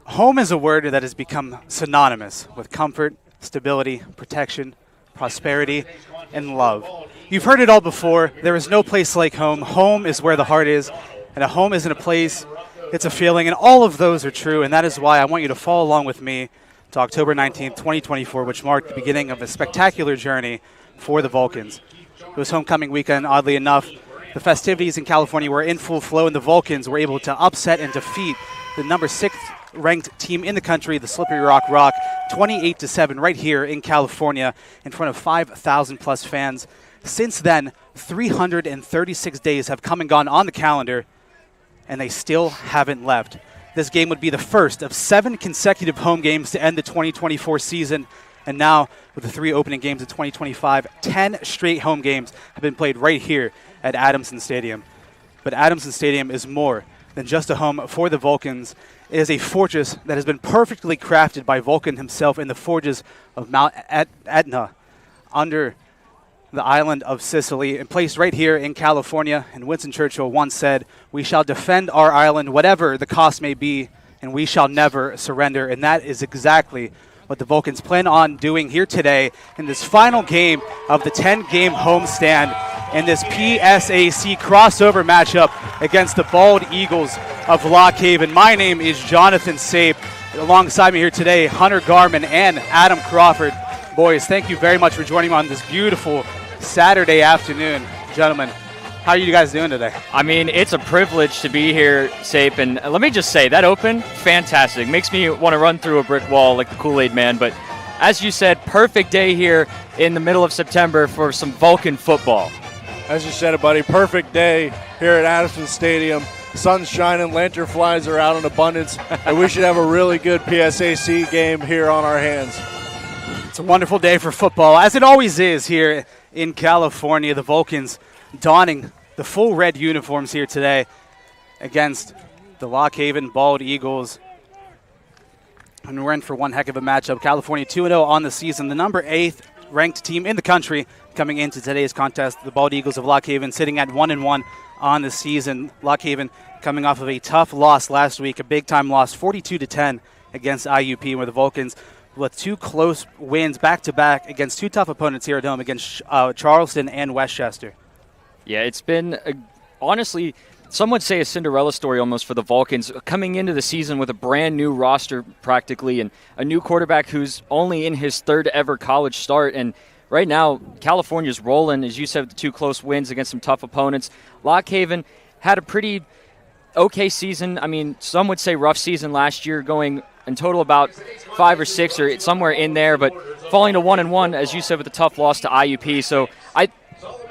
Home is a word that has become synonymous with comfort, stability, protection, prosperity, and love. You've heard it all before. There is no place like home. Home is where the heart is, and a home isn't a place, it's a feeling, and all of those are true, and that is why I want you to follow along with me to October 19th, 2024, which marked the beginning of a spectacular journey for the Vulcans. It was homecoming weekend, oddly enough. The festivities in California were in full flow, and the Vulcans were able to upset and defeat the number 6 ranked team in the country, the Slippery Rock Rock, 28-7 right here in California in front of 5,000 plus fans. Since then, 336 days have come and gone on the calendar, and they still haven't left. This game would be the first of 7 consecutive home games to end the 2024 season, and now with the 3 opening games of 2025, 10 straight home games have been played right here at Adamson Stadium. But Adamson Stadium is more than just a home for the Vulcans. It is a fortress that has been perfectly crafted by Vulcan himself in the forges of Mount Etna under the island of Sicily and placed right here in California. And Winston Churchill once said, "We shall defend our island whatever the cost may be, and we shall never surrender." And that is exactly what the Vulcans plan on doing here today in this final game of the 10-game homestand in this PSAC crossover matchup against the Bald Eagles of Lock Haven. My name is Jonathan Sape. Alongside me here today, Hunter Garman and Adam Crawford. Boys, thank you very much for joining me on this beautiful Saturday afternoon. Gentlemen, how are you guys doing today? I mean, it's a privilege to be here, Sape, and let me just say, that open, fantastic. Makes me want to run through a brick wall like the Kool-Aid Man, but as you said, perfect day here in the middle of September for some Vulcan football. As you said it, buddy, perfect day here at Addison Stadium. Sun's shining, lantern flies are out in abundance, and we should have a really good PSAC game here on our hands. It's a wonderful day for football, as it always is here in California. The Vulcans donning the full red uniforms here today against the Lock Haven Bald Eagles. And we're in for one heck of a matchup. California 2-0 on the season, the number 8th ranked team in the country coming into today's contest. The Bald Eagles of Lock Haven sitting at 1-1 on the season. Lock Haven coming off of a tough loss last week, a big-time loss, 42-10 against IUP, where the Vulcans with 2 close wins back-to-back against 2 tough opponents here at home against Charleston and Westchester. Yeah, it's been, honestly, some would say a Cinderella story almost for the Vulcans, coming into the season with a brand new roster practically and a new quarterback who's only in his 3rd ever college start. And right now, California's rolling, as you said, with the 2 close wins against some tough opponents. Lock Haven had a pretty okay season. I mean, some would say rough season last year, going in total about 5 or 6 or somewhere in there, but falling to 1-1, as you said, with a tough loss to IUP. So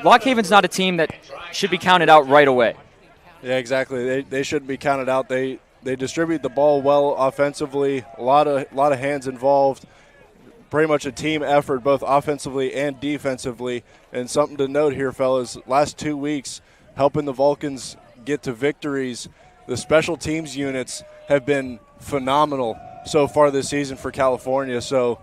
Lock Haven's not a team that should be counted out right away. Yeah, exactly. They shouldn't be counted out. They distribute the ball well offensively. A lot of hands involved. Pretty much a team effort, both offensively and defensively. And something to note here, fellas, last 2 weeks helping the Vulcans get to victories. The special teams units have been phenomenal so far this season for California. So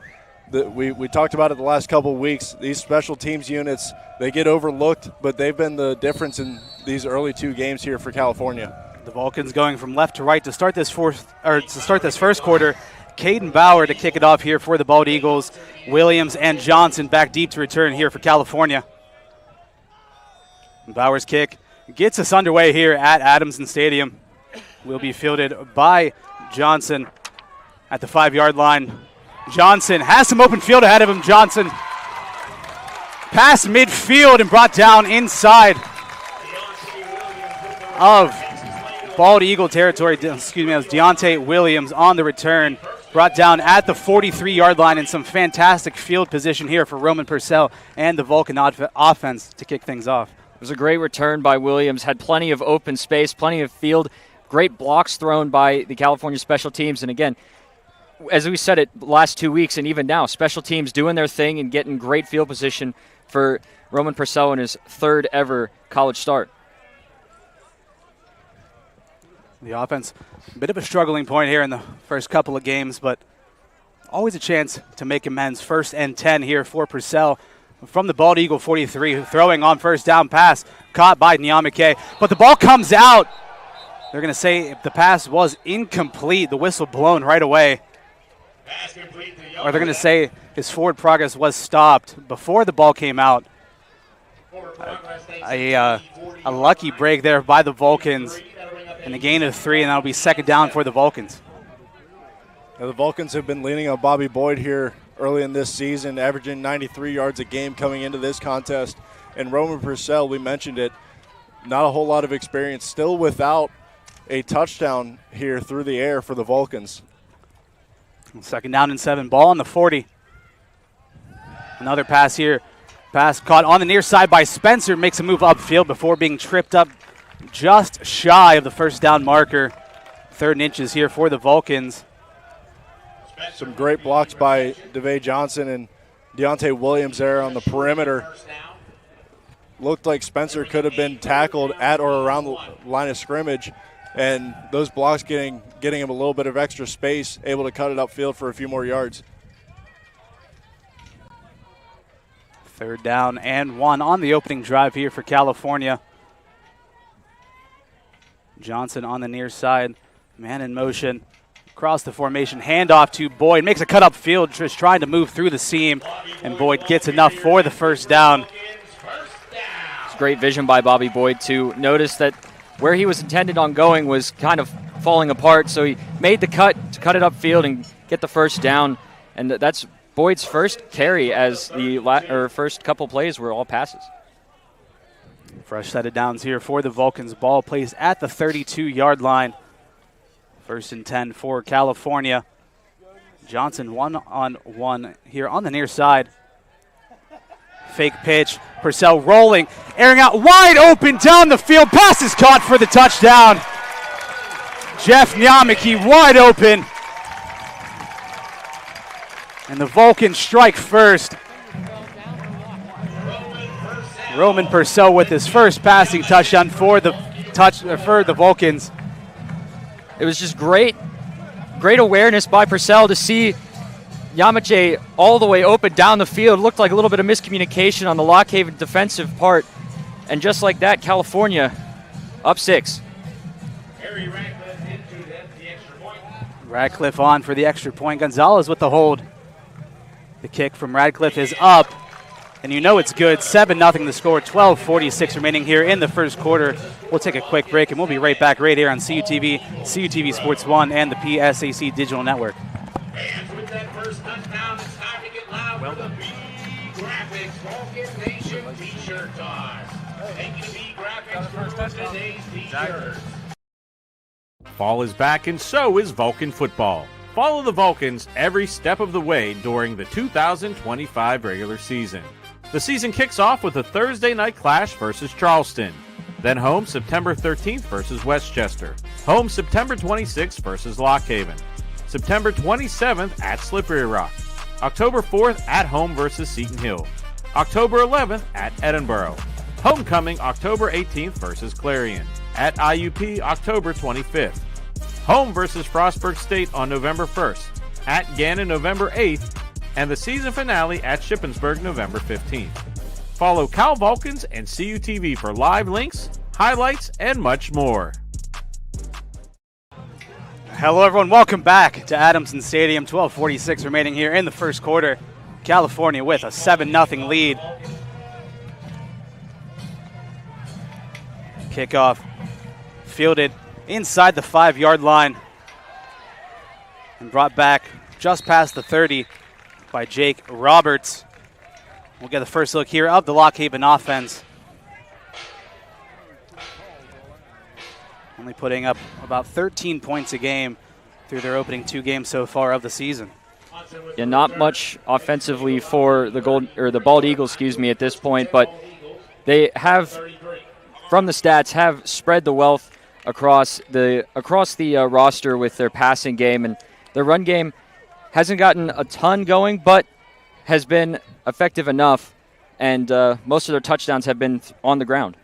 we talked about it the last couple of weeks. These special teams units, they get overlooked, but they've been the difference in these early 2 games here for California. The Vulcans going from left to right to start this first quarter. Caden Bauer to kick it off here for the Bald Eagles. Williams and Johnson back deep to return here for California. Bauer's kick gets us underway here at Adamson Stadium. Will be fielded by Johnson at the 5-yard line. Johnson has some open field ahead of him. Johnson past midfield and brought down inside of Bald Eagle territory. Excuse me, that was Deontay Williams on the return. Brought down at the 43-yard line in some fantastic field position here for Roman Purcell and the Vulcan offense to kick things off. It was a great return by Williams. Had plenty of open space, plenty of field. Great blocks thrown by the California special teams. And again, as we said it last 2 weeks and even now, special teams doing their thing and getting great field position for Roman Purcell in his 3rd ever college start. The offense, a bit of a struggling point here in the first couple of games, but always a chance to make amends. 1st and 10 here for Purcell from the Bald Eagle 43, throwing on first down pass, caught by Nyamake. But the ball comes out. They're going to say if the pass was incomplete, the whistle blown right away. Or they're going to say his forward progress was stopped before the ball came out. A lucky break there by the Vulcans. And a gain of 3, and that'll be 2nd down for the Vulcans. Now, the Vulcans have been leaning on Bobby Boyd here early in this season, averaging 93 yards a game coming into this contest. And Roman Purcell, we mentioned it, not a whole lot of experience, still without a touchdown here through the air for the Vulcans. 2nd down and 7, ball on the 40. Another pass here. Pass caught on the near side by Spencer, makes a move upfield before being tripped up just shy of the 1st down marker. 3rd and inches here for the Vulcans. Some great blocks by DeVay Johnson and Deontay Williams there on the perimeter. Looked like Spencer could have been tackled at or around the line of scrimmage, and those blocks getting him a little bit of extra space, able to cut it upfield for a few more yards. 3rd down and 1 on the opening drive here for California. Johnson on the near side, man in motion, across the formation, handoff to Boyd, makes a cut upfield, just trying to move through the seam, and Boyd gets enough for the 1st down. It's great vision by Bobby Boyd to notice that where he was intended on going was kind of falling apart, so he made the cut to cut it upfield and get the 1st down, and that's Boyd's first carry as the first couple plays were all passes. Fresh set of downs here for the Vulcans. Ball placed at the 32-yard line. 1st and 10 for California. Johnson 1-on-1 here on the near side. Fake pitch. Purcell rolling, airing out wide open down the field. Pass is caught for the touchdown. Jeff Nyamaki wide open. And the Vulcans strike first. Roman Purcell with his first passing touchdown for the Vulcans. It was just great awareness by Purcell to see Yamache all the way open down the field. Looked like a little bit of miscommunication on the Lock Haven defensive part. And just like that, California up 6. Radcliffe on for the extra point. Gonzalez with the hold. The kick from Radcliffe is up. And you know it's good. 7-0 the score. 12:46 remaining here in the first quarter. We'll take a quick break, and we'll be right back right here on CUTV, CUTV Sports 1, and the PSAC Digital Network. And with that first touchdown, it's time to get loud for the B Graphics Vulcan Nation T-shirt toss. Thank you to B Graphics for today's T-shirts. Fall is back, and so is Vulcan football. Follow the Vulcans every step of the way during the 2025 regular season. The season kicks off with a Thursday night clash versus Charleston. Then home September 13th versus Westchester. Home September 26th versus Lock Haven. September 27th at Slippery Rock. October 4th at home versus Seton Hill. October 11th at Edinburgh. Homecoming October 18th versus Clarion. At IUP October 25th. Home versus Frostburg State on November 1st. At Gannon November 8th. And the season finale at Shippensburg November 15th. Follow Cal Vulcans and CUTV for live links, highlights, and much more. Hello, everyone. Welcome back to Adamson Stadium. 12:46 remaining here in the first quarter. California with a 7-0 lead. Kickoff fielded inside the 5-yard line and brought back just past the 30 by Jake Roberts. We'll get the first look here of the Lock Haven offense. Only putting up about 13 points a game through their opening 2 games so far of the season. Yeah, not much offensively for the Bald Eagles, at this point, but they have, from the stats, have spread the wealth across the roster with their passing game, and their run game hasn't gotten a ton going, but has been effective enough, and most of their touchdowns have been on the ground.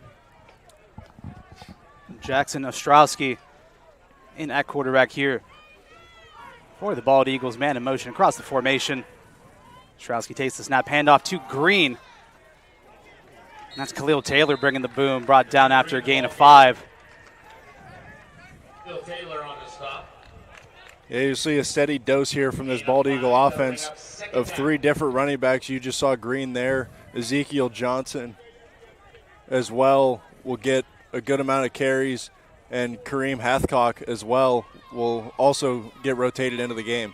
Jackson Ostrowski in at quarterback here for the Bald Eagles. Man in motion across the formation. Ostrowski takes the snap, handoff to Green. And that's Khalil Taylor bringing the boom, brought down after a gain of 5. Khalil Taylor on the stop. Yeah, you see a steady dose here from this Bald Eagle offense of 3 different running backs. You just saw Green there. Ezekiel Johnson as well will get a good amount of carries, and Kareem Hathcock as well will also get rotated into the game.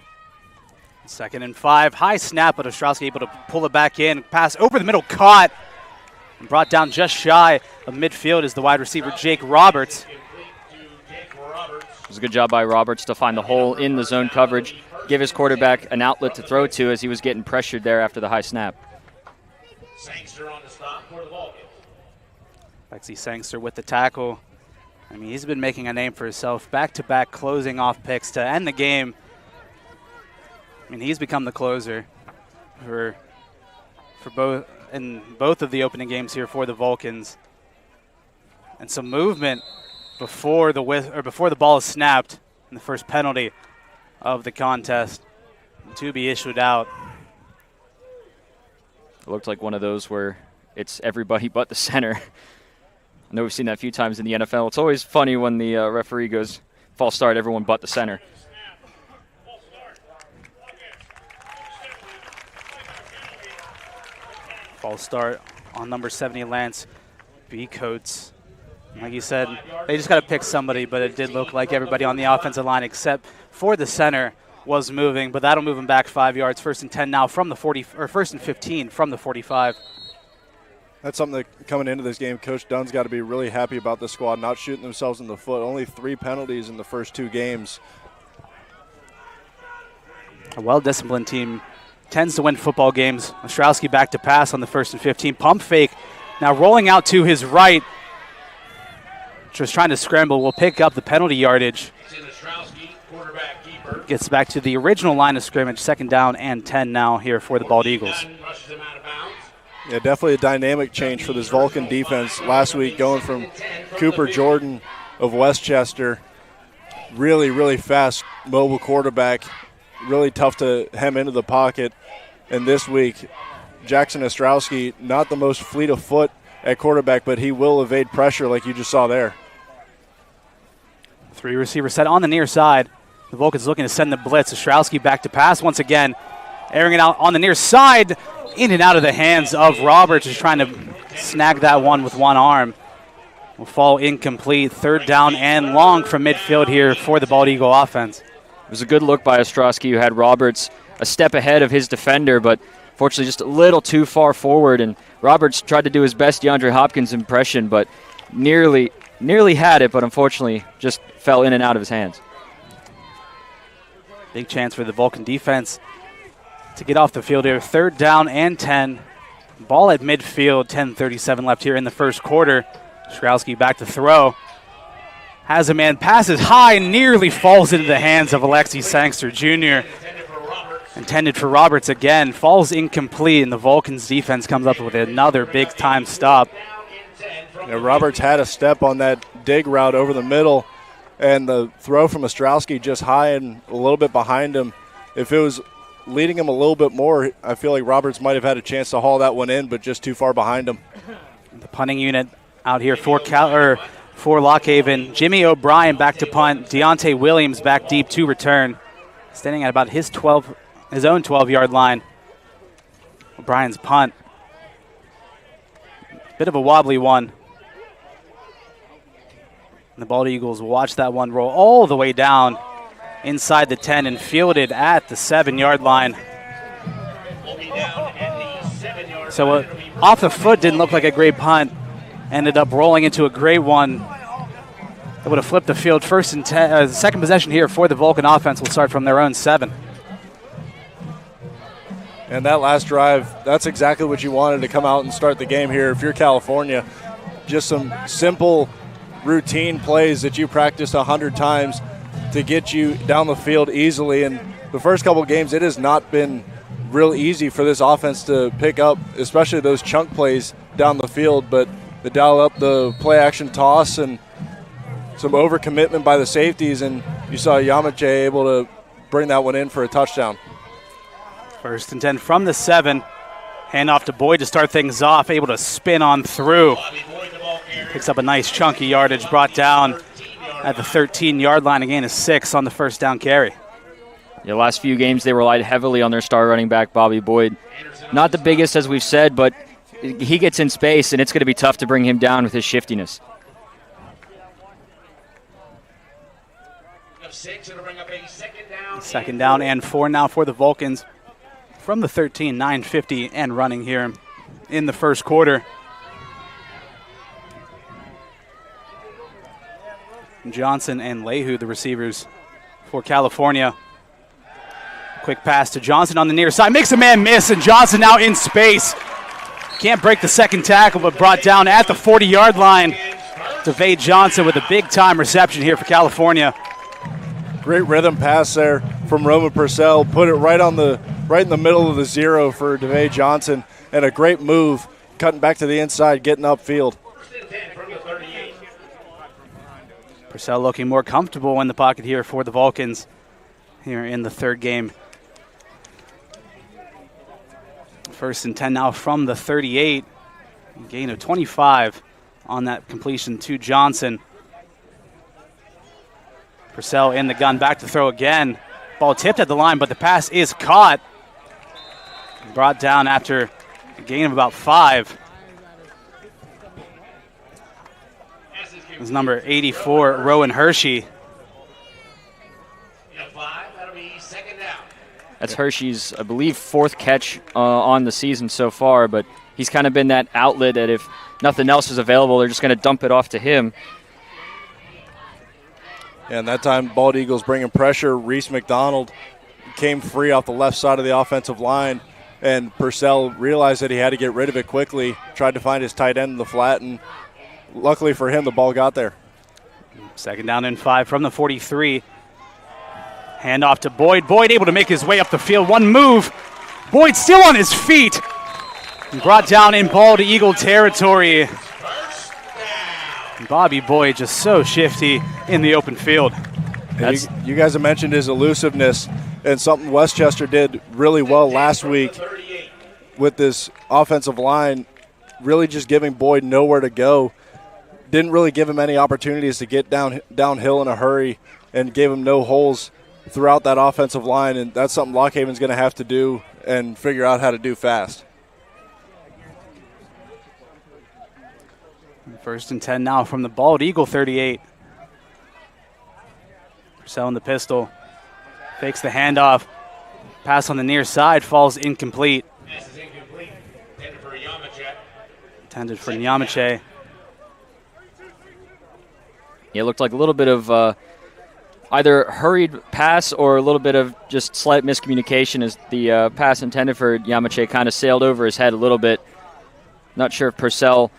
2nd and 5. High snap, but Ostrowski able to pull it back in. Pass over the middle, caught. And brought down just shy of midfield is the wide receiver, Jake Roberts. It was a good job by Roberts to find the hole in the zone coverage, give his quarterback an outlet to throw to as he was getting pressured there after the high snap. Sangster on the stop for the Vulcans. Lexi Sangster with the tackle. I mean, he's been making a name for himself. Back-to-back closing off picks to end the game. I mean, he's become the closer for both of the opening games here for the Vulcans. And some movement before the ball is snapped, and the first penalty of the contest to be issued out. It looked like one of those where it's everybody but the center. I know we've seen that a few times in the NFL. It's always funny when the referee goes, false start, everyone but the center. False start on number 70, Lance B. Coates. Like you said, they just got to pick somebody, but it did look like everybody on the offensive line except for the center was moving, but that'll move him back 5 yards. 1st and 10 now from the 40, or 1st and 15 from the 45. That's something that coming into this game, Coach Dunn's got to be really happy about the squad, not shooting themselves in the foot. Only 3 penalties in the first 2 games. A well-disciplined team tends to win football games. Ostrowski back to pass on the 1st and 15. Pump fake. Now rolling out to his right. Just trying to scramble. Will pick up the penalty yardage. Gets back to the original line of scrimmage. 2nd down and 10 now here for the Bald Eagles. Yeah, definitely a dynamic change for this Vulcan defense. Last week going from Cooper Jordan of Westchester, really, really fast mobile quarterback, really tough to hem into the pocket. And this week, Jackson Ostrowski, not the most fleet of foot at quarterback, but he will evade pressure like you just saw there. 3 receiver set on the near side. The Vulcans looking to send the blitz. Ostrowski back to pass once again, airing it out on the near side, in and out of the hands of Roberts, who's trying to snag that one with one arm. Will fall incomplete. 3rd down and long from midfield here for the Bald Eagle offense. It was a good look by Ostrowski, who had Roberts a step ahead of his defender, but fortunately just a little too far forward, and Roberts tried to do his best DeAndre Hopkins impression, but nearly had it, but unfortunately just fell in and out of his hands. Big chance for the Vulcan defense to get off the field here. 3rd down and 10. Ball at midfield, 10:37 left here in the first quarter. Ostrowski back to throw. Has a man, passes high, nearly falls into the hands of Alexi Sangster Jr. Intended for Roberts again, falls incomplete, and the Vulcans defense comes up with another big-time stop. Yeah, Roberts had a step on that dig route over the middle, and the throw from Ostrowski just high and a little bit behind him. If it was leading him a little bit more, I feel like Roberts might have had a chance to haul that one in, but just too far behind him. The punting unit out here for Lockhaven. Jimmy O'Brien back to punt. Deontay Williams back deep to return. Standing at about his own 12-yard line. O'Brien's punt. Bit of a wobbly one. And the Bald Eagles will watch that one roll all the way down inside the 10 and fielded at the 7-yard line. So off the foot didn't look like a great punt. Ended up rolling into a great one. That would have flipped the field. 1st and 10. Second possession here for the Vulcan offense will start from their own 7. And that last drive, that's exactly what you wanted to come out and start the game here. If you're California, just some simple routine plays that you practice 100 times to get you down the field easily. And the first couple games, it has not been real easy for this offense to pick up, especially those chunk plays down the field. But they dial up the play action toss and some overcommitment by the safeties, and you saw Yamache able to bring that one in for a touchdown. 1st and 10 from the 7. Hand off to Boyd to start things off, able to spin on through. Picks up a nice chunky yardage, brought down at the 13-yard line, a gain of 6 on the first down carry. The last few games they relied heavily on their star running back, Bobby Boyd. Not the biggest, as we've said, but he gets in space, and it's going to be tough to bring him down with his shiftiness. Second down and 4 now for the Vulcans. From the 13, 9:50 and running here in the first quarter. Johnson and Lehu, the receivers for California. Quick pass to Johnson on the near side. Makes a man miss, and Johnson now in space. Can't break the second tackle, but brought down at the 40-yard line. DeVay Johnson with a big-time reception here for California. Great rhythm pass there from Roman Purcell. Put it right in the middle of the zero for DeVay Johnson, and a great move, cutting back to the inside, getting upfield. Purcell looking more comfortable in the pocket here for the Vulcans here in the third game. 1st and 10 now from the 38. Gain of 25 on that completion to Johnson. Purcell in the gun, back to throw again. Ball tipped at the line, but the pass is caught. Brought down after a gain of about 5. It was number 84, Rowan Hershey. That's Hershey's, I believe, 4th catch on the season so far, but he's kind of been that outlet that if nothing else is available, they're just going to dump it off to him. And that time, Bald Eagles bringing pressure. Reese McDonald came free off the left side of the offensive line, and Purcell realized that he had to get rid of it quickly, tried to find his tight end in the flat, and luckily for him, the ball got there. 2nd down and 5 from the 43. Hand off to Boyd. Boyd able to make his way up the field. One move. Boyd still on his feet. Brought down in Bald Eagle territory. Bobby Boyd just so shifty in the open field. You guys have mentioned his elusiveness, and something Westchester did really well last week with this offensive line, really just giving Boyd nowhere to go. Didn't really give him any opportunities to get downhill in a hurry, and gave him no holes throughout that offensive line, and that's something Lockhaven's going to have to do and figure out how to do fast. 1st and 10 now from the Bald Eagle 38. Purcell in the pistol. Fakes the handoff. Pass on the near side falls incomplete. Intended for Nyamache. Yeah, it looked like a little bit of either hurried pass or a little bit of just slight miscommunication as the pass intended for Yamache kind of sailed over his head a little bit. Not sure if Purcell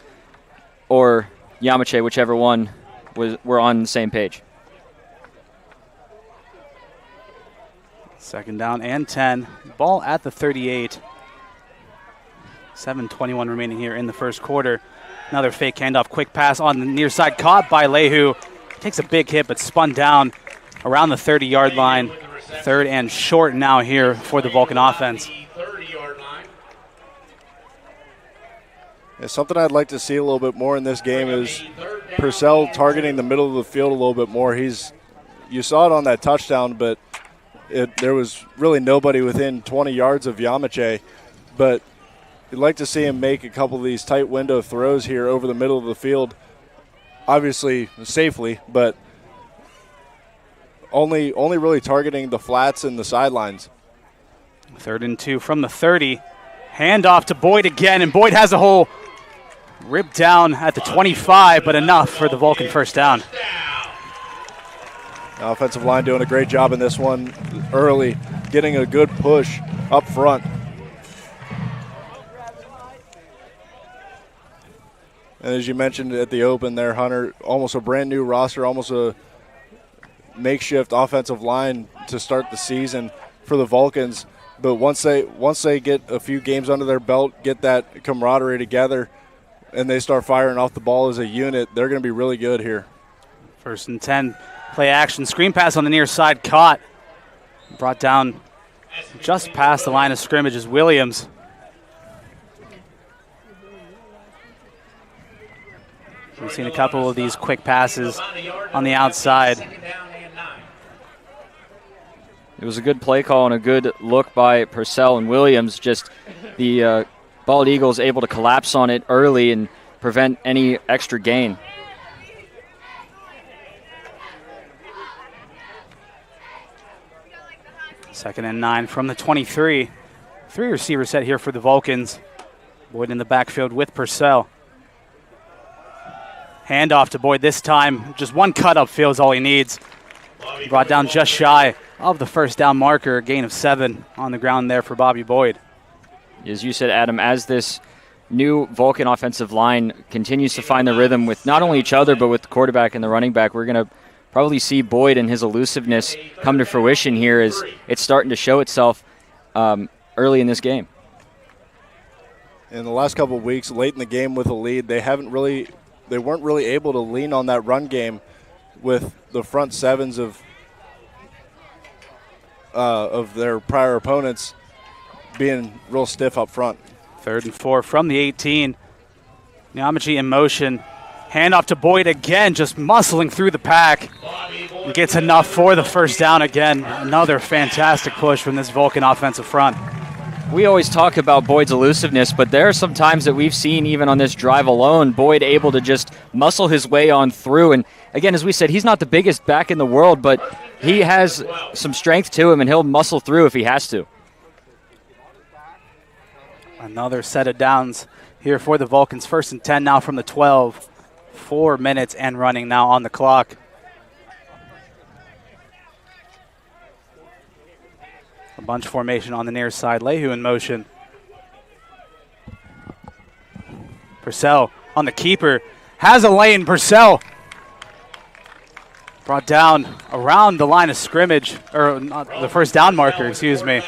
or Yamache, whichever one, were on the same page. 2nd down and 10. Ball at the 38. 7:21 remaining here in the first quarter. Another fake handoff, quick pass on the near side, caught by Lehu. Takes a big hit, but spun down around the 30-yard line. 3rd and short now here for the Vulcan offense. Yeah, something I'd like to see a little bit more in this game is Purcell targeting the middle of the field a little bit more. You saw it on that touchdown, but there was really nobody within 20 yards of Yamache. But you'd like to see him make a couple of these tight window throws here over the middle of the field, obviously safely, but only really targeting the flats and the sidelines. 3rd and 2 from the 30. Handoff to Boyd again, and Boyd has a hole. Ripped down at the 25, but enough for the Vulcan first down. The offensive line doing a great job in this one early, getting a good push up front. And as you mentioned at the open there, Hunter, almost a brand new roster, almost a makeshift offensive line to start the season for the Vulcans. But once they get a few games under their belt, get that camaraderie together, and they start firing off the ball as a unit, they're going to be really good here. 1st and 10, play action, screen pass on the near side, caught. Brought down just past the line of scrimmage is Williams. We've seen a couple of these quick passes on the outside. It was a good play call and a good look by Purcell and Williams. Just the Bald Eagles able to collapse on it early and prevent any extra gain. Second and 9 from the 23. 3 receiver set here for the Vulcans. Boyd in the backfield with Purcell. Handoff to Boyd this time. Just one cut upfield is all he needs. Brought down just shy of the first down marker. A gain of 7 on the ground there for Bobby Boyd. As you said, Adam, as this new Vulcan offensive line continues to find the rhythm with not only each other but with the quarterback and the running back, we're going to probably see Boyd and his elusiveness come to fruition here as it's starting to show itself early in this game. In the last couple of weeks, late in the game with a lead, they weren't really able to lean on that run game with the front sevens of their prior opponents being real stiff up front. 3rd and 4 from the 18. Nyamachi in motion. Handoff to Boyd again, just muscling through the pack. And gets enough for the first down again. Another fantastic push from this Vulcan offensive front. We always talk about Boyd's elusiveness, but there are some times that we've seen even on this drive alone, Boyd able to just muscle his way on through. And again, as we said, he's not the biggest back in the world, but he has some strength to him, and he'll muscle through if he has to. Another set of downs here for the Vulcans. 1st and 10 now from the 12. 4 minutes and running now on the clock. A bunch formation on the near side. Leahu in motion. Purcell on the keeper. Has a lane. Purcell brought down around the line of scrimmage, or not, the first down marker, excuse me.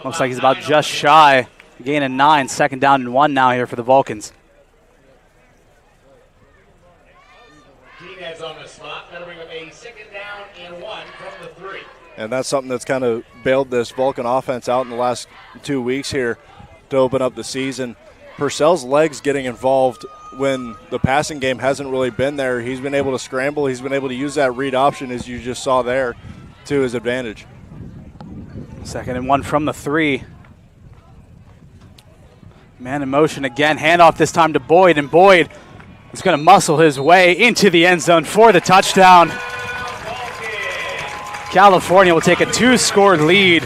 Looks like he's about just shy. Gain of 9. 2nd down and 1 now here for the Vulcans. On the spot. That'll bring up a 2nd down and 1 from the 3. And that's something that's kind of bailed this Vulcan offense out in the last 2 weeks here to open up the season. Purcell's legs getting involved when the passing game hasn't really been there. He's been able to scramble. He's been able to use that read option, as you just saw there, to his advantage. 2nd and 1 from the 3. Man in motion again. Handoff this time to Boyd, and Boyd is going to muscle his way into the end zone for the touchdown. California will take a 2-score lead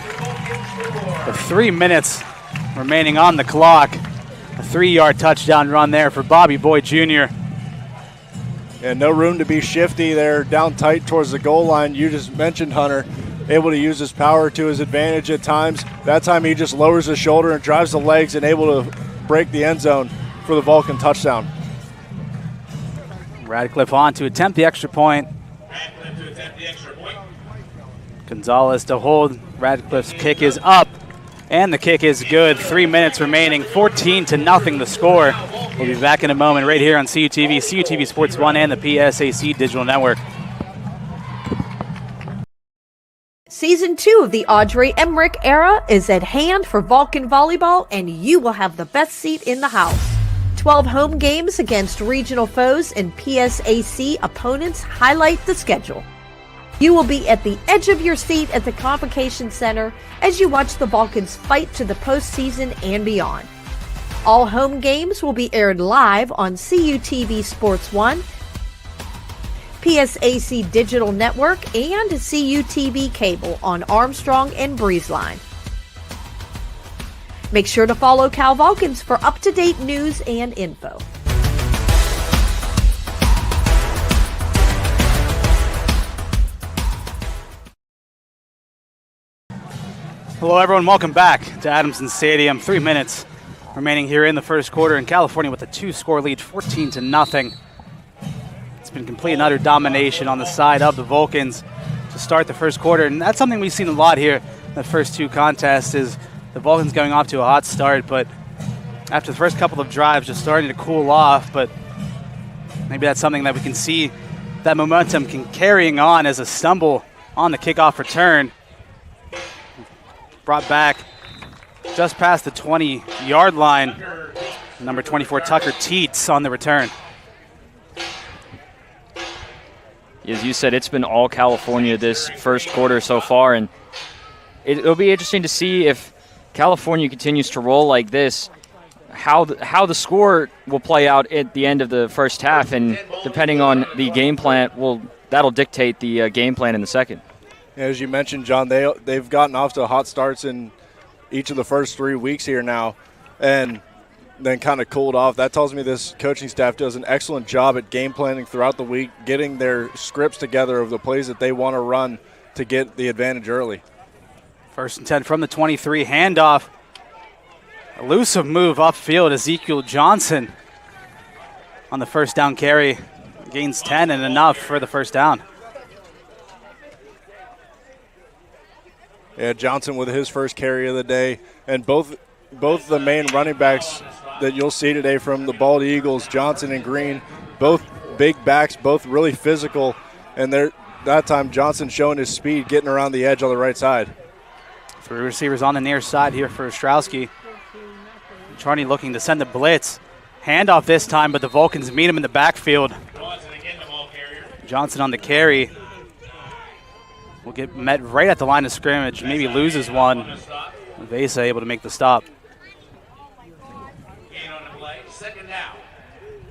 with 3 minutes remaining on the clock. A 3-yard touchdown run there for Bobby Boyd Jr. And no room to be shifty there, down tight towards the goal line. You just mentioned Hunter, able to use his power to his advantage at times. That time he just lowers his shoulder and drives the legs and able to break the end zone for the Vulcan touchdown. Radcliffe on to attempt the extra point. Gonzalez to hold. Radcliffe's kick is up, and the kick is good. 3 minutes remaining, 14-0 the score. We'll be back in a moment right here on CUTV, CUTV Sports 1, and the PSAC Digital Network. Season 2 of the Audrey Emmerich era is at hand for Vulcan Volleyball, and you will have the best seat in the house. 12 home games against regional foes and PSAC opponents highlight the schedule. You will be at the edge of your seat at the Convocation Center as you watch the Vulcans fight to the postseason and beyond. All home games will be aired live on CUTV Sports 1, PSAC Digital Network, and CUTV Cable on Armstrong and Breezeline. Make sure to follow Cal Vulcans for up-to-date news and info. Hello, everyone. Welcome back to Adamson Stadium. 3 minutes remaining here in the first quarter, and California with a 2-score lead, 14-0. It's been complete and utter domination on the side of the Vulcans to start the first quarter, and that's something we've seen a lot here in the first two contests is the Vulcans going off to a hot start, but after the first couple of drives just starting to cool off, but maybe that's something that we can see that momentum can carrying on as a stumble on the kickoff return. Brought back just past the 20-yard line. Number 24, Tucker Teets on the return. As you said, it's been all California this first quarter so far, and it'll be interesting to see if California continues to roll like this, how the score will play out at the end of the first half, and depending on the game plan, that'll dictate the game plan in the second. Yeah, as you mentioned, John, they've gotten off to hot starts in each of the first 3 weeks here now, and then kind of cooled off. That tells me this coaching staff does an excellent job at game planning throughout the week, getting their scripts together of the plays that they want to run to get the advantage early. 1st and 10 from the 23, handoff. Elusive move upfield, Ezekiel Johnson on the first down carry. Gains 10 and enough for the first down. Yeah, Johnson with his first carry of the day, and both the main running backs that you'll see today from the Bald Eagles, Johnson and Green, both big backs, both really physical, and that time Johnson showing his speed, getting around the edge on the right side. 3 receivers on the near side here for Ostrowski. Charney looking to send the blitz. Handoff this time, but the Vulcans meet him in the backfield. Johnson on the carry. Will get met right at the line of scrimmage, maybe loses one. Vesa able to make the stop.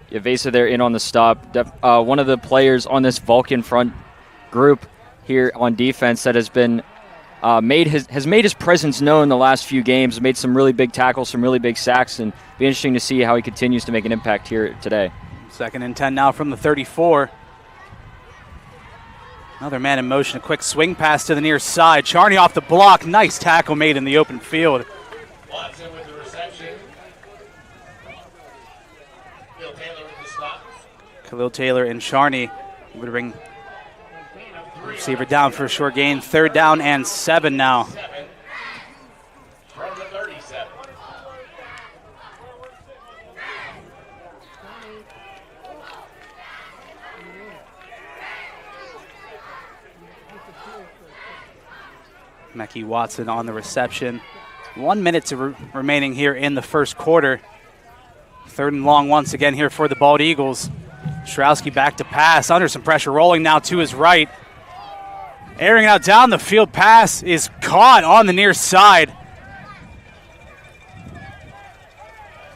Yeah, Vesa there in on the stop. One of the players on this Vulcan front group here on defense that has been made his presence known the last few games, made some really big tackles, some really big sacks, and be interesting to see how he continues to make an impact here today. 2nd and 10 now from the 34. Another man in motion, a quick swing pass to the near side. Charney off the block, nice tackle made in the open field. Watson with the reception. Bill Taylor with the stop. Khalil Taylor and Charney would bring receiver down for a short gain. 3rd down and 7 now. From the 37. Mekhi Watson on the reception. 1 minute remaining here in the first quarter. 3rd and long once again here for the Bald Eagles. Ostrowski back to pass, under some pressure, rolling now to his right. Airing out down the field, pass is caught on the near side.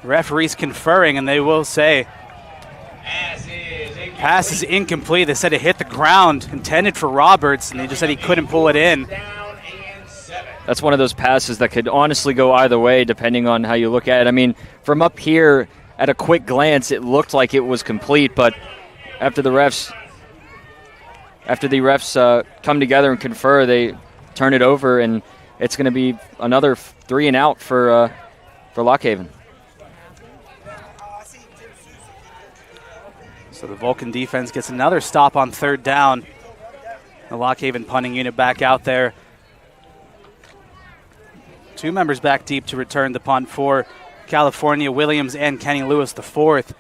Referees conferring, and they will say pass is incomplete. They said it hit the ground, intended for Roberts, and they just said he couldn't pull it in. That's one of those passes that could honestly go either way depending on how you look at it. I mean, from up here, at a quick glance, it looked like it was complete, but after the refs come together and confer, they turn it over, and it's going to be another 3 and out for Lockhaven. So the Vulcan defense gets another stop on 3rd down. The Lockhaven punting unit back out there. 2 members back deep to return the punt for California, Williams and Kenny Lewis the 4th.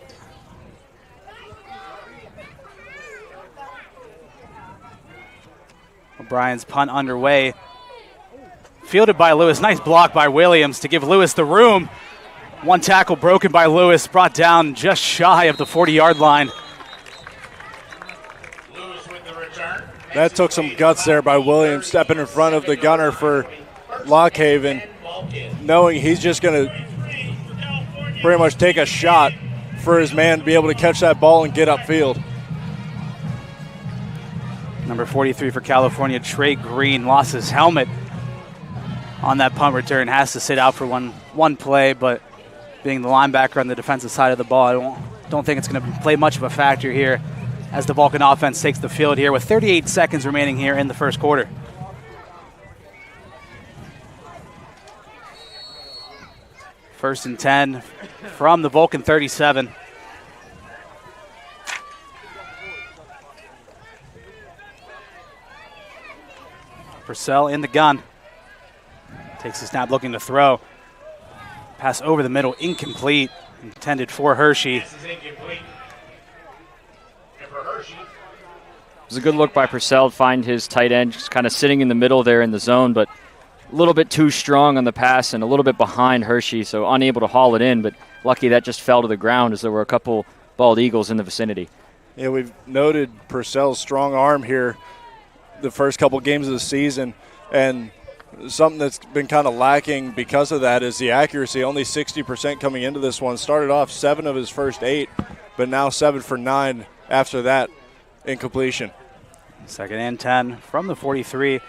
O'Brien's punt underway. Fielded by Lewis. Nice block by Williams to give Lewis the room. 1 tackle broken by Lewis, brought down just shy of the 40-yard line. Lewis with the return. That took some guts there by Williams, stepping in front of the gunner for Lockhaven, knowing he's just going to pretty much take a shot for his man to be able to catch that ball and get upfield. Number 43 for California, Trey Green, lost his helmet on that punt return. Has to sit out for one play, but being the linebacker on the defensive side of the ball, I don't think it's going to play much of a factor here as the Vulcan offense takes the field here with 38 seconds remaining here in the first quarter. First and 10 from the Vulcan 37. Purcell in the gun. Takes a snap looking to throw. Pass over the middle, incomplete. Intended for Hershey. This is incomplete. And for Hershey, It was a good look by Purcell to find his tight end, just kind of sitting in the middle there in the zone, but a little bit too strong on the pass and a little bit behind Hershey, so unable to haul it in, but lucky that just fell to the ground as there were a couple bald eagles in the vicinity. Yeah, we've noted Purcell's strong arm here the first couple games of the season, and something that's been kind of lacking because of that is the accuracy. Only 60% coming into this one. Started off 7 of his first 8, but now 7 for 9 after that incompletion. Second and 10 from the 43.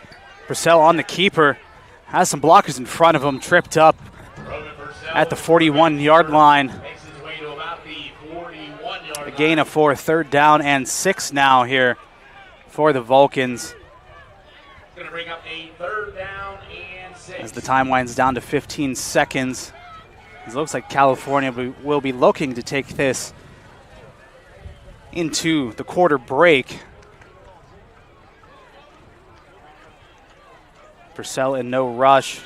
Purcell on the keeper. Has some blockers in front of him. Tripped up Roman Purcell at the 41-yard line. makes his way to about the 41-yard A gain of 4. Third down and 6 now here for the Vulcans. Going to bring up a 3rd down and 6. As the time winds down to 15 seconds. It looks like California will be looking to take this into the quarter break. Purcell in no rush.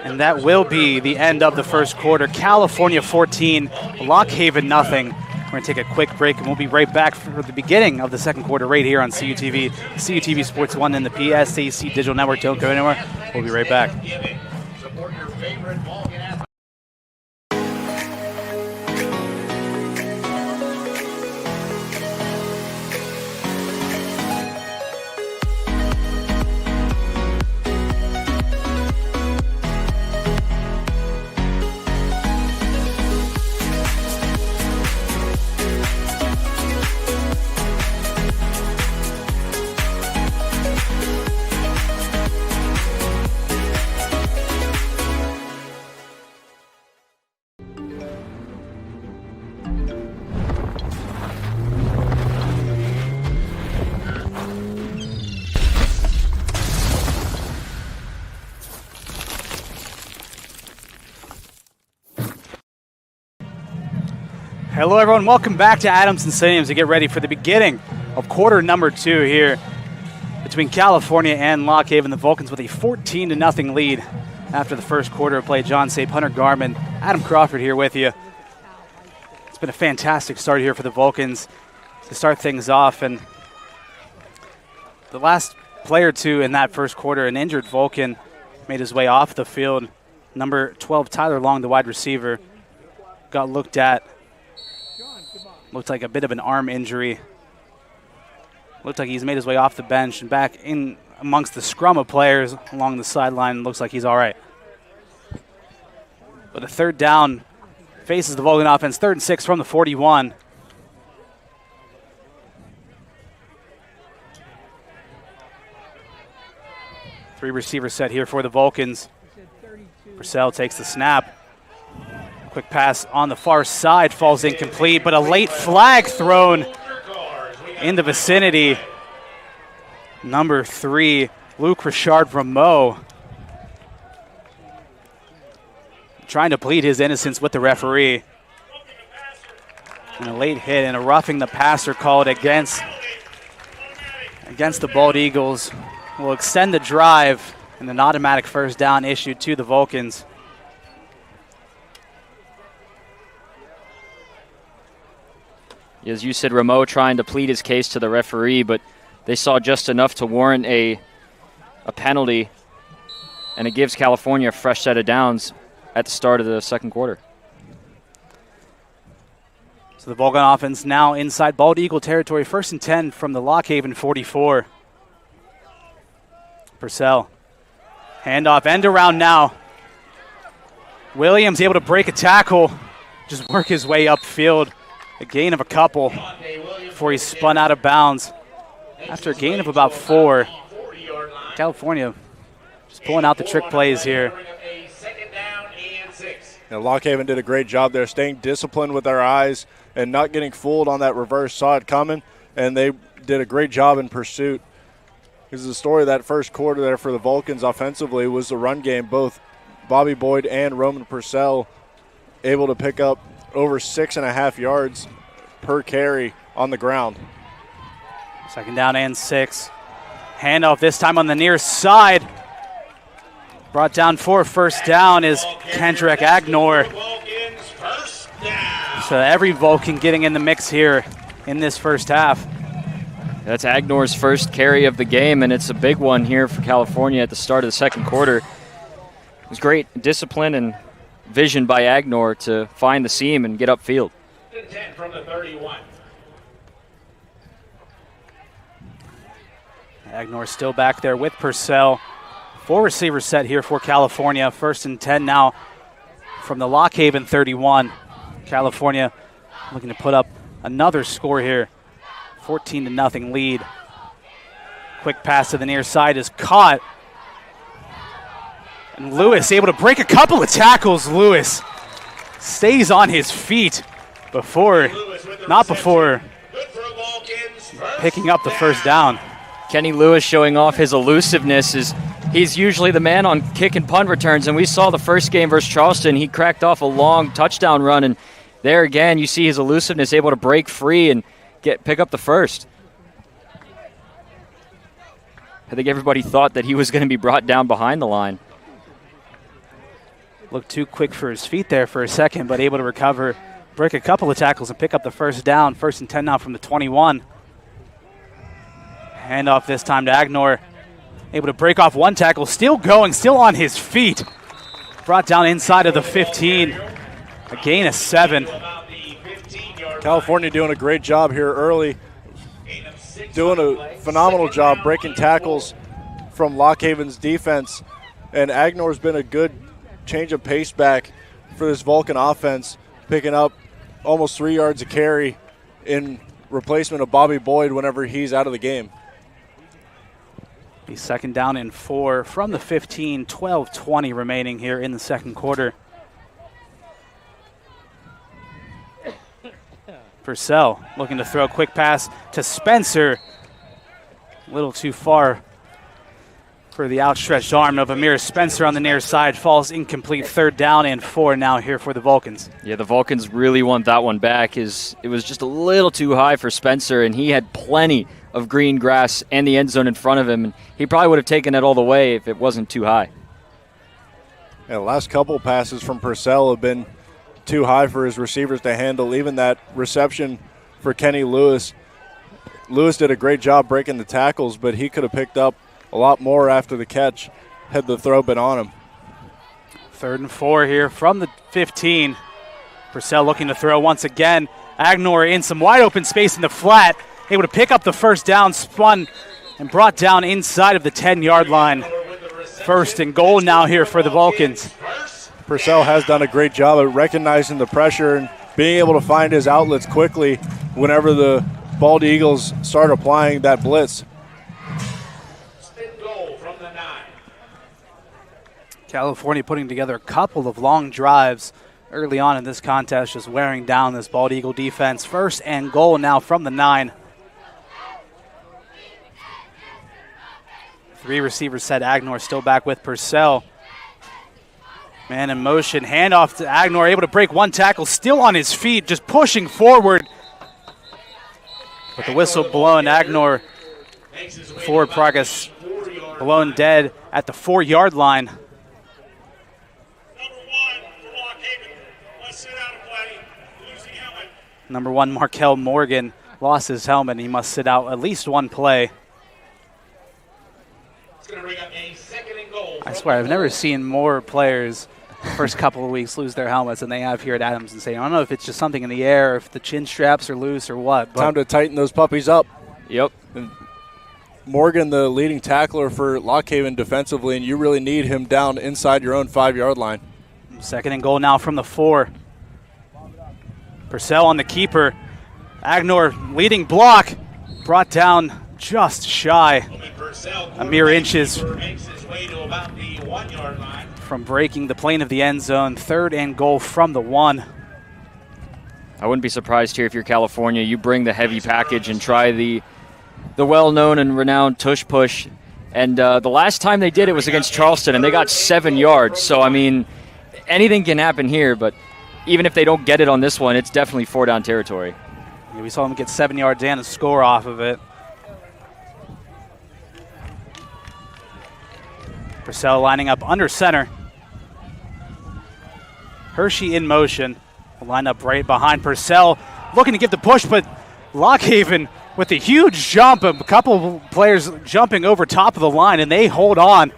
And that will be the end of the first quarter. California 14, Lock Haven nothing. We're going to take a quick break, and we'll be right back for the beginning of the second quarter right here on CUTV, CUTV Sports 1 and the PSAC Digital Network. Don't go anywhere. We'll be right back. Support your favorite Vulcan athlete. Hello, everyone. Welcome back to Adams and Stadium to get ready for the beginning of quarter number 2 here between California and Lock Haven. The Vulcans with a 14-0 lead after the first quarter of play. John Sape, Hunter Garman, Adam Crawford here with you. It's been a fantastic start here for the Vulcans to start things off. And the last play or two in that first quarter, an injured Vulcan made his way off the field. Number 12, Tyler Long, the wide receiver, got looked at. Looked like a bit of an arm injury. Looked like he's made his way off the bench and back in amongst the scrum of players along the sideline. Looks like he's all right. But a third down faces the Vulcan offense. 3rd and 6 from the 41. Three receivers set here for the Vulcans. Purcell takes the snap. Quick pass on the far side falls incomplete, but a late flag thrown in the vicinity. Number 3, Luke Richard Rameau, trying to plead his innocence with the referee. And a late hit and a roughing the passer called against the Bald Eagles. Will extend the drive and an automatic first down issued to the Vulcans. As you said, Rameau trying to plead his case to the referee, but they saw just enough to warrant a penalty, and it gives California a fresh set of downs at the start of the second quarter. So the Vulcan offense now inside Bald Eagle territory. 1st and 10 from the Lock Haven 44. Purcell. Handoff, end around now. Williams able to break a tackle, just work his way upfield. A gain of a couple before he spun out of bounds. After a gain of about 4, California just pulling out the trick plays here. Now, Lock Haven did a great job there, staying disciplined with their eyes and not getting fooled on that reverse. Saw it coming, and they did a great job in pursuit. Because the story of that first quarter there for the Vulcans offensively was the run game, both Bobby Boyd and Roman Purcell able to pick up over 6.5 yards per carry on the ground. Second down and 6. Handoff this time on the near side. Brought down for first down is Kendrick Agnor. So every Vulcan getting in the mix here in this first half. That's Agnor's first carry of the game, and it's a big one here for California at the start of the second quarter. It was great discipline and vision by Agnor to find the seam and get upfield. 10 from the 31. Agnor still back there with Purcell. 4 receivers set here for California. 1st and 10 now from the Lockhaven 31. California looking to put up another score here. 14-0 lead. Quick pass to the near side is caught. And Lewis able to break a couple of tackles. Lewis stays on his feet not before picking up the first down. Kenny Lewis showing off his elusiveness. He's usually the man on kick and punt returns, and we saw the first game versus Charleston. He cracked off a long touchdown run, and there again you see his elusiveness, able to break free and pick up the first. I think everybody thought that he was going to be brought down behind the line. Looked too quick for his feet there for a second, but able to recover, break a couple of tackles, and pick up the first down. 1st and 10 now from the 21. Handoff this time to Agnor. Able to break off one tackle, still going, still on his feet. Brought down inside of the 15. A gain of 7. California doing a great job here early. Doing a phenomenal job breaking tackles from Lockhaven's defense. And Agnor's been a good change of pace back for this Vulcan offense, picking up almost 3 yards a carry in replacement of Bobby Boyd whenever he's out of the game. Be 2nd down and 4 from the 15, 12-20 remaining here in the second quarter. Purcell looking to throw a quick pass to Spencer. A little too far for the outstretched arm of Amir Spencer on the near side. Falls incomplete. 3rd down and 4 now here for the Vulcans. Yeah, the Vulcans really want that one back. It was just a little too high for Spencer, and he had plenty of green grass and the end zone in front of him, and he probably would have taken it all the way if it wasn't too high. Yeah, the last couple passes from Purcell have been too high for his receivers to handle. Even that reception for Kenny Lewis. Lewis did a great job breaking the tackles, but he could have picked up a lot more after the catch had the throw been on him. 3rd and 4 here from the 15. Purcell looking to throw once again. Agnor in some wide open space in the flat. Able to pick up the first down, spun and brought down inside of the 10-yard line. 1st and goal now here for the Vulcans. Purcell has done a great job at recognizing the pressure and being able to find his outlets quickly whenever the Bald Eagles start applying that blitz. California putting together a couple of long drives early on in this contest, just wearing down this Bald Eagle defense. 1st and goal now from the 9. 3 receivers set. Agnor still back with Purcell. Man in motion. Handoff to Agnor, able to break one tackle, still on his feet, just pushing forward. With the whistle blown, Agnor forward progress blown dead at the 4-yard line. Number 1, Markel Morgan lost his helmet. He must sit out at least one play. I swear, I've never seen more players first couple of weeks lose their helmets than they have here at Adams and Stadium. I don't know if it's just something in the air, or if the chin straps are loose or what. Time to tighten those puppies up. Yep. And Morgan, the leading tackler for Lockhaven defensively, and you really need him down inside your own 5-yard line. 2nd and goal now from the 4. Purcell on the keeper. Agnor leading block. Brought down just shy. A mere inches from breaking the plane of the end zone. 3rd and goal from the 1. I wouldn't be surprised here if you're California. You bring the heavy package and try the well-known and renowned tush push. And the last time they did it was against Charleston, and they got 7 yards. So, I mean, anything can happen here, but even if they don't get it on this one, it's definitely 4-down territory. Yeah, we saw them get 7 yards and a score off of it. Purcell lining up under center. Hershey in motion. Will line up right behind Purcell, looking to get the push, but Lockhaven with a huge jump, a couple of players jumping over top of the line, and they hold on.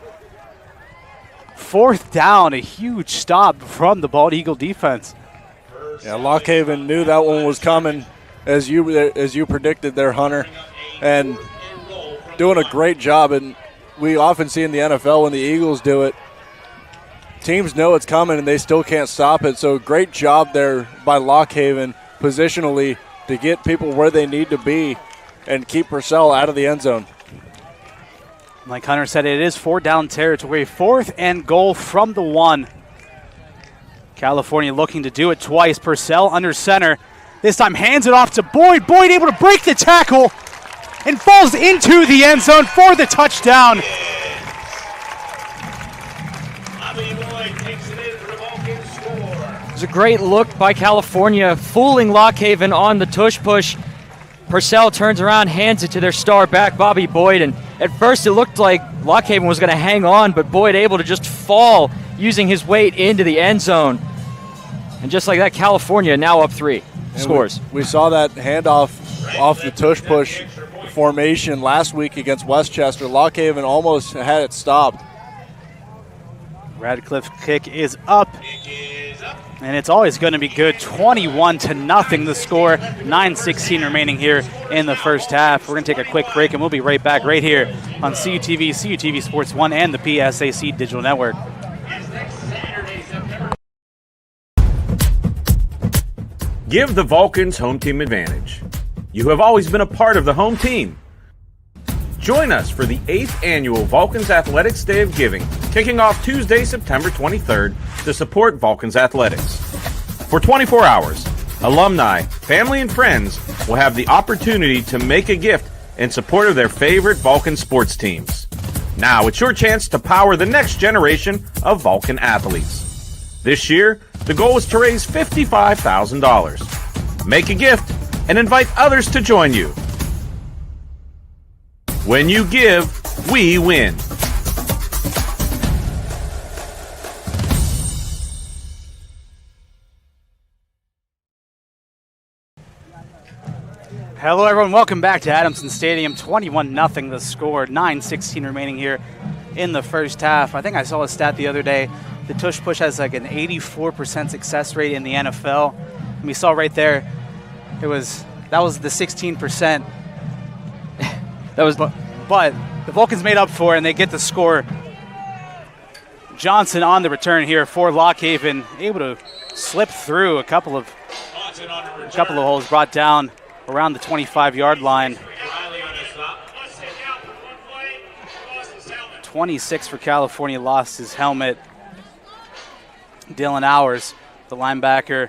4th down, a huge stop from the Bald Eagle defense. Yeah, Lockhaven knew that one was coming, as you predicted there, Hunter, and doing a great job. And we often see in the NFL when the Eagles do it, teams know it's coming and they still can't stop it. So great job there by Lockhaven positionally to get people where they need to be and keep Purcell out of the end zone. Like Hunter said, it is 4-down territory. 4th and goal from the 1. California looking to do it twice. Purcell under center. This time hands it off to Boyd. Boyd able to break the tackle and falls into the end zone for the touchdown. It was a great look by California, fooling Lockhaven on the tush push. Purcell turns around, hands it to their star back, Bobby Boyd, and at first it looked like Lockhaven was going to hang on, but Boyd able to just fall using his weight into the end zone. And just like that, California now up 3. Scores. We saw that handoff off the tush push formation last week against Westchester. Lockhaven almost had it stopped. Radcliffe kick is up. And it's always going to be good. 21-0 the score. 9:16 remaining here in the first half. We're going to take a quick break, and we'll be right back right here on CUTV, CUTV Sports 1, and the PSAC Digital Network. Give the Vulcans home team advantage. You have always been a part of the home team. Join us for the 8th annual Vulcans Athletics Day of Giving, kicking off Tuesday, September 23rd to support Vulcans Athletics. For 24 hours, alumni, family, and friends will have the opportunity to make a gift in support of their favorite Vulcan sports teams. Now it's your chance to power the next generation of Vulcan athletes. This year, the goal is to raise $55,000. Make a gift and invite others to join you. When you give, we win. Hello, everyone. Welcome back to Adamson Stadium. 21-0 the score. 9:16 remaining here in the first half. I think I saw a stat the other day. The tush push has like an 84% success rate in the NFL. And we saw right there, that was the 16%. But the Vulcans made up for it, and they get the score. Johnson on the return here for Lockhaven, able to slip through a couple of holes, brought down around the 25-yard line. 26 for California, lost his helmet. Dylan Hours, the linebacker.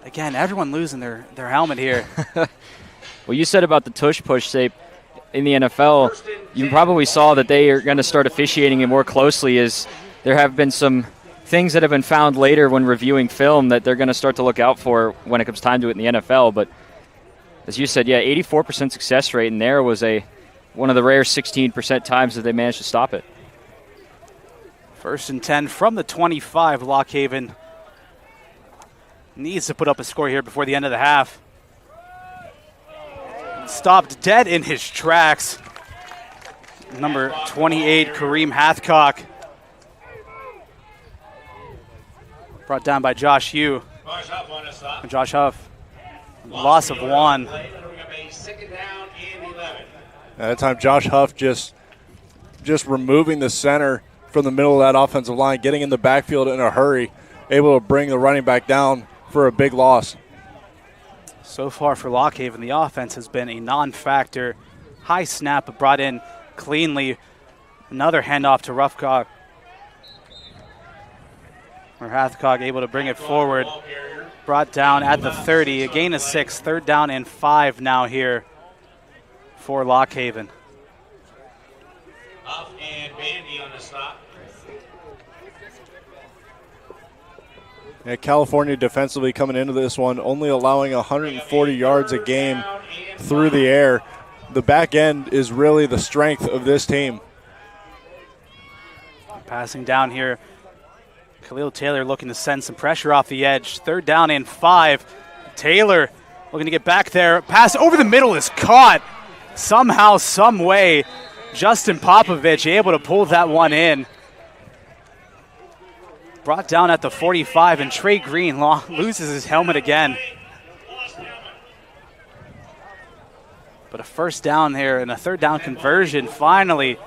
Again, everyone losing their helmet here. Well, you said about the tush push, Sape. In the NFL, you probably saw that they are going to start officiating it more closely, as there have been some things that have been found later when reviewing film that they're going to start to look out for when it comes time to it in the NFL. But as you said, 84% success rate, and there was one of the rare 16% times that they managed to stop it. 1st and 10 from the 25. Lockhaven needs to put up a score here before the end of the half. Stopped dead in his tracks. Number 28, Kareem Hathcock. Brought down by Josh Hugh. Josh Huff. Loss of 1. At that time, Josh Huff just removing the center from the middle of that offensive line, getting in the backfield in a hurry, able to bring the running back down for a big loss. So far for Lockhaven, the offense has been a non-factor. High snap brought in cleanly. Another handoff to Roughcock. Or Hathcock able to bring it forward. Brought down at the 30. A gain of 6. 3rd down and 5 now here for Lockhaven. Huff and Bandy on the stop. Yeah, California defensively coming into this one, only allowing 140 yards a game through the air. The back end is really the strength of this team. Passing down here. Khalil Taylor looking to send some pressure off the edge. 3rd down and 5. Taylor looking to get back there. Pass over the middle is caught. Somehow, some way, Justin Popovich able to pull that one in. Brought down at the 45, and Trey Green loses his helmet again. But a 1st down here and a 3rd down conversion finally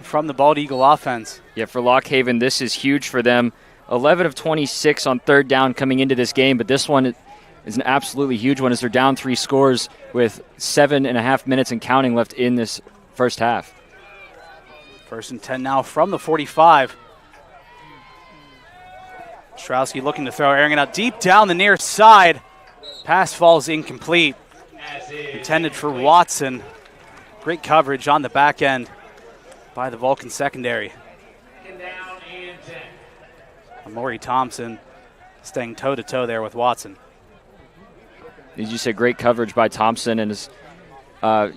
from the Bald Eagle offense. Yeah, for Lock Haven, this is huge for them. 11 of 26 on 3rd down coming into this game, but this one is an absolutely huge one as they're down 3 scores with 7.5 minutes and counting left in this first half. 1st and 10 now from the 45. Strowski looking to throw, airing it out deep down the near side. Pass falls incomplete. Intended for Watson. Great coverage on the back end by the Vulcan secondary. Amori Thompson staying toe-to-toe there with Watson. As you said, great coverage by Thompson. And as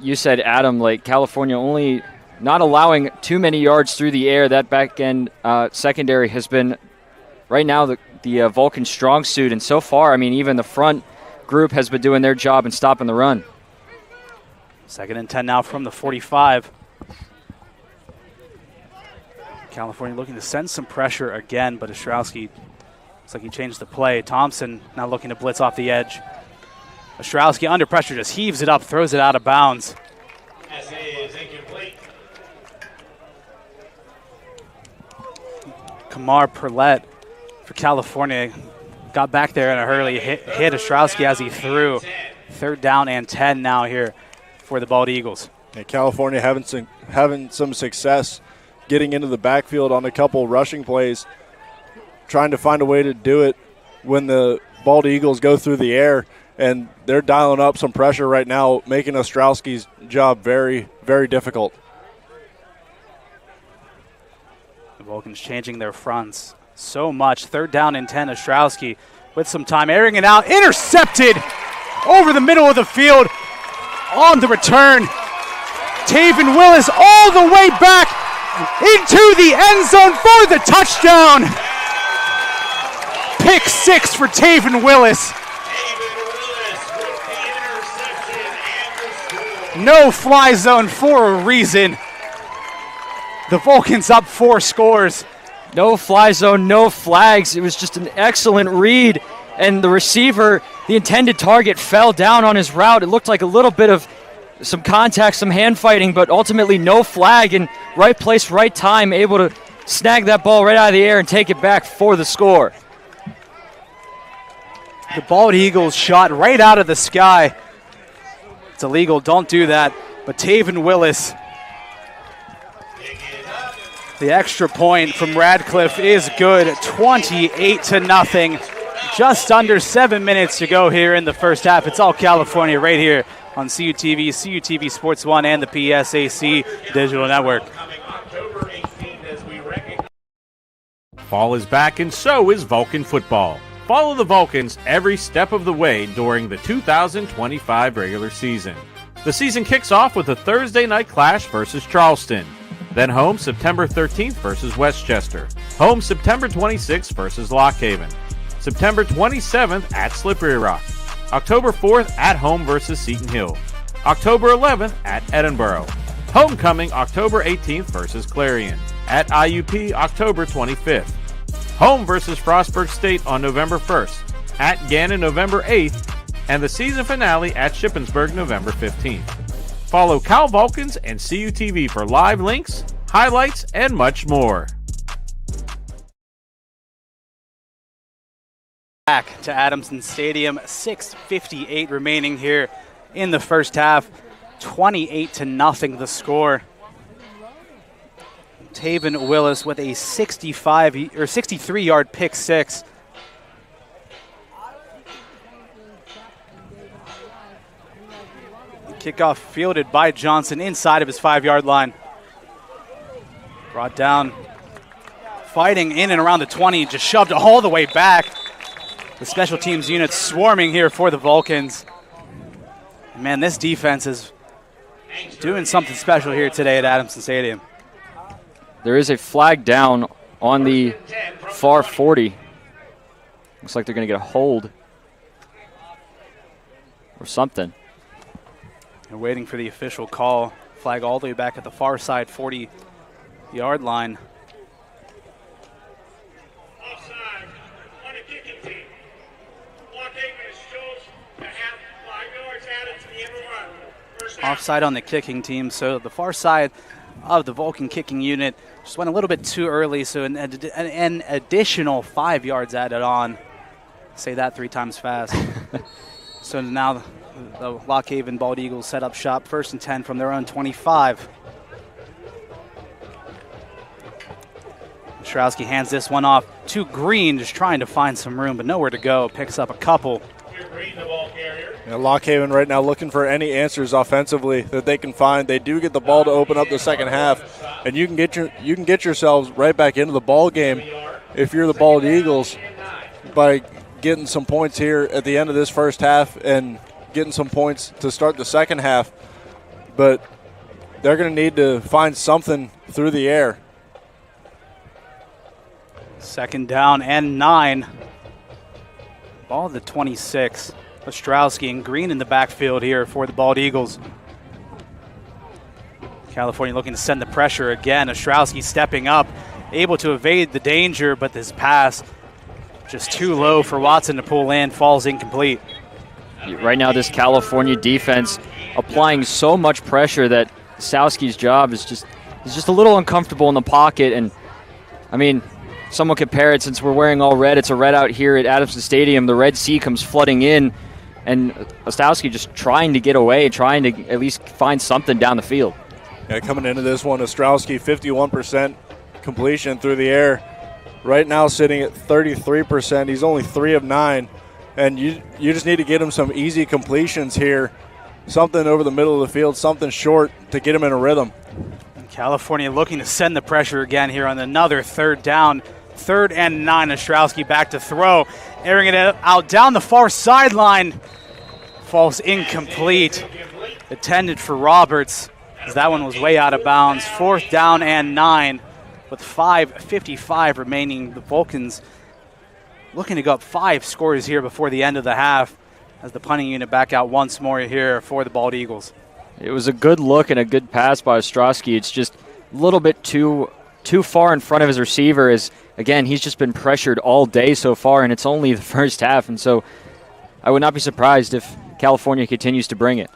you said, Adam, like California only not allowing too many yards through the air. That back end secondary has been right now the Vulcan strong suit. And so far, I mean, even the front group has been doing their job and stopping the run. 2nd and 10 now from the 45. California looking to send some pressure again, but Ostrowski looks like he changed the play. Thompson now looking to blitz off the edge. Ostrowski under pressure just heaves it up, throws it out of bounds. Kamar Perlette for California got back there in a hurry, hit Ostrowski as he threw. 3rd down and 10 now here for the Bald Eagles. And California having some success getting into the backfield on a couple rushing plays, trying to find a way to do it when the Bald Eagles go through the air, and they're dialing up some pressure right now, making Ostrowski's job very, very difficult. The Vulcans changing their fronts so much. 3rd down and 10, Ostrowski with some time, airing it out, intercepted over the middle of the field on the return. Taven Willis all the way back into the end zone for the touchdown. Pick 6 for Taven Willis. No fly zone for a reason. The Vulcans up 4 scores. No fly zone, no flags. It was just an excellent read. And the receiver, the intended target, fell down on his route. It looked like a little bit of some contact, some hand fighting, but ultimately no flag, and right place, right time, able to snag that ball right out of the air and take it back for the score. The Bald Eagles shot right out of the sky. It's illegal, don't do that. But Taven Willis, the extra point from Radcliffe is good, 28-0. Just under 7 minutes to go here in the first half. It's all California right here on CUTV, CUTV Sports 1, and the PSAC Digital Network. Fall is back, and so is Vulcan football. Follow the Vulcans every step of the way during the 2025 regular season. The season kicks off with a Thursday night clash versus Charleston. Then home September 13th versus Westchester. Home September 26th versus Lock Haven. September 27th at Slippery Rock. October 4th at home versus Seton Hill. October 11th at Edinburgh. Homecoming October 18th versus Clarion. At IUP October 25th. Home versus Frostburg State on November 1st. At Gannon November 8th. And the season finale at Shippensburg November 15th. Follow Cal Vulcans and CUTV for live links, highlights, and much more. Back to Adamson Stadium, 6:58 remaining here in the first half. 28-0 the score. Taven Willis with a 63-yard pick 6. Kickoff fielded by Johnson inside of his 5-yard line. Brought down, fighting in and around the 20, just shoved all the way back. The special teams unit swarming here for the Vulcans. Man, this defense is doing something special here today at Adamson Stadium. There is a flag down on the far 40. Looks like they're going to get a hold or something. They're waiting for the official call. Flag all the way back at the far side 40-yard line. Offside on the kicking team. Block 8 minutes shows to have 5 yards added to the end of the run. First down. Offside on the kicking team, so the far side of the Vulcan kicking unit just went a little bit too early, so an additional 5 yards added on. Say that 3 times fast. So now the Lock Haven Bald Eagles set up shop, 1st and 10 from their own 25. Ostrowski hands this one off to Green, just trying to find some room, but nowhere to go. Picks up a couple. Here's Green, the ball carrier. Lock Haven right now looking for any answers offensively that they can find. They do get the ball to open up the second half, and you can get yourselves right back into the ball game if you're the Bald Eagles by getting some points here at the end of this first half and getting some points to start the second half. But they're going to need to find something through the air. 2nd down and 9. Ball at the 26. Ostrowski and Green in the backfield here for the Bald Eagles. California looking to send the pressure again. Ostrowski stepping up, able to evade the danger, but this pass just too low for Watson to pull in, falls incomplete. Right now, this California defense applying so much pressure that Sowski's job is just a little uncomfortable in the pocket. And, I mean, someone compare it, since we're wearing all red, it's a red out here at Adamson Stadium. The Red Sea comes flooding in, and Ostowski just trying to get away, trying to at least find something down the field. Yeah, coming into this one, Ostrowski 51% completion through the air. Right now sitting at 33%. He's only 3 of 9. And you just need to get him some easy completions here. Something over the middle of the field, something short to get him in a rhythm. California looking to send the pressure again here on another 3rd down. 3rd and 9. Ostrowski back to throw. Airing it out down the far sideline. Falls incomplete. Intended for Roberts, as that one was way out of bounds. 4th down and 9. With 5:55 remaining, the Vulcans looking to go up 5 scores here before the end of the half, as the punting unit back out once more here for the Bald Eagles. It was a good look and a good pass by Ostrowski. It's just a little bit too far in front of his receiver, as, again, he's just been pressured all day so far, and it's only the first half. And so I would not be surprised if California continues to bring it.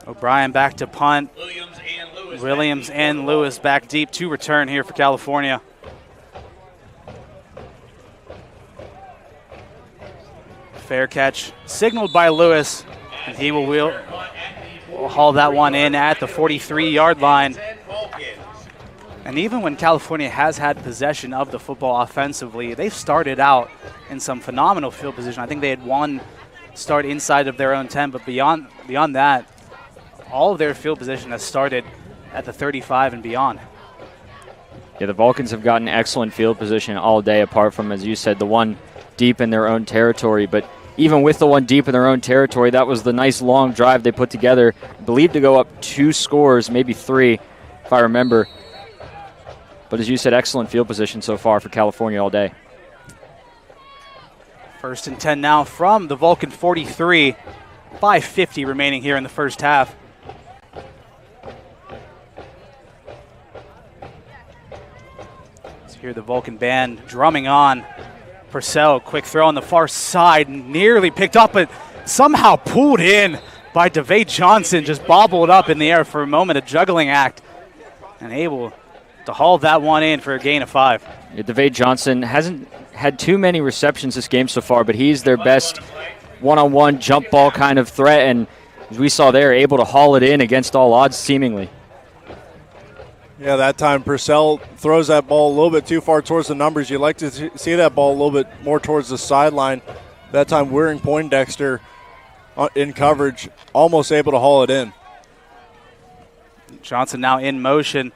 O'Brien back to punt. Williams and Lewis back deep to return here for California. Fair catch signaled by Lewis, and he will haul that one in at the 43-yard line. And even when California has had possession of the football offensively, they've started out in some phenomenal field position. I think they had one start inside of their own 10, but beyond that, all of their field position has started at the 35 and beyond. Yeah, the Vulcans have gotten excellent field position all day, apart from, as you said, the one deep in their own territory. But even with the one deep in their own territory, that was the nice long drive they put together, believed to go up 2 scores, maybe 3, if I remember. But as you said, excellent field position so far for California all day. 1st and 10 now from the Vulcan 43. 5:50 remaining here in the first half. Hear the Vulcan band drumming on. Purcell, quick throw on the far side, nearly picked up, but somehow pulled in by DeVay Johnson, just bobbled up in the air for a moment, a juggling act, and able to haul that one in for a gain of 5. Yeah, DeVay Johnson hasn't had too many receptions this game so far, but he's their best one-on-one jump ball kind of threat, and as we saw there, able to haul it in against all odds seemingly. Yeah, that time Purcell throws that ball a little bit too far towards the numbers. You'd like to see that ball a little bit more towards the sideline. That time Wearing Poindexter in coverage, almost able to haul it in. Johnson now in motion,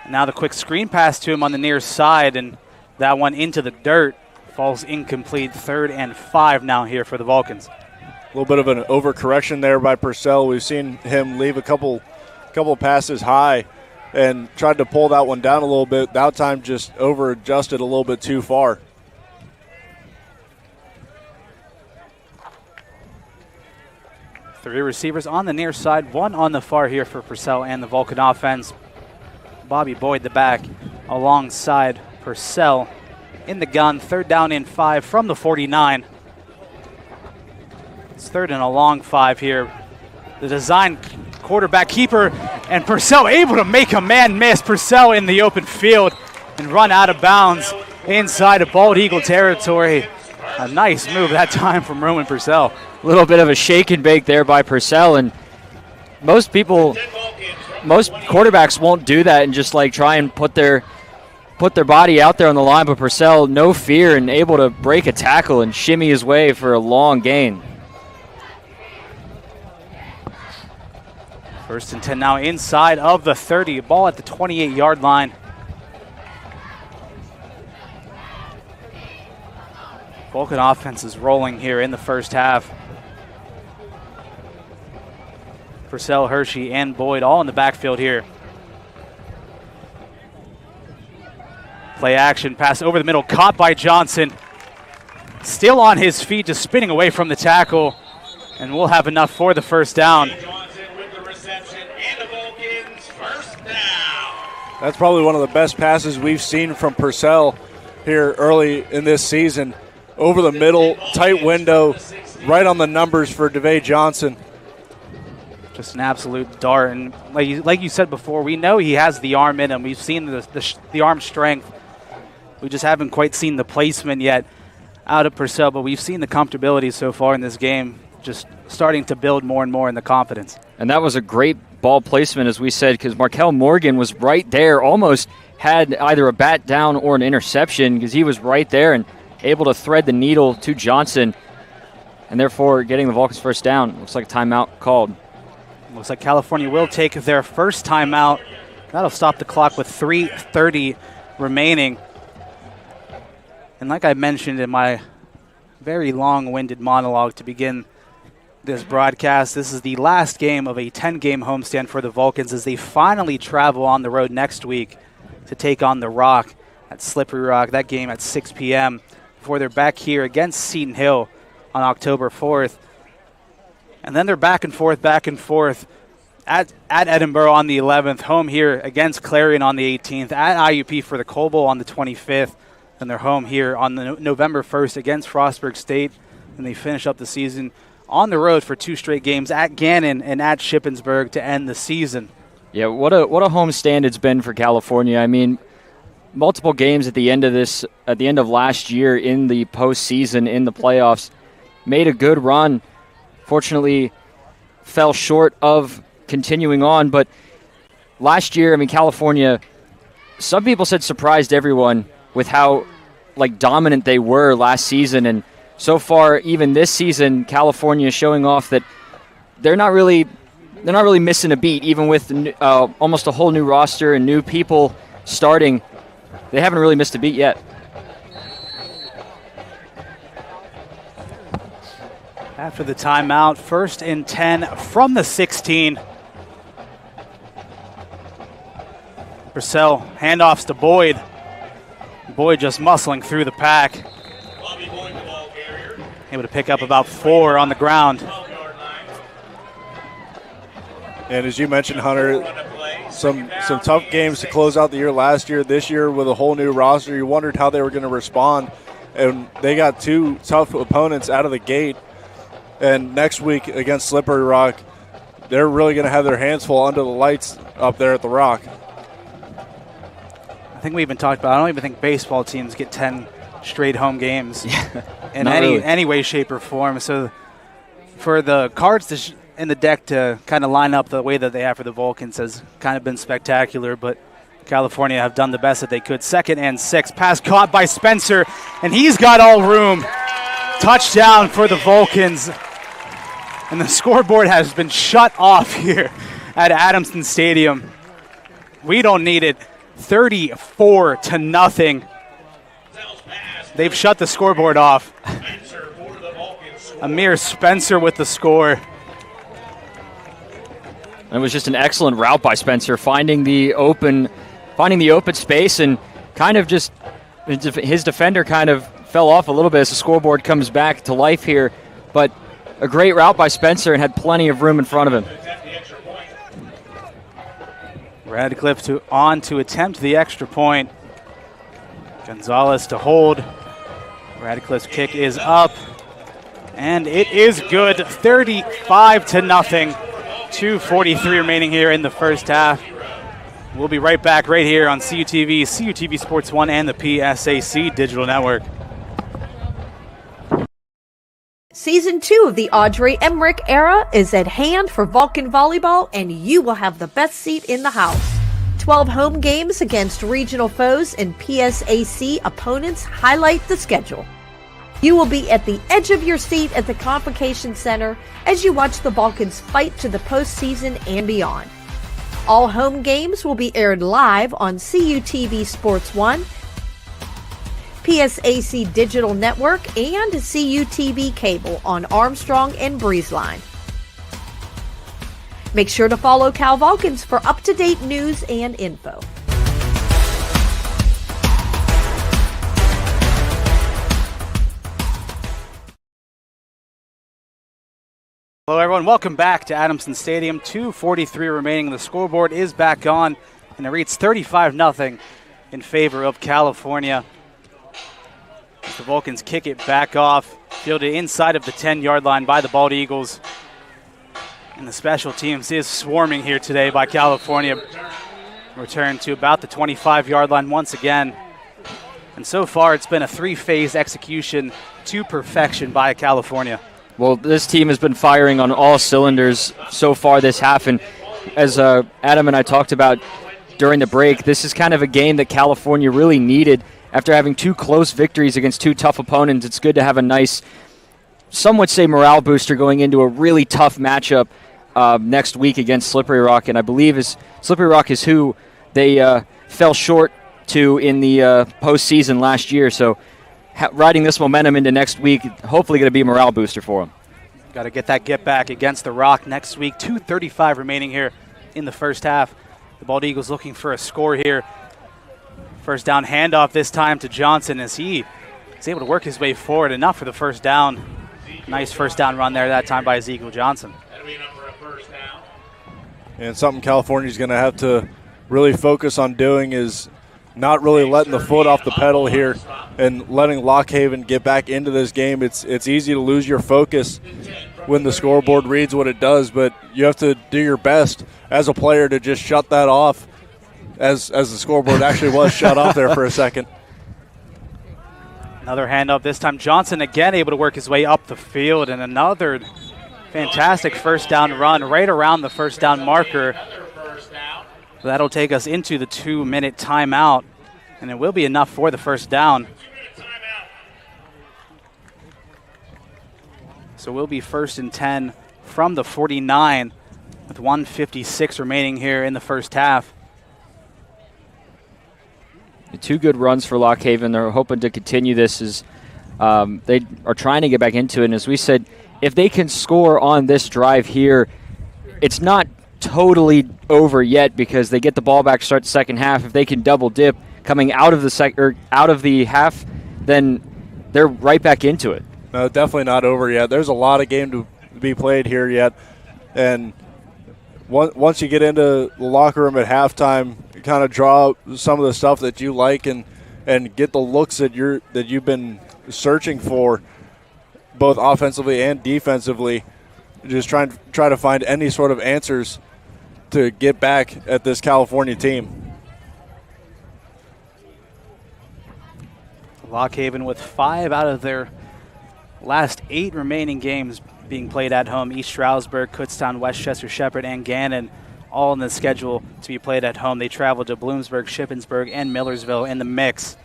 Now the quick screen pass to him on the near side, and that one into the dirt. Falls incomplete. 3rd and 5 now here for the Vulcans. A little bit of an overcorrection there by Purcell. We've seen him leave a couple passes high and tried to pull that one down a little bit. That time just over-adjusted a little bit too far. Three receivers on the near side, one on the far here for Purcell and the Vulcan offense. Bobby Boyd the back alongside Purcell in the gun. 3rd down and 5 from the 49. It's 3rd and a long 5 here. The design quarterback keeper, and Purcell able to make a man miss. Purcell in the open field and run out of bounds inside of Bald Eagle territory. A nice move that time from Roman Purcell. A little bit of a shake and bake there by Purcell, and most quarterbacks won't do that and just like try and put their body out there on the line, but Purcell, no fear and able to break a tackle and shimmy his way for a long gain. 1st and 10 now inside of the 30. Ball at the 28-yard line. Vulcan offense is rolling here in the first half. Purcell, Hershey, and Boyd all in the backfield here. Play action, pass over the middle, caught by Johnson. Still on his feet, just spinning away from the tackle, and we'll have enough for the first down. That's probably one of the best passes we've seen from Purcell here early in this season. Over the middle, tight window, right on the numbers for DeVay Johnson. Just an absolute dart. And like you said before, we know he has the arm in him. We've seen the arm strength. We just haven't quite seen the placement yet out of Purcell, but we've seen the comfortability so far in this game, just starting to build more and more in the confidence. And that was a great ball placement, as we said, because Markel Morgan was right there, almost had either a bat down or an interception because he was right there and able to thread the needle to Johnson, and therefore getting the Vulcans first down. Looks like a timeout called. Looks like California will take their first timeout. That'll stop the clock with 3:30 remaining. And like I mentioned in my very long-winded monologue to begin this broadcast, this is the last game of a 10-game homestand for the Vulcans as they finally travel on the road next week to take on the Rock at Slippery Rock. That game at 6 p.m. before they're back here against Seton Hill on October 4th. And then they're back and forth at Edinburgh on the 11th, home here against Clarion on the 18th, at IUP for the Coal Bowl on the 25th, and they're home here on the November 1st against Frostburg State, and they finish up the season on the road for 2 straight games at Gannon and at Shippensburg to end the season. Yeah, what a homestand it's been for California. I mean, multiple games at the end of last year in the postseason, in the playoffs, made a good run. Fortunately, fell short of continuing on. But last year, I mean, California, some people said surprised everyone with how dominant they were last season. And so far, even this season, California is showing off that they're not really missing a beat, even with almost a whole new roster and new people starting. They haven't really missed a beat yet. After the timeout, 1st and 10 from the 16. Purcell handoffs to Boyd. Boyd just muscling through the pack. Able to pick up about 4 on the ground. And as you mentioned, Hunter, some tough games to close out the year last year. This year with a whole new roster, you wondered how they were going to respond. And they got 2 tough opponents out of the gate. And next week against Slippery Rock, they're really going to have their hands full under the lights up there at the Rock. I think we even talked about, I don't even think baseball teams get 10 straight home games in any way, shape, or form. So for the cards in the deck to kind of line up the way that they have for the Vulcans has kind of been spectacular, but California have done the best that they could. 2nd and 6, pass caught by Spencer, and he's got all room. Touchdown for the Vulcans. And the scoreboard has been shut off here at Adamson Stadium. We don't need it. 34-0. They've shut the scoreboard off. Amir Spencer with the score. It was just an excellent route by Spencer, finding the open space, and kind of just his defender kind of fell off a little bit as the scoreboard comes back to life here. But a great route by Spencer and had plenty of room in front of him. Radcliffe on to attempt the extra point. Gonzalez to hold. Radcliffe's kick is up, and it is good. 35-0. 2:43 remaining here in the first half. We'll be right back right here on CUTV, CUTV Sports 1, and the PSAC Digital Network. Season 2 of the Audrey Emmerich era is at hand for Vulcan Volleyball, and you will have the best seat in the house. 12 home games against regional foes and PSAC opponents highlight the schedule. You will be at the edge of your seat at the Convocation Center as you watch the Vulcans fight to the postseason and beyond. All home games will be aired live on CUTV Sports 1, PSAC Digital Network, and CUTV Cable on Armstrong and Breezeline. Make sure to follow Cal Vulcans for up-to-date news and info. Hello everyone, welcome back to Adamson Stadium. 2:43 remaining. The scoreboard is back on, and it reads 35-0 in favor of California. As the Vulcans kick it back off, fielded inside of the 10-yard line by the Bald Eagles. And the special teams is swarming here today by California. Return to about the 25-yard line once again. And so far it's been a three-phase execution to perfection by California. Well, this team has been firing on all cylinders so far this half, and as Adam and I talked about during the break, this is kind of a game that California really needed. After having two close victories against two tough opponents, it's good to have a nice, some would say, morale booster going into a really tough matchup next week against Slippery Rock, and I believe Slippery Rock is who they fell short to in the postseason last year, so riding this momentum into next week, hopefully going to be a morale booster for them. Got to get that get back against the Rock next week. 2:35 remaining here in the first half. The Bald Eagles looking for a score here. First down handoff this time to Johnson as he is able to work his way forward. Enough for the first down. Nice first down run there that time by Ezekiel Johnson. And something California's going to have to really focus on doing is not really letting the foot off the pedal here and letting Lock Haven get back into this game. It's easy to lose your focus when the scoreboard reads what it does, but you have to do your best as a player to just shut that off as the scoreboard actually was shut off there for a second. Another handoff this time. Johnson again able to work his way up the field, and another fantastic first down run right around the first down marker. So that'll take us into the 2-minute timeout, and it will be enough for the first down. So we'll be 1st and 10 from the 49 with 1:56 remaining here in the first half. Two good runs for Lock Haven. They're hoping to continue this as they are trying to get back into it. And as we said, if they can score on this drive here, it's not totally over yet because they get the ball back, start the second half. If they can double dip coming out of the half, then they're right back into it. No, definitely not over yet. There's a lot of game to be played here yet, and once you get into the locker room at halftime, you kind of draw some of the stuff that you like and get the looks that you've been searching for, both offensively and defensively. Just try to find any sort of answers to get back at this California team. Lock Haven with 5 out of their last 8 remaining games being played at home. East Stroudsburg, Kutztown, Westchester, Shepherd, and Gannon all on the schedule to be played at home. They travel to Bloomsburg, Shippensburg, and Millersville in the mix.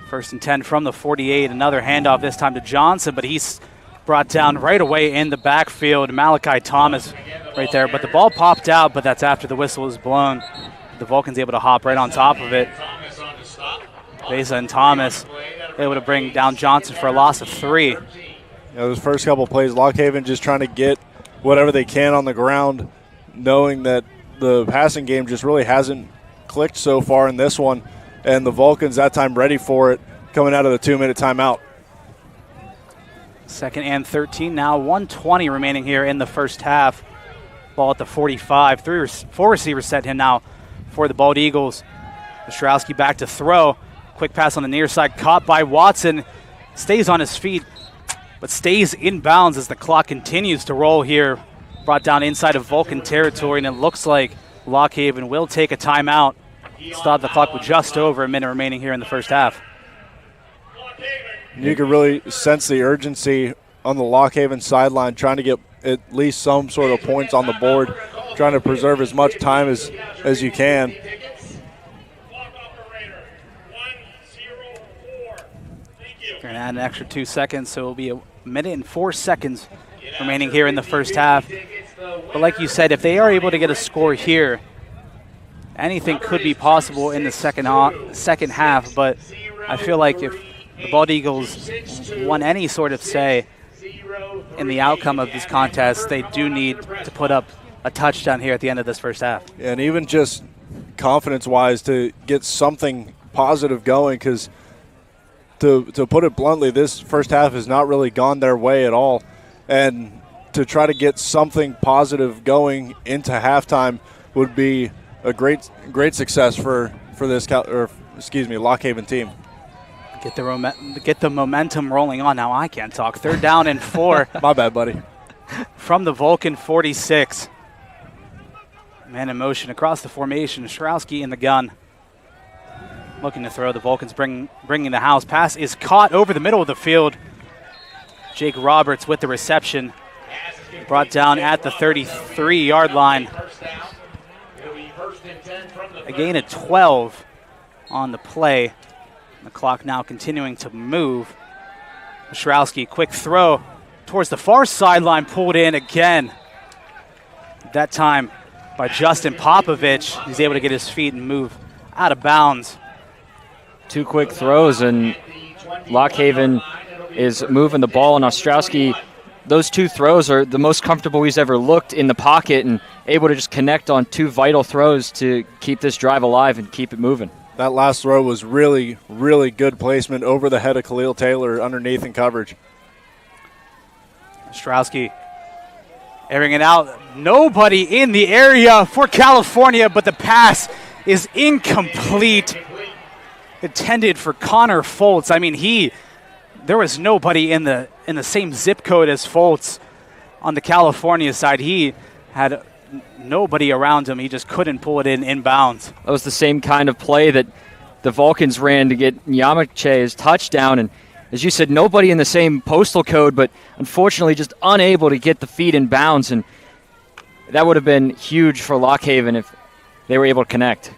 1st and 10 from the 48. Another handoff this time to Johnson, but he's brought down right away in the backfield. Malachi Thomas right there, but the ball popped out, but that's after the whistle was blown. The Vulcans able to hop right on top of it. Beza and Thomas able to bring down Johnson for a loss of 3. Those first couple plays, Lock Haven just trying to get whatever they can on the ground, knowing that the passing game just really hasn't clicked so far in this one, and the Vulcans that time ready for it coming out of the 2-minute timeout. 2nd and 13 now, 1:20 remaining here in the first half. Ball at the 45. 4 receivers set in now for the Bald Eagles. Ostrowski back to throw. Quick pass on the near side, caught by Watson. Stays on his feet, but stays in bounds as the clock continues to roll here. Brought down inside of Vulcan territory, and it looks like Lock Haven will take a timeout. Stop the clock with just over a minute remaining here in the first half. You can really sense the urgency on the Lock Haven sideline, trying to get at least some sort of points on the board, trying to preserve as much time as you can. We're going to add an extra 2 seconds, so it will be a minute and 4 seconds remaining here in the first half. But like you said, if they are able to get a score here, anything could be possible in the second half. But I feel like if the Bald Eagles want any sort of say in the outcome of this contest, they do need to put up a touchdown here at the end of this first half. And even just confidence-wise to get something positive going, because to put it bluntly, this first half has not really gone their way at all. And to try to get something positive going into halftime would be a great success for this Lock Haven team. Get the momentum rolling on. Now I can't talk. 3rd down and 4. My bad, buddy. From the Vulcan 46. Man in motion across the formation. Ostrowski in the gun. Looking to throw. The Vulcans bringing the house. Pass is caught over the middle of the field. Jake Roberts with the reception. Brought down at the 33-yard line. A gain of 12 on the play. The clock now continuing to move. Ostrowski, quick throw towards the far sideline, pulled in again. That time by Justin Popovich. He's able to get his feet and move out of bounds. 2 quick throws, and Lock Haven is moving the ball, and Ostrowski, those 2 throws are the most comfortable he's ever looked in the pocket and able to just connect on 2 vital throws to keep this drive alive and keep it moving. That last throw was really, really good placement over the head of Khalil Taylor underneath in coverage. Ostrowski airing it out. Nobody in the area for California, but the pass is incomplete. Intended for Connor Foltz. I mean, there was nobody in the same zip code as Foltz on the California side. He had nobody around him. He just couldn't pull it in bounds. That was the same kind of play that the Vulcans ran to get Yamache's touchdown. And as you said, nobody in the same postal code, but unfortunately just unable to get the feet in bounds. And that would have been huge for Lock Haven if they were able to connect.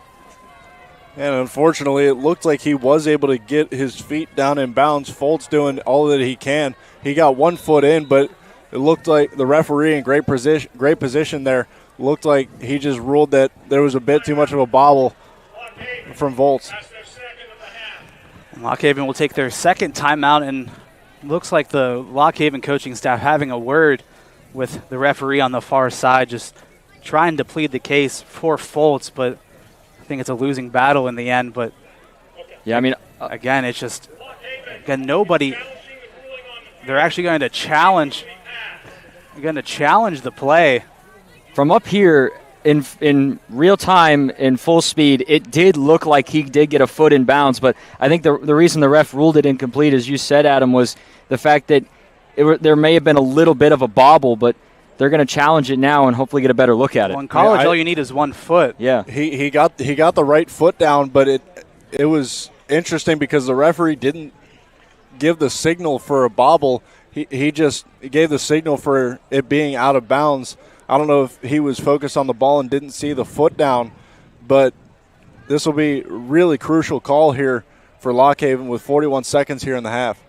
And unfortunately, it looked like he was able to get his feet down in bounds. Foltz doing all that he can. He got 1 foot in, but it looked like the referee in great position there. Looked like he just ruled that there was a bit too much of a bobble from Volts. Lock Haven will take their 2nd timeout, and looks like the Lock Haven coaching staff having a word with the referee on the far side, just trying to plead the case for Foltz, but I think it's a losing battle in the end. But yeah, I mean, again, it's just nobody. They're actually going to challenge. They're going to challenge the play. From up here in real time, in full speed, it did look like he did get a foot in bounds. But I think the reason the ref ruled it incomplete, as you said, Adam, was the fact that there may have been a little bit of a bobble, but they're going to challenge it now and hopefully get a better look at it. Well, in college, all you need is 1 foot. Yeah, he got the right foot down, but it was interesting because the referee didn't give the signal for a bobble. He just gave the signal for it being out of bounds. I don't know if he was focused on the ball and didn't see the foot down, but this will be a really crucial call here for Lock Haven with 41 seconds here in the half.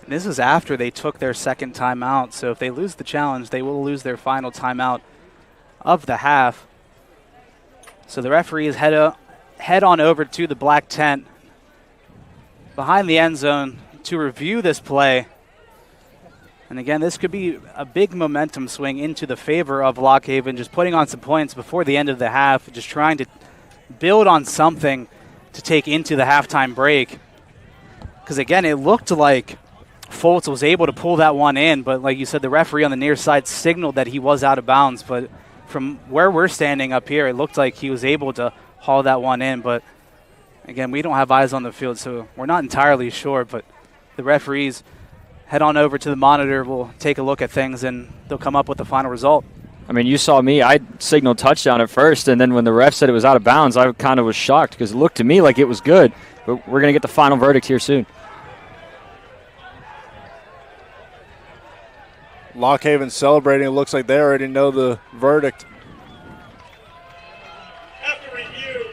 And this is after they took their second timeout, so if they lose the challenge, they will lose their final timeout of the half. So the referees head on over to the black tent behind the end zone to review this play. And again, this could be a big momentum swing into the favor of Lock Haven, just putting on some points before the end of the half, just trying to build on something to take into the halftime break. Because again, it looked like Fultz was able to pull that one in, but like you said, the referee on the near side signaled that he was out of bounds. But from where we're standing up here, it looked like he was able to haul that one in. But again, we don't have eyes on the field, so we're not entirely sure. But the referees head on over to the monitor, we'll take a look at things, and they'll come up with the final result. I mean, you saw me. I signaled touchdown at first, and then when the ref said it was out of bounds, I kind of was shocked because it looked to me like it was good. But we're going to get the final verdict here soon. Lock Haven celebrating. It looks like they already know the verdict. After review,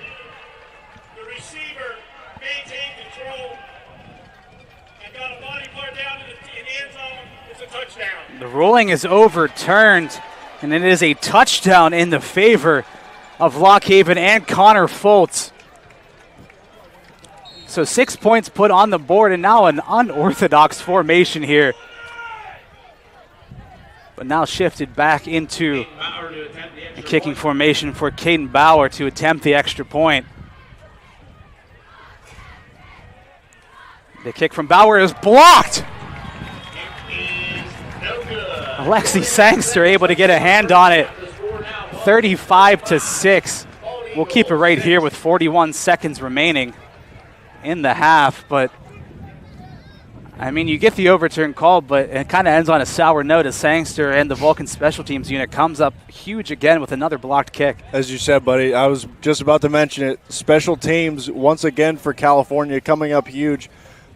the receiver maintained control and got a body part down in the end zone. It's a touchdown. The ruling is overturned, and it is a touchdown in the favor of Lock Haven and Connor Fultz. So 6 points put on the board, and now an unorthodox formation here. But now shifted back into a kicking formation for Caden Bauer to attempt the extra point. The kick from Bauer is blocked. Alexi Sangster able to get a hand on it. 35-6. We'll keep it right here with 41 seconds remaining in the half, but I mean, you get the overturn call, but it kind of ends on a sour note as Sangster and the Vulcan special teams unit comes up huge again with another blocked kick. As you said, buddy, I was just about to mention it. Special teams, once again for California, coming up huge.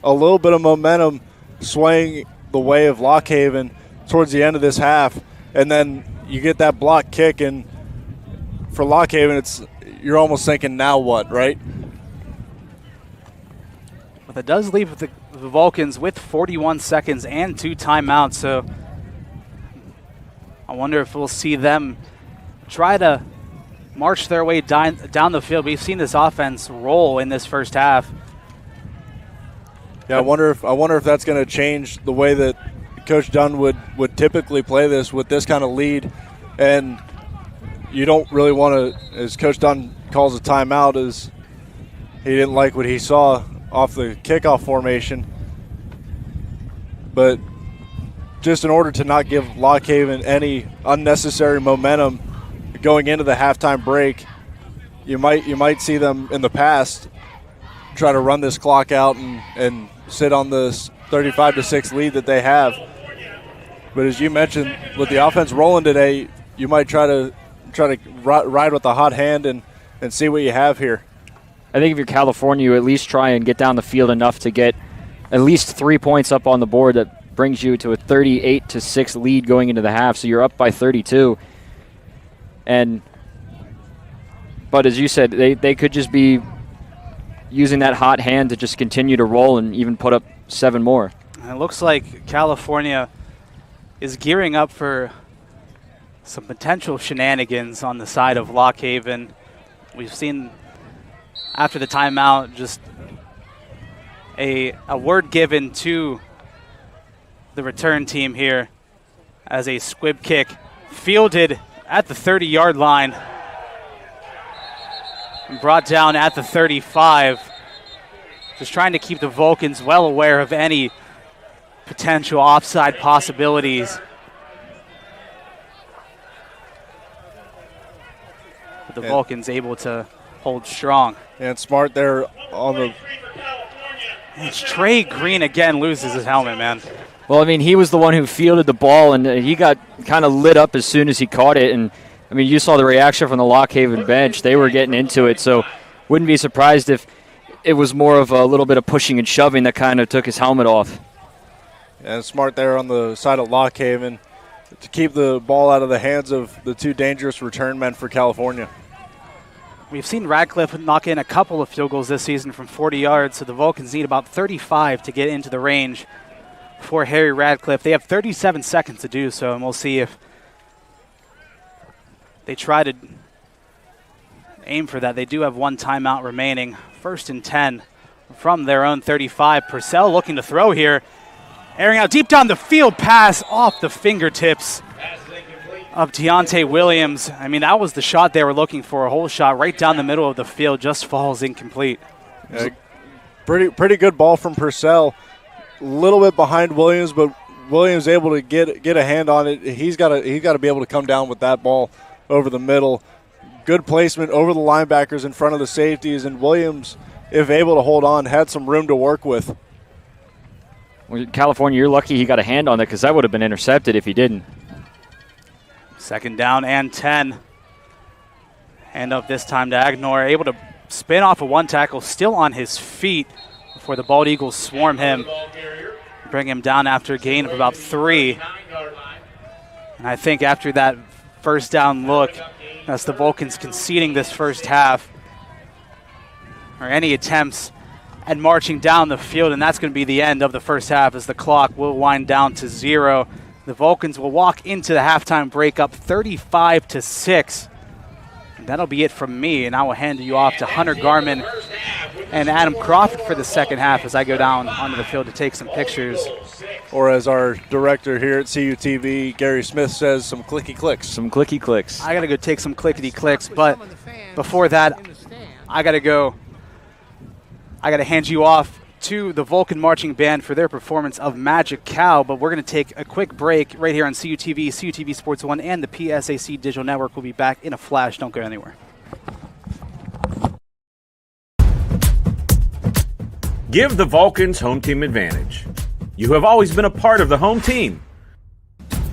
A little bit of momentum swaying the way of Lock Haven towards the end of this half, and then you get that blocked kick, and for Lock Haven, you're almost thinking, now what, right? But that does leave the Vulcans with 41 seconds and 2 timeouts, so I wonder if we'll see them try to march their way down the field. We've seen this offense roll in this first half. Yeah, I wonder if that's going to change the way that Coach Dunn would typically play this with this kind of lead, and you don't really want to, as Coach Dunn calls a timeout, is he didn't like what he saw off the kickoff formation. But just in order to not give Lock Haven any unnecessary momentum going into the halftime break, you might see them in the past try to run this clock out and sit on this 35-6 lead that they have. But as you mentioned, with the offense rolling today, you might try to ride with the hot hand and see what you have here. I think if you're California, you at least try and get down the field enough to get at least 3 points up on the board that brings you to a 38-6 lead going into the half. So you're up by 32. But as you said, they could just be using that hot hand to just continue to roll and even put up 7 more. And it looks like California is gearing up for some potential shenanigans on the side of Lock Haven. We've seen after the timeout just a word given to the return team here as a squib kick fielded at the 30-yard line and brought down at the 35. Just trying to keep the Vulcans well aware of any potential offside possibilities. But the Vulcans able to hold strong. And smart there on the... It's Trey Green again loses his helmet, man. Well, I mean, he was the one who fielded the ball, and he got kind of lit up as soon as he caught it. And, I mean, you saw the reaction from the Lock Haven bench. They were getting into it, so wouldn't be surprised if it was more of a little bit of pushing and shoving that kind of took his helmet off. And smart there on the side of Lock Haven to keep the ball out of the hands of the 2 dangerous return men for California. We've seen Radcliffe knock in a couple of field goals this season from 40 yards, so the Vulcans need about 35 to get into the range for Harry Radcliffe. They have 37 seconds to do so, and we'll see if they try to aim for that. They do have one timeout remaining. 1st and 10 from their own 35. Purcell looking to throw here. Airing out deep down the field, pass off the fingertips of Deontay Williams. I mean, that was the shot they were looking for, a hole shot right down the middle of the field, just falls incomplete. Pretty good ball from Purcell. A little bit behind Williams, but Williams able to get a hand on it. He's got to be able to come down with that ball over the middle. Good placement over the linebackers in front of the safeties, and Williams, if able to hold on, had some room to work with. Well, California, you're lucky he got a hand on that because that would have been intercepted if he didn't. 2nd down and 10. Hand up this time to Agnor, able to spin off of one tackle, still on his feet before the Bald Eagles swarm him, bring him down after a gain of about 3. And I think after that 1st down look, that's the Vulcans conceding this first half, or any attempts at marching down the field, and that's going to be the end of the first half as the clock will wind down to 0. The Vulcans will walk into the halftime break up 35-6. And that'll be it from me, and I will hand you off to Hunter Garman and Adam Crawford for the second half as I go down onto the field to take some pictures. Or as our director here at CUTV, Gary Smith, says, some clicky clicks. Some clicky clicks. I got to go take some clickety clicks, but before that, I got to hand you off to the Vulcan Marching Band for their performance of Magic Cow, but we're going to take a quick break right here on CUTV, CUTV Sports 1, and the PSAC Digital Network. We'll be back in a flash. Don't go anywhere. Give the Vulcans home team advantage. You have always been a part of the home team.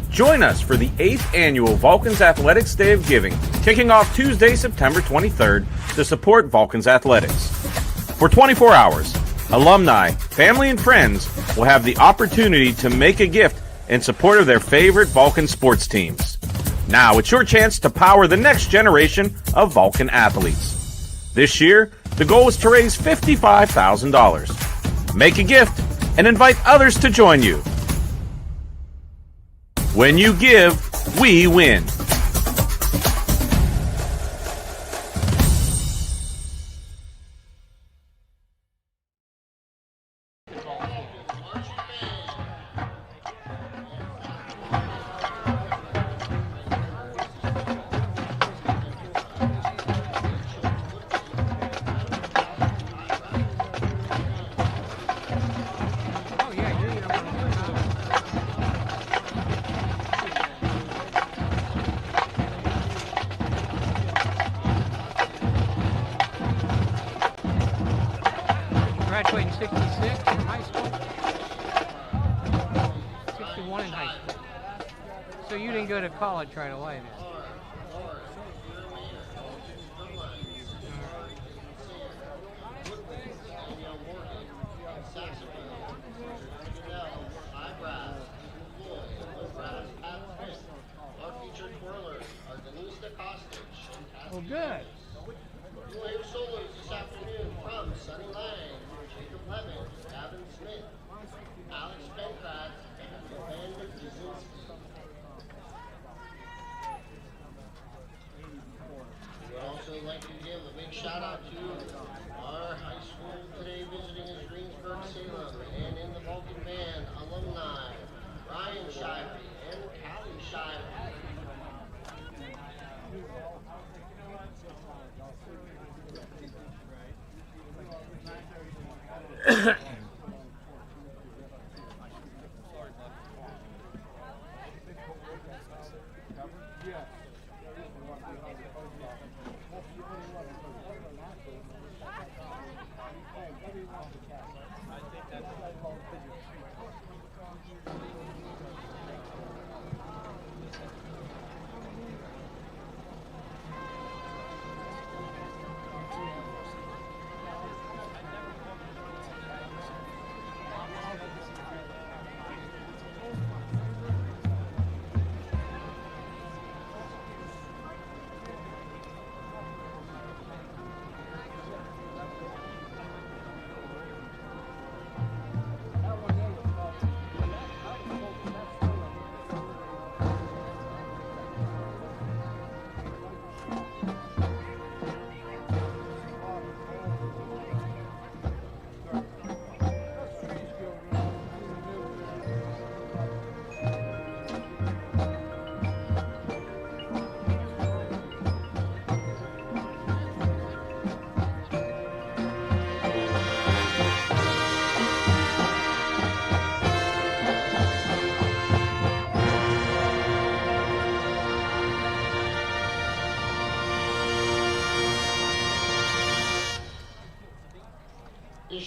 Join us for the 8th annual Vulcans Athletics Day of Giving, kicking off Tuesday, September 23rd to support Vulcans Athletics. For 24 hours, alumni, family, and friends will have the opportunity to make a gift in support of their favorite Vulcan sports teams. Now it's your chance to power the next generation of Vulcan athletes. This year, the goal is to raise $55,000. Make a gift and invite others to join you. When you give, we win. Graduated in 66 in high school. 61 in high school. So you didn't go to college right away then? Well, good. You'll hear solos this afternoon from Sonny Lang, Jacob Levin, Gavin Smith, Alex Pencraft, and Ben Jasinski. We'd also like to give a big shout out to our high school today visiting is Greensburg Salem, and in the Vulcan Band, alumni Ryan Shively and Callie Shively.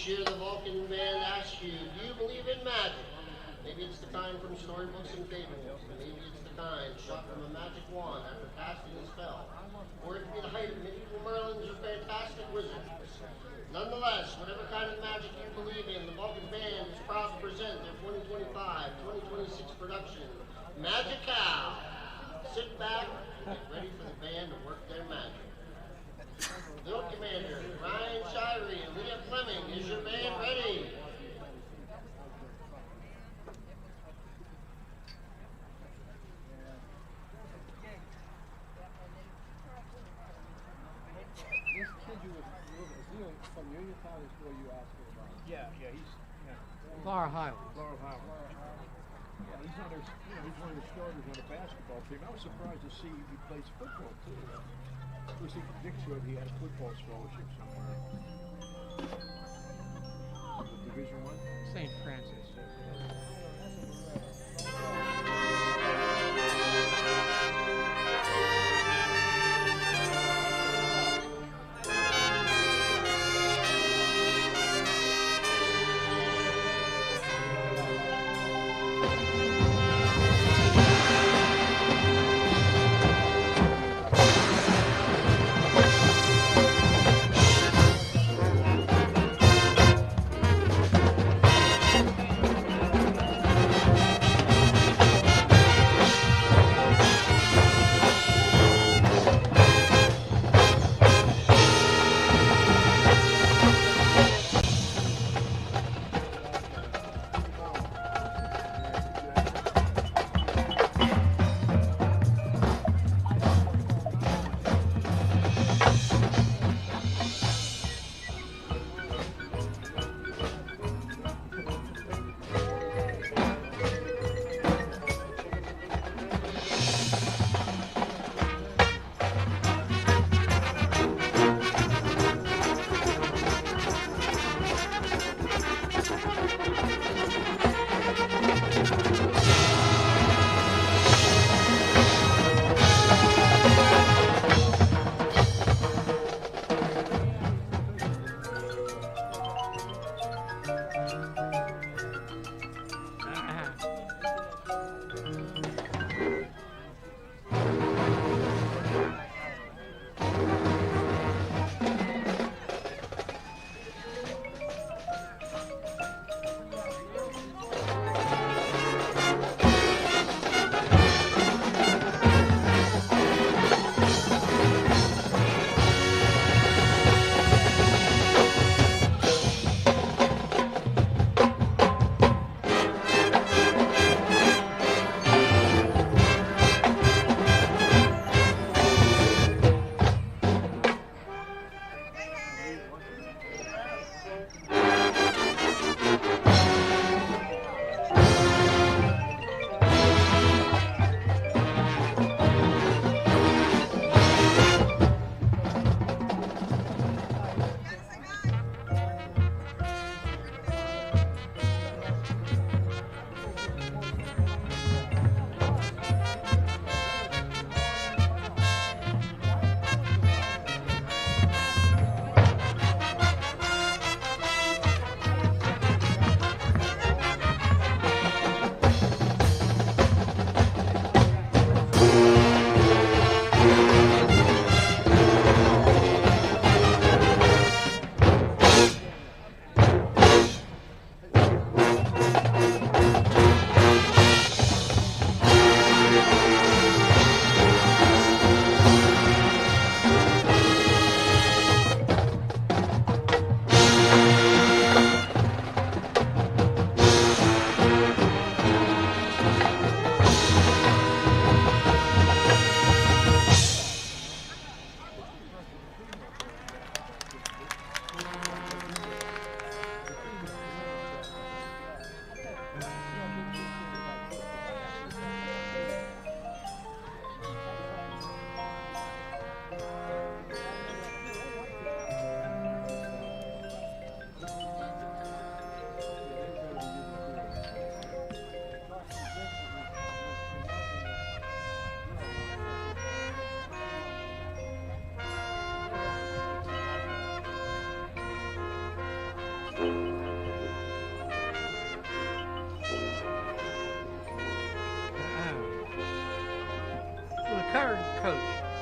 Each year the Vulcan band asks you, do you believe in magic? Maybe it's the kind from storybooks and fables. Maybe it's the kind shot from a magic wand after casting a spell. Or it could be the height of medieval Merlins or fantastic wizards. Nonetheless, whatever kind of magic you believe in, the Vulcan band is proud to present their 2025-2026 production, Magic Cow. Sit back and get ready for the band to work their magic. Field Commander Ryan Shirey and Leah Fleming, is your band ready? This kid you was from Uniontown is where you asked me about. Yeah, he's Laura Highland. Laura Howard. Yeah, he's on their, he's one of the starters on the basketball team. I was surprised to see he plays football too. Of course, Dick showed he had a football scholarship somewhere. Division I? St. Francis.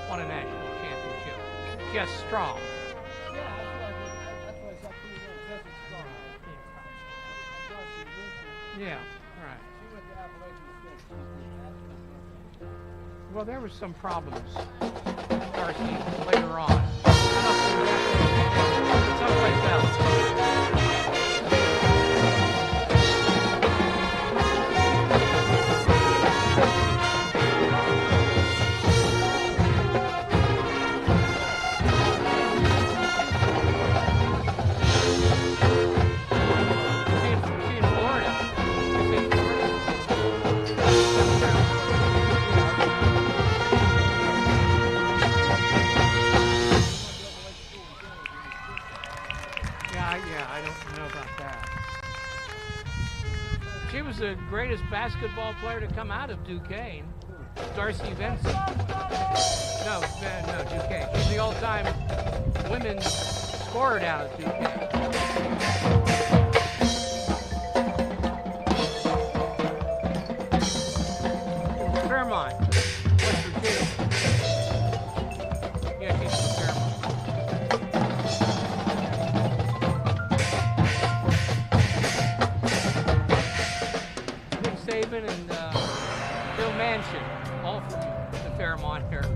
won a national championship. Just strong. Yeah, right. Well, there was some problems, Darcy, later on. Someplace else. Yeah, I don't know about that. She was the greatest basketball player to come out of Duquesne. Darcy Vincent. No, Duquesne. She's the all-time women's scorer down at Duquesne. Fairmont, West Virginia. Yeah, she's from Fairmont. Nick Saban and Bill Manchin, all from the Fairmont area.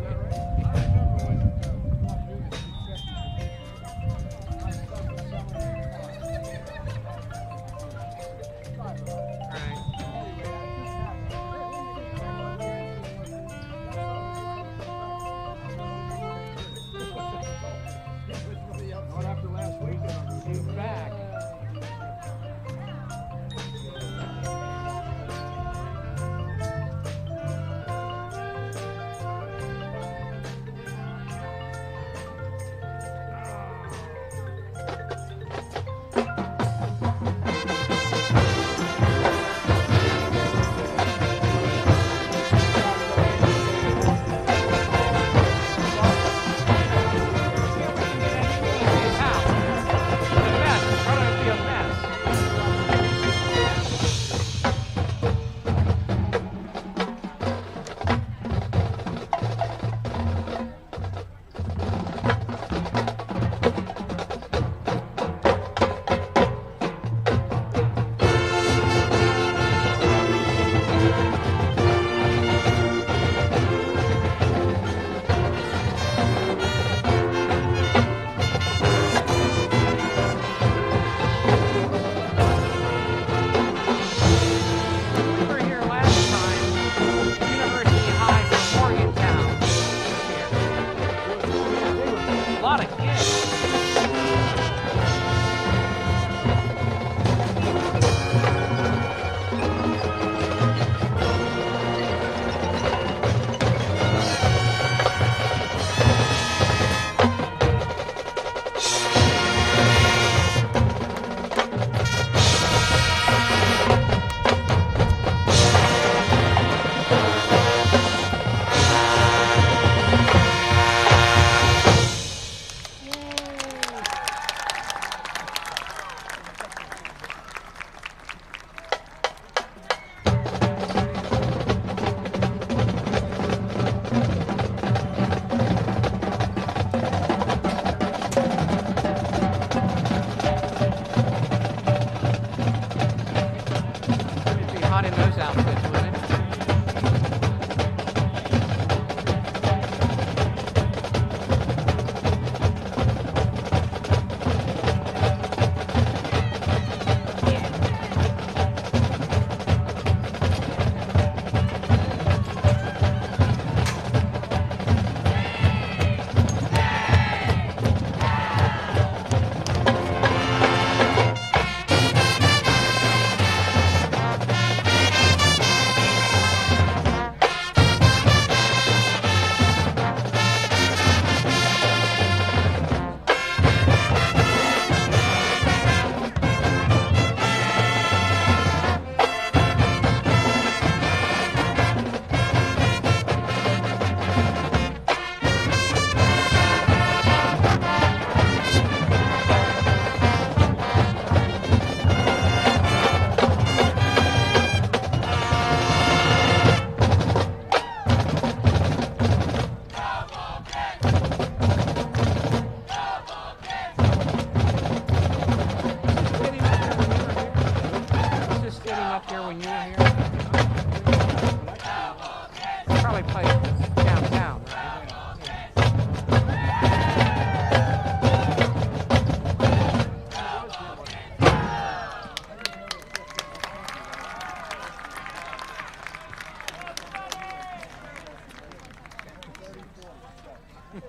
Was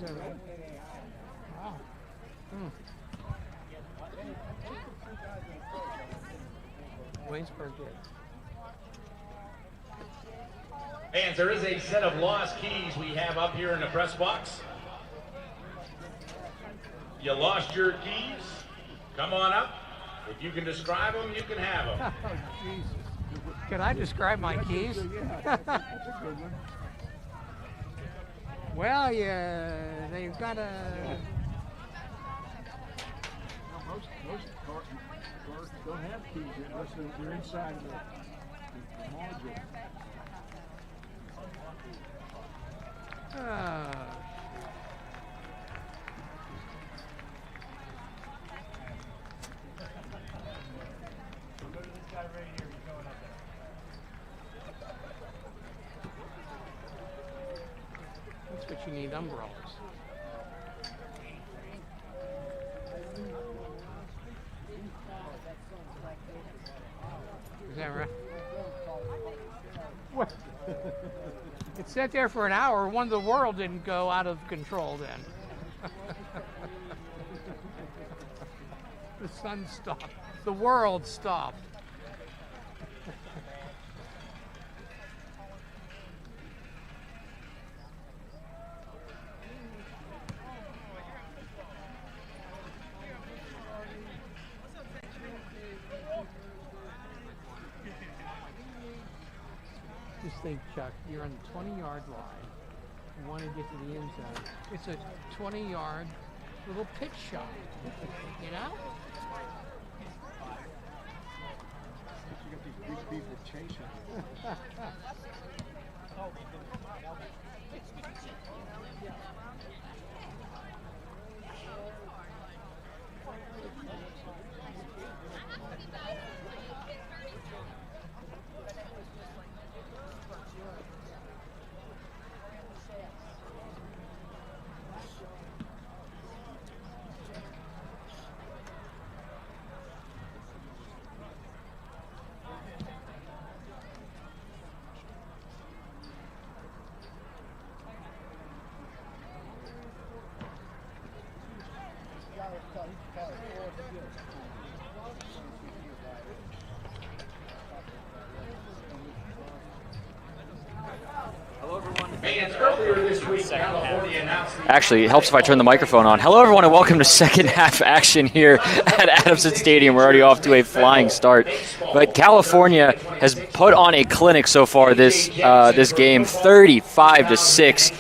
that right? Wow. Waynesburg did. Fans, there is a set of lost keys we have up here in the press box. You lost your keys? Come on up. If you can describe them, you can have them. Oh, Jesus. Can I describe my keys? Well, they've got a... Most cars don't have keys unless they're inside the module. That's what you need, umbrellas. Is that right? What? It sat there for an hour. One, the world didn't go out of control then. The sun stopped. The world stopped. Just think, Chuck, you're on the 20-yard line. You want to get to the end zone. It's a 20-yard little pitch shot, you know? You got these big people chasing you. Fans, earlier this week, California announced the... Actually, it helps if I turn the microphone on. Hello, everyone, and welcome to second half action here at Adamson Stadium. We're already off to a flying start. But California has put on a clinic so far this game, 35-6.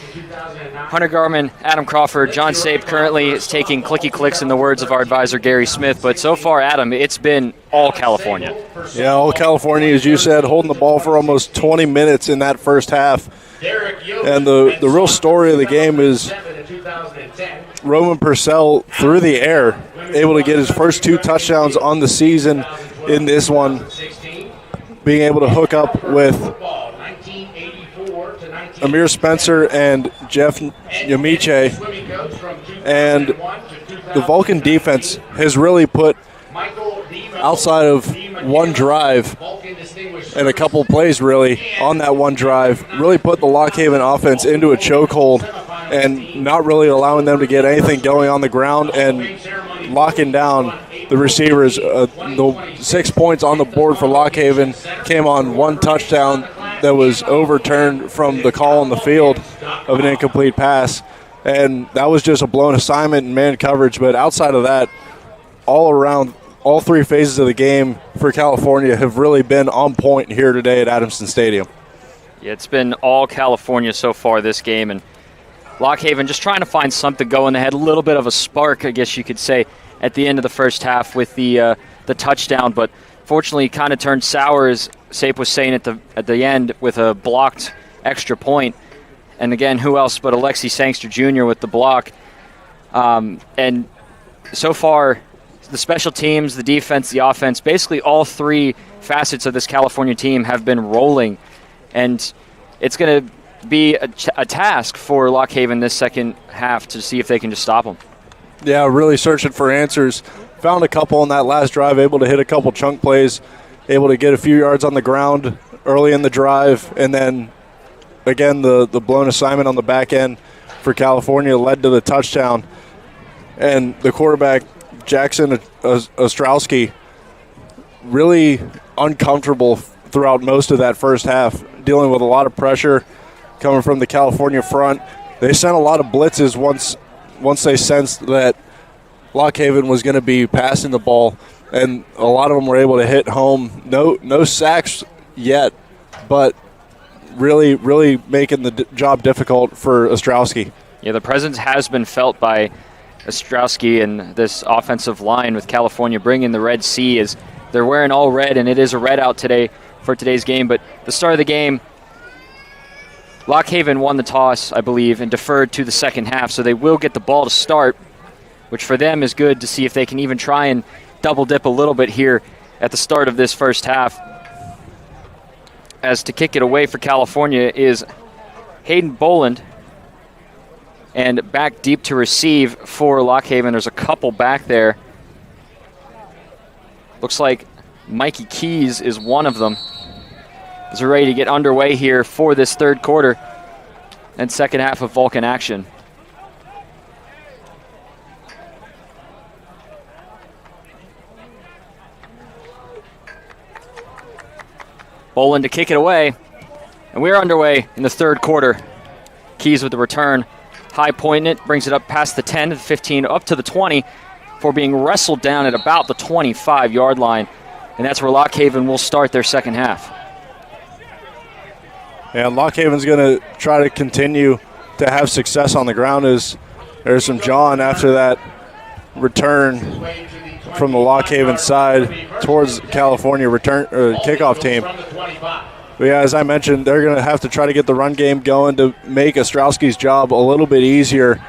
Hunter Garman, Adam Crawford, John Sape currently is taking clicky clicks in the words of our advisor, Gary Smith. But so far, Adam, it's been all California. Yeah, all California, as you said, holding the ball for almost 20 minutes in that first half. And the real story of the game is Roman Purcell through the air, able to get his first 2 touchdowns on the season in this one, being able to hook up with Amir Spencer and Jeff Yamiche. And the Vulcan defense has really put, outside of one drive and a couple plays really on that one drive, really put the Lock Haven offense into a chokehold and not really allowing them to get anything going on the ground and locking down the receivers. The 6 points on the board for Lock Haven came on one touchdown that was overturned from the call on the field of an incomplete pass. And that was just a blown assignment and man coverage. But outside of that, all around, all 3 phases of the game for California have really been on point here today at Adamson Stadium. Yeah, it's been all California so far this game, and Lock Haven just trying to find something going. They had a little bit of a spark, I guess you could say, at the end of the first half with the touchdown, but fortunately kind of turned sour, as Sape was saying at the end, with a blocked extra point. And again, who else but Alexi Sangster Jr. with the block. And so far, the special teams, the defense, the offense, basically all 3 facets of this California team have been rolling. And it's going to be a task for Lock Haven this second half to see if they can just stop them. Yeah, really searching for answers. Found a couple on that last drive, able to hit a couple chunk plays, able to get a few yards on the ground early in the drive, and then, again, the blown assignment on the back end for California led to the touchdown. And the quarterback, Jackson Ostrowski, really uncomfortable throughout most of that first half, dealing with a lot of pressure coming from the California front. They sent a lot of blitzes once they sensed that Lock Haven was going to be passing the ball, and a lot of them were able to hit home. No sacks yet, but really making the job difficult for Ostrowski. Yeah, the presence has been felt by Ostrowski and this offensive line with California bringing the Red Sea as they're wearing all red, and it is a red out today for today's game. But the start of the game, Lock Haven won the toss, I believe, and deferred to the second half, so they will get the ball to start, which for them is good to see if they can even try and double dip a little bit here at the start of this first half. As to kick it away for California is Hayden Boland, and back deep to receive for Lock Haven. There's a couple back there. Looks like Mikey Keys is one of them. As we're ready to get underway here for this third quarter and second half of Vulcan action. Boland to kick it away, and we're underway in the third quarter. Keys with the return. High pointing it, brings it up past the 10 to the 15, up to the 20, for being wrestled down at about the 25-yard line. And that's where Lock Haven will start their second half. And Lock Haven's going to try to continue to have success on the ground as there's some jawing after that return from the Lock Haven side towards California kickoff team. But yeah, as I mentioned, they're going to have to try to get the run game going to make Ostrowski's job a little bit easier.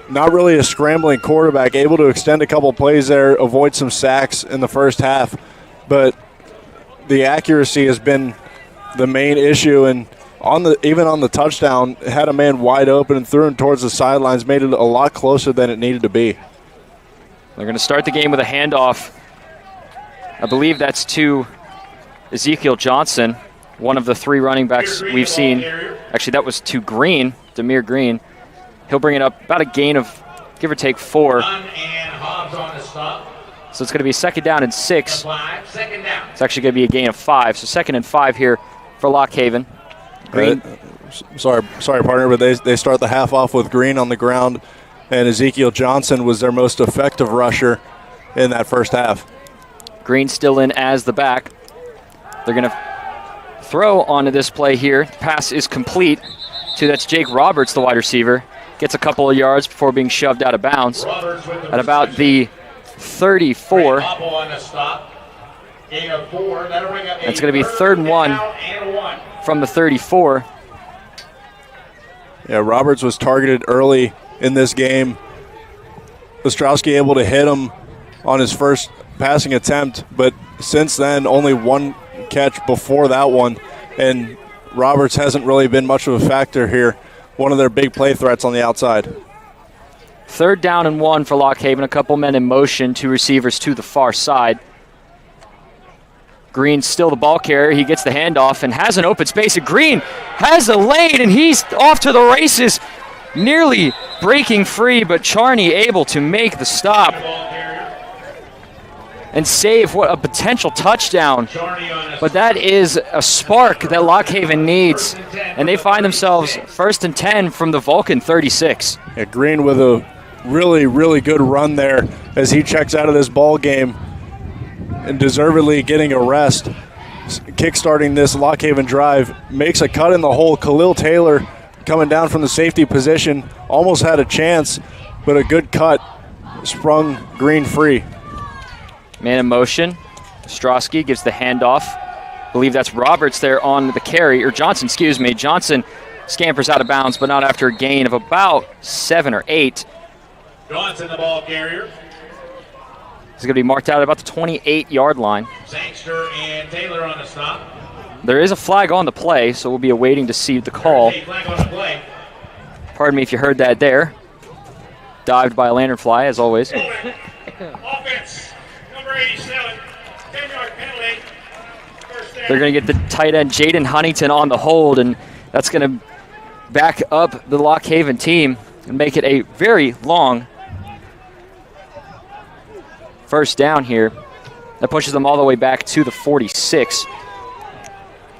Not really a scrambling quarterback, able to extend a couple plays there, avoid some sacks in the first half. But the accuracy has been the main issue, and even on the touchdown, had a man wide open and threw him towards the sidelines, made it a lot closer than it needed to be. They're going to start the game with a handoff. I believe that's to Ezekiel Johnson, one of the three running backs we've seen. Actually, that was to Green, Demir Green. He'll bring it up about a gain of, give or take, 4. So it's going to be second down and 6. It's actually going to be a gain of 5. So second and 5 here for Lock Haven. Green. Sorry, partner, but they start the half off with Green on the ground, and Ezekiel Johnson was their most effective rusher in that first half. Green still in as the back. They're going to throw onto this play here. Pass is complete to, that's Jake Roberts, the wide receiver. Gets a couple of yards before being shoved out of bounds at about the 34. It's going to be 3rd and 1 from the 34. Yeah, Roberts was targeted early in this game. Ostrowski able to hit him on his first passing attempt, but since then only one catch before that one, and Roberts hasn't really been much of a factor here. One of their big play threats on the outside. 3rd down and 1 for Lock Haven. A couple men in motion, 2 receivers to the far side. Green's still the ball carrier. He gets the handoff and has an open space. And Green has a lane, and he's off to the races, nearly breaking free, but Charney able to make the stop and save what a potential touchdown. But that is a spark that Lock Haven needs, and they find themselves 1st and 10 from the Vulcan 36. Yeah, Green with a really good run there as he checks out of this ball game and deservedly getting a rest. Kickstarting this Lock Haven drive, makes a cut in the hole. Khalil Taylor coming down from the safety position, almost had a chance, but a good cut sprung Green free. Man in motion. Ostrowski gives the handoff. I believe that's Roberts there on the carry, or Johnson, excuse me. Johnson scampers out of bounds, but not after a gain of about 7 or 8. Johnson, the ball carrier. He's going to be marked out at about the 28-yard line. Sangster and Taylor on the stop. There is a flag on the play, so we'll be awaiting to see the call. Pardon me if you heard that there. Dived by a lanternfly, as always. Offense, number 87, 10-yard penalty. They're going to get the tight end Jaden Huntington on the hold, and that's going to back up the Lock Haven team and make it a very long first down here. That pushes them all the way back to the 46.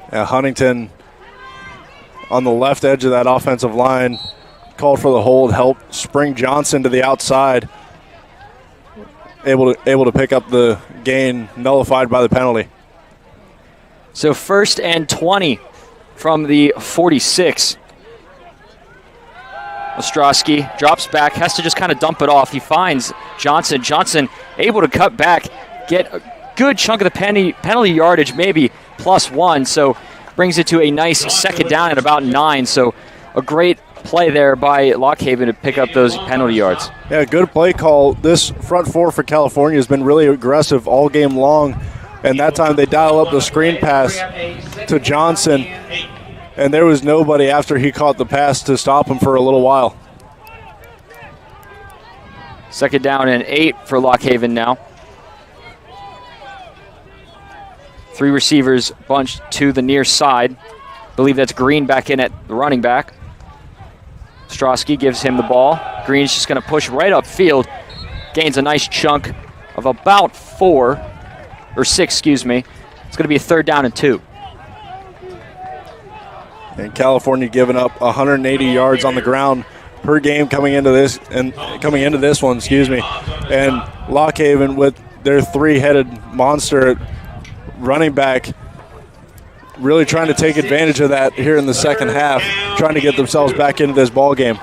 Huntington on the left edge of that offensive line called for the hold, helped spring Johnson to the outside. Able to pick up the gain, nullified by the penalty. So 1st and 20 from the 46. Ostrowski drops back, has to just kind of dump it off. He finds Johnson. Johnson able to cut back, get a good chunk of the penalty yardage, maybe +1. So brings it to a nice 2nd down at about 9. So a great play there by Lock Haven to pick up those penalty yards. Yeah, good play call. This front four for California has been really aggressive all game long. And that time they dial up the screen pass to Johnson. And there was nobody after he caught the pass to stop him for a little while. 2nd down and 8 for Lock Haven now. 3 receivers bunched to the near side. I believe that's Green back in at the running back. Ostrowski gives him the ball. Green's just going to push right upfield. Gains a nice chunk of about 6, excuse me. It's going to be a 3rd down and 2. And California giving up 180 yards on the ground per game coming into this one, And Lock Haven with their 3-headed monster at running back really trying to take advantage of that here in the second half, trying to get themselves back into this ball game.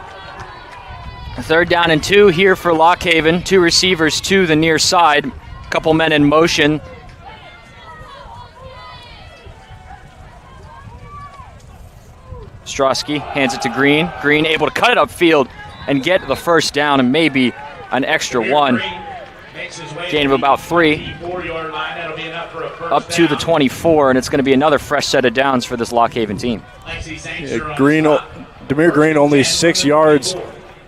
3rd down and 2 here for Lock Haven. 2 receivers to the near side. A couple men in motion. Ostrowski hands it to Green. Green able to cut it upfield and get the 1st down and maybe an extra 1. Gain of about 3. Up to the 24, and it's going to be another fresh set of downs for this Lock Haven team. Demir Green only 6 yards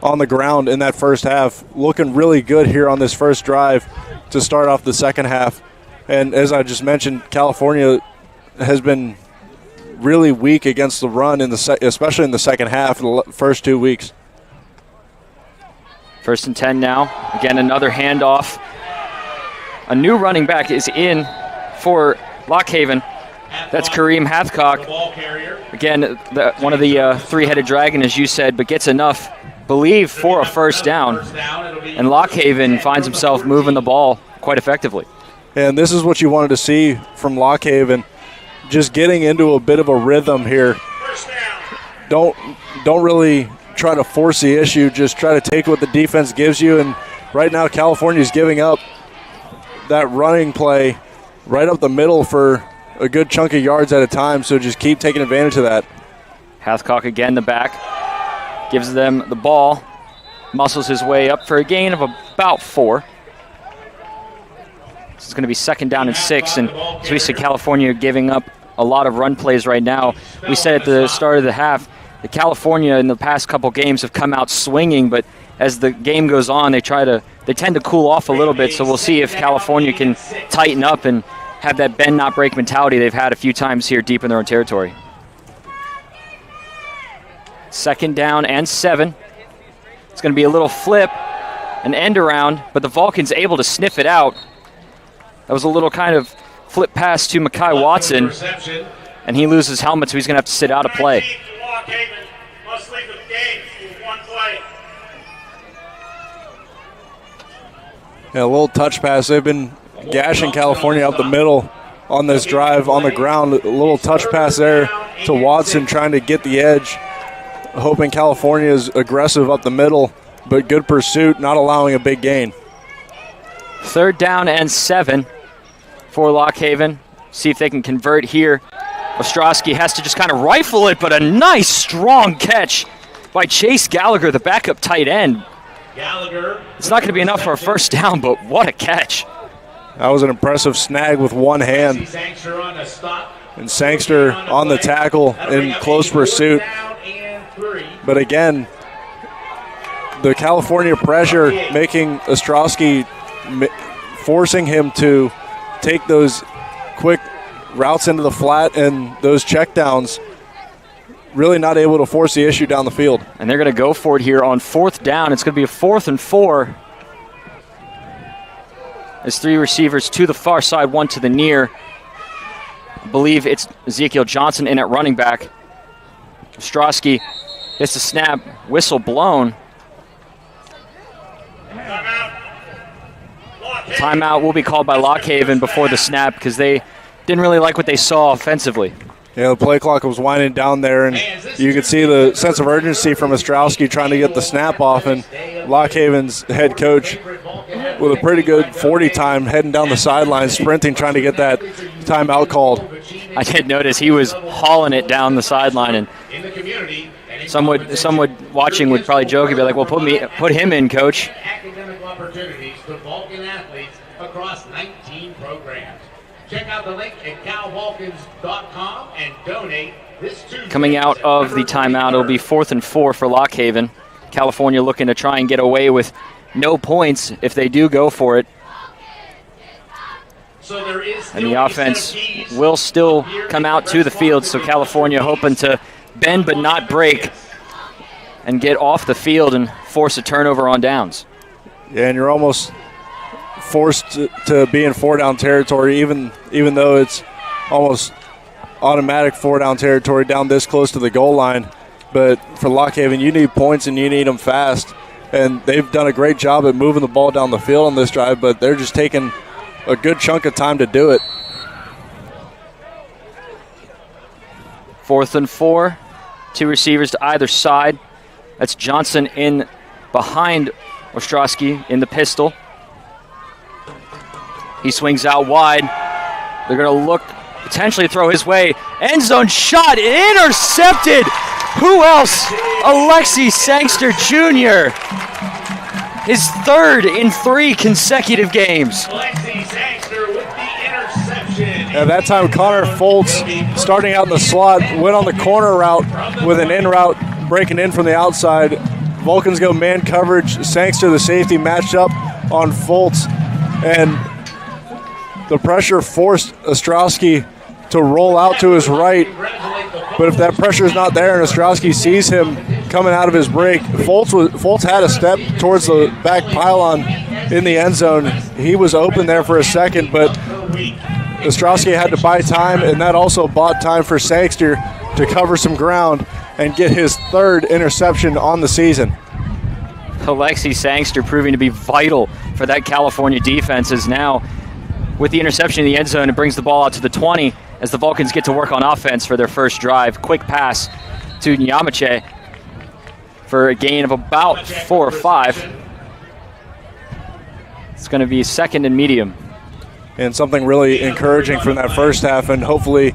on the ground in that first half. Looking really good here on this first drive to start off the second half. And as I just mentioned, California has been really weak against the run, especially in the second half, the first 2 weeks. 1st and 10 now. Again, another handoff. A new running back is in for Lock Haven. That's Kareem Hathcock. Again, one of the 3-headed dragon, as you said, but gets enough, believe, for a 1st down. And Lock Haven finds himself moving the ball quite effectively. And this is what you wanted to see from Lock Haven, just getting into a bit of a rhythm here. Don't really try to force the issue. Just try to take what the defense gives you. And right now, California's giving up that running play right up the middle for a good chunk of yards at a time. So just keep taking advantage of that. Hathcock again, the back, gives them the ball, muscles his way up for a gain of about 4. This is going to be 2nd down and 6, and as we said, California giving up a lot of run plays right now. We said at the start of the half that California in the past couple games have come out swinging, but as the game goes on, they tend to cool off a little bit, so we'll see if California can tighten up and have that bend not break mentality they've had a few times here deep in their own territory. 2nd down and 7. It's going to be a little flip, an end around, but the Vulcans able to sniff it out. That was a little kind of flip pass to Makai Watson, and he loses helmet, so he's going to have to sit out a play. Yeah, a little touch pass. They've been gashing California up the middle on this drive on the ground. A little touch pass there to Watson trying to get the edge, hoping California is aggressive up the middle, but good pursuit, not allowing a big gain. 3rd down and 7 for Lock Haven. See if they can convert here. Ostrowski has to just kind of rifle it, but a nice strong catch by Chase Gallagher, the backup tight end. It's not going to be enough for a 1st down, but what a catch. That was an impressive snag with one hand. And Sangster on the tackle in close pursuit. But again, the California pressure making Ostrowski, forcing him to take those quick routes into the flat and those checkdowns, really not able to force the issue down the field. And they're going to go for it here on 4th down. It's going to be a 4th and 4. As 3 receivers to the far side, 1 to the near. I believe it's Ezekiel Johnson in at running back. Ostrowski gets the snap, whistle blown. Timeout will be called by Lockhaven before the snap because they didn't really like what they saw offensively. Yeah, the play clock was winding down there, and you could see the sense of urgency from Ostrowski trying to get the snap off, and Lockhaven's head coach with a pretty good 40 time heading down the sideline, sprinting, trying to get that timeout called. I did notice he was hauling it down the sideline, and some would watching would probably joke and be like, well, put him in, coach. Academic opportunities to Vulcan athletes across 19 programs. Check out the link at calvulcans.com and donate this Tuesday. Coming out of the timeout, it'll be 4th and 4 for Lockhaven. California looking to try and get away with no points if they do go for it. So there is And the offense will still come out to the field, so California hoping to bend but not break and get off the field and force a turnover on downs. Yeah, and you're almost forced to be in 4-down territory, even though it's almost automatic 4-down territory down this close to the goal line. But for Lockhaven, you need points and you need them fast. And they've done a great job at moving the ball down the field on this drive, but they're just taking a good chunk of time to do it. 4th and 4, 2 receivers to either side. That's Johnson in behind Ostrowski in the pistol. He swings out wide. They're going to look, potentially throw his way. End zone shot, intercepted. Who else? Alexi Sangster Jr. His 3rd in 3 consecutive games. Alexi Sangster with the interception. At that time, Connor Foltz, starting out in the slot, went on the corner route with an in route, breaking in from the outside. Vulcans go man coverage. Sangster, the safety, matched up on Foltz, and the pressure forced Ostrowski to roll out to his right. But if that pressure is not there and Ostrowski sees him coming out of his break, Foltz had a step towards the back pylon in the end zone. He was open there for a second, but Ostrowski had to buy time, and that also bought time for Sangster to cover some ground and get his 3rd interception on the season. Alexi Sangster proving to be vital for that California defense is now with the interception in the end zone. It brings the ball out to the 20 as the Vulcans get to work on offense for their first drive. Quick pass to Nyamache for a gain of about 4 or 5. It's going to be 2nd and medium. And something really encouraging from that first half, and hopefully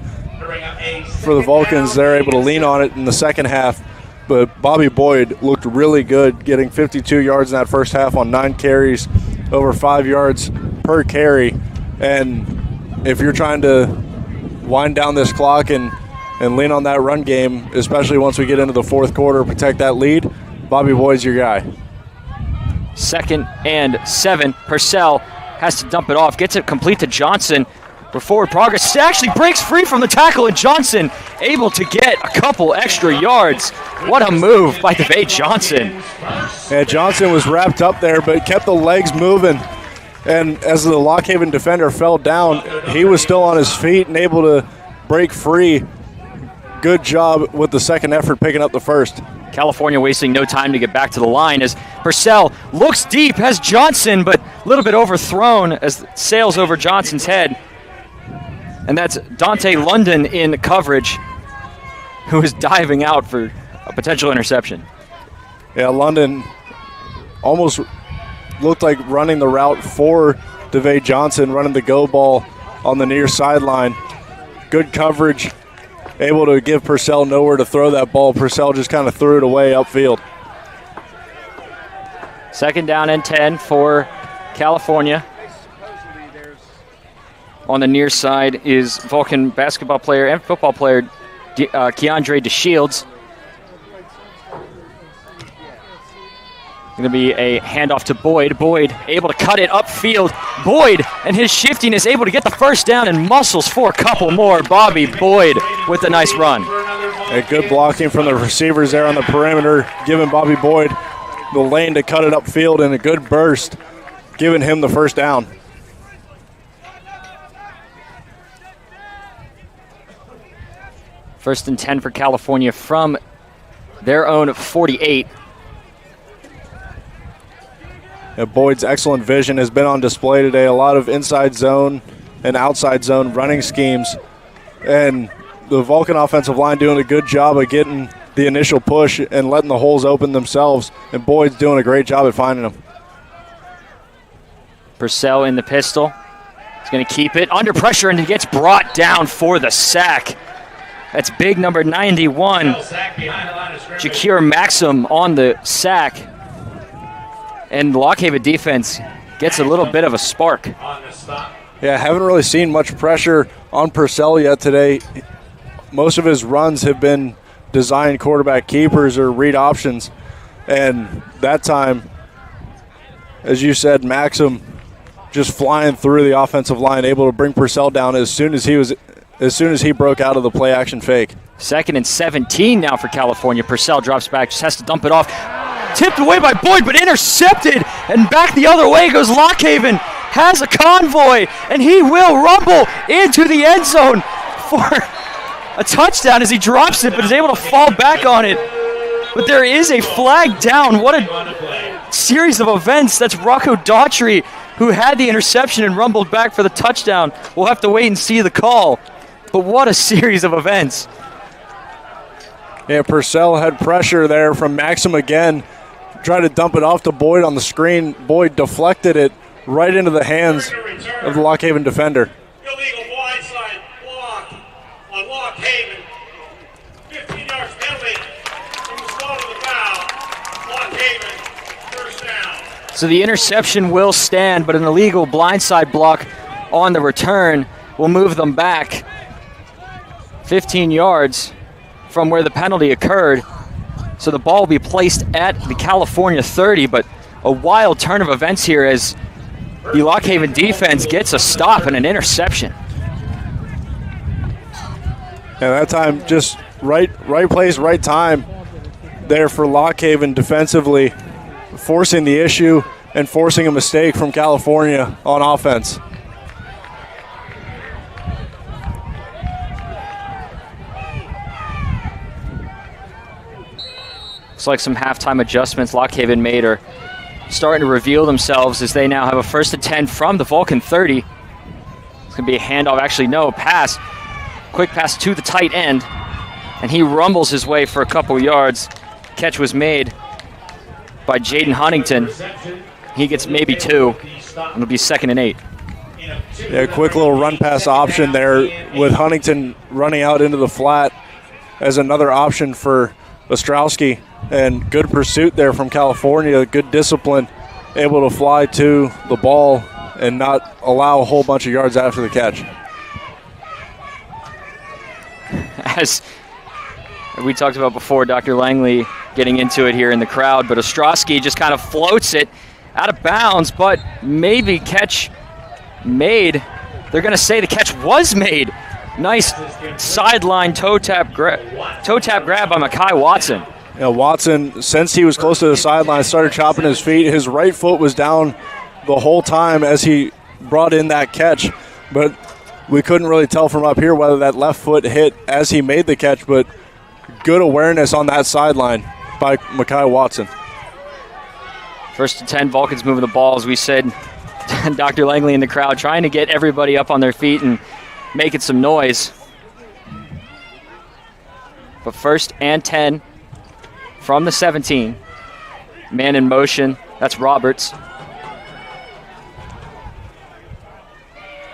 for the Vulcans, they're able to lean on it in the second half. But Bobby Boyd looked really good, getting 52 yards in that first half on 9 carries, over 5 yards per carry. And if you're trying to wind down this clock and lean on that run game, especially once we get into the 4th quarter, protect that lead, Bobby Boyd's your guy. 2nd and 7. Purcell has to dump it off, gets it complete to Johnson for forward progress. Actually breaks free from the tackle, and Johnson able to get a couple extra yards. What a move by DeVay Johnson. Yeah, Johnson was wrapped up there, but kept the legs moving. And as the Lockhaven defender fell down, he was still on his feet and able to break free. Good job with the second effort picking up the first. California wasting no time to get back to the line as Purcell looks deep, has Johnson, but a little bit overthrown as it sails over Johnson's head. And that's Dante London in coverage, who is diving out for a potential interception. Yeah, London almost looked like running the route for DeVay Johnson, running the go ball on the near sideline. Good coverage, able to give Purcell nowhere to throw that ball. Purcell just kind of threw it away upfield. 2nd down and 10 for California. On the near side is Vulcan basketball player and football player Keandre DeShields. Going to be a handoff to Boyd. Boyd able to cut it upfield. Boyd and his shiftiness able to get the first down and muscles for a couple more. Bobby Boyd with a nice run. A good blocking from the receivers there on the perimeter, giving Bobby Boyd the lane to cut it upfield, and a good burst, giving him the first down. First and 10 for California from their own 48. Boyd's excellent vision has been on display today. A lot of inside zone and outside zone running schemes. And the Vulcan offensive line doing a good job of getting the initial push and letting the holes open themselves. And Boyd's doing a great job at finding them. Purcell in the pistol. He's going to keep it under pressure, and he gets brought down for the sack. That's big number 91. Jakir Maxim on the sack. And the Lock Haven defense gets a little bit of a spark. Yeah, haven't really seen much pressure on Purcell yet today. Most of his runs have been designed quarterback keepers or read options. And that time, as you said, Maxim just flying through the offensive line, able to bring Purcell down as soon as he broke out of the play action fake. 2nd and 17 now for California. Purcell drops back, just has to dump it off. Tipped away by Boyd, but intercepted, and back the other way goes Lock Haven. Has a convoy, and he will rumble into the end zone for a touchdown as he drops it, but is able to fall back on it. But there is a flag down. What a series of events. That's Rocco Daughtry, who had the interception and rumbled back for the touchdown. We'll have to wait and see the call. But what a series of events. Yeah, Purcell had pressure there from Maxim again. Tried to dump it off to Boyd on the screen. Boyd deflected it right into the hands of the Lock Haven defender. Illegal blindside block on Lock Haven. 15 yards penalty from the spot of the foul. Lock Haven, first down. So the interception will stand, but an illegal blindside block on the return will move them back 15 yards from where the penalty occurred. So the ball will be placed at the California 30, but a wild turn of events here as the Lock Haven defense gets a stop and an interception. And that time, just right place, right time there for Lock Haven defensively, forcing the issue and forcing a mistake from California on offense. Looks like some halftime adjustments Lock Haven made are starting to reveal themselves as they now have a 1st and 10 from the Vulcan 30. It's going to be a handoff, actually no, a pass. Quick pass to the tight end, and he rumbles his way for a couple yards. Catch was made by Jaden Huntington. He gets maybe 2, and it'll be 2nd and 8. Yeah, quick little run pass option there with Huntington running out into the flat as another option for Ostrowski. And good pursuit there from California, good discipline, able to fly to the ball and not allow a whole bunch of yards after the catch. As we talked about before, Dr. Langley getting into it here in the crowd, but Ostrowski just kind of floats it out of bounds, but maybe catch made. They're going to say the catch was made. Nice sideline toe tap grab by Mekhi Watson. Yeah, Watson, since he was close to the sideline, started chopping his feet. His right foot was down the whole time as he brought in that catch, but we couldn't really tell from up here whether that left foot hit as he made the catch, but good awareness on that sideline by Mekhi Watson. 1st and 10, Vulcans moving the ball, as we said. Dr. Langley in the crowd trying to get everybody up on their feet and making some noise. But 1st and 10 from the 17. Man in motion, that's Roberts. They're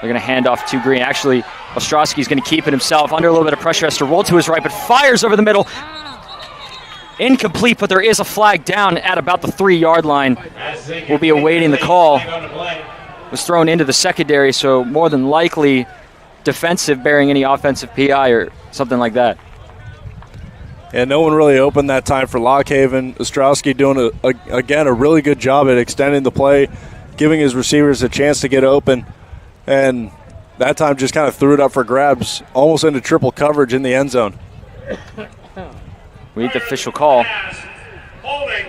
going to hand off to Green. Actually, Ostrowski's going to keep it himself. Under a little bit of pressure, has to roll to his right, but fires over the middle. Incomplete, but there is a flag down at about the 3-yard line. We'll be awaiting the call. was thrown into the secondary, so more than likely defensive, bearing any offensive PI or something like that. And no one really opened that time for Lockhaven. Ostrowski doing, again, a really good job at extending the play, giving his receivers a chance to get open. And that time just kind of threw it up for grabs, almost into triple coverage in the end zone. We need the official call. Holding.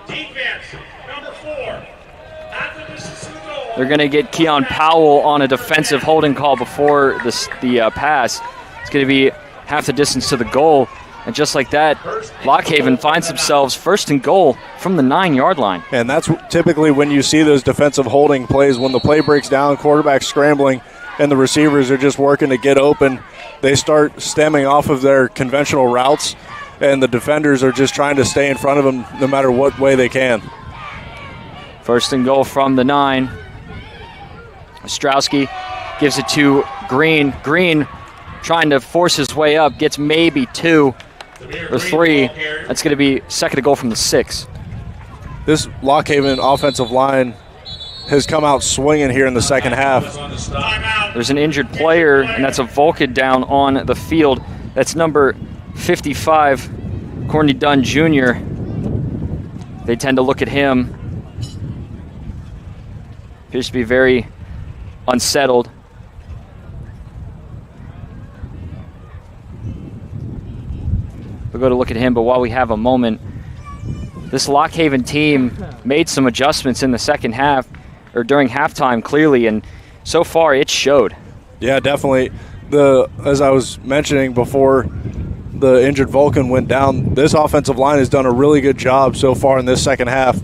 Defense, number 4. At the distance of the goal. They're going to get Keon Powell on a defensive holding call before the pass. It's going to be half the distance to the goal. And just like that, Lockhaven finds themselves first and goal from the 9-yard line. And that's typically when you see those defensive holding plays, when the play breaks down, quarterback's scrambling, and the receivers are just working to get open. They start stemming off of their conventional routes, and the defenders are just trying to stay in front of them no matter what way they can. First and goal from the 9. Ostrowski gives it to Green. Green trying to force his way up, gets maybe 2 or 3. That's going to be second and goal from the 6. This Lockhaven offensive line has come out swinging here in the second half. There's an injured player, and that's a Vulcan down on the field. That's number 55, Courtney Dunn Jr. They tend to look at him. Appears to be very unsettled. We'll go to look at him, but while we have a moment, this Lockhaven team made some adjustments in the second half, or during halftime, clearly, and so far it showed. Yeah, definitely. As I was mentioning before the injured Vulcan went down, this offensive line has done a really good job so far in this second half,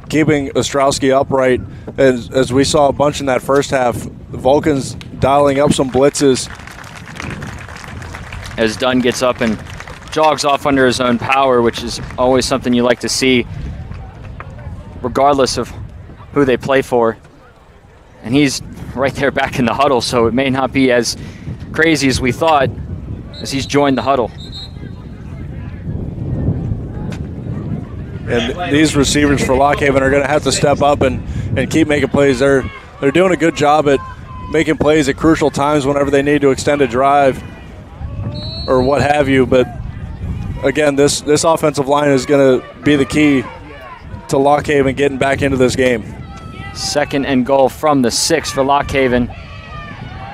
keeping Ostrowski upright. As we saw a bunch in that first half, the Vulcans dialing up some blitzes. As Dunn gets up and jogs off under his own power, which is always something you like to see, regardless of who they play for. And he's right there back in the huddle, so it may not be as crazy as we thought as he's joined the huddle. And these receivers for Lockhaven are going to have to step up and keep making plays. They're doing a good job at making plays at crucial times whenever they need to extend a drive or what have you. But again, this offensive line is going to be the key to Lockhaven getting back into this game. Second and goal from the 6 for Lockhaven.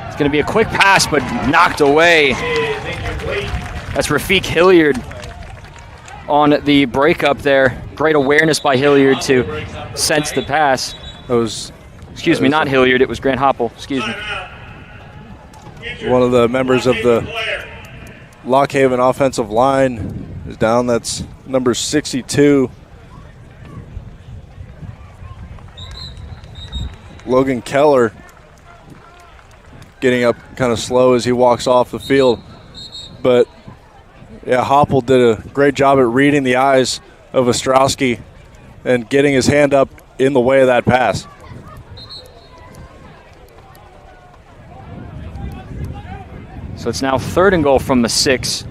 It's going to be a quick pass, but knocked away. That's Rafiq Hilliard on the breakup there. Great awareness by Hilliard to sense the pass. Excuse me, not Hilliard. It was Grant Hoppel. Excuse me. One of the members of the Lockhaven offensive line is down. That's number 62. Logan Keller getting up kind of slow as he walks off the field. But, yeah, Hoppel did a great job at reading the eyes of Ostrowski and getting his hand up in the way of that pass. So it's now third and goal from the 6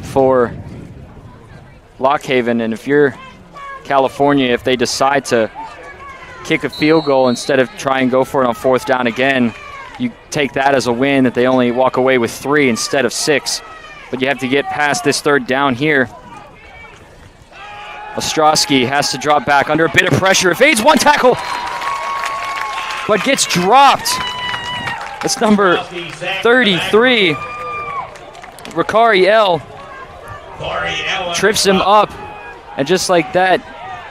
for Lockhaven. And if you're California, if they decide to kick a field goal instead of try and go for it on fourth down again, you take that as a win, that they only walk away with 3 instead of 6. But you have to get past this third down here. Ostrowski has to drop back under a bit of pressure. Evades one tackle, but gets dropped. That's number 33, Ricari L. Trips him up. And just like that,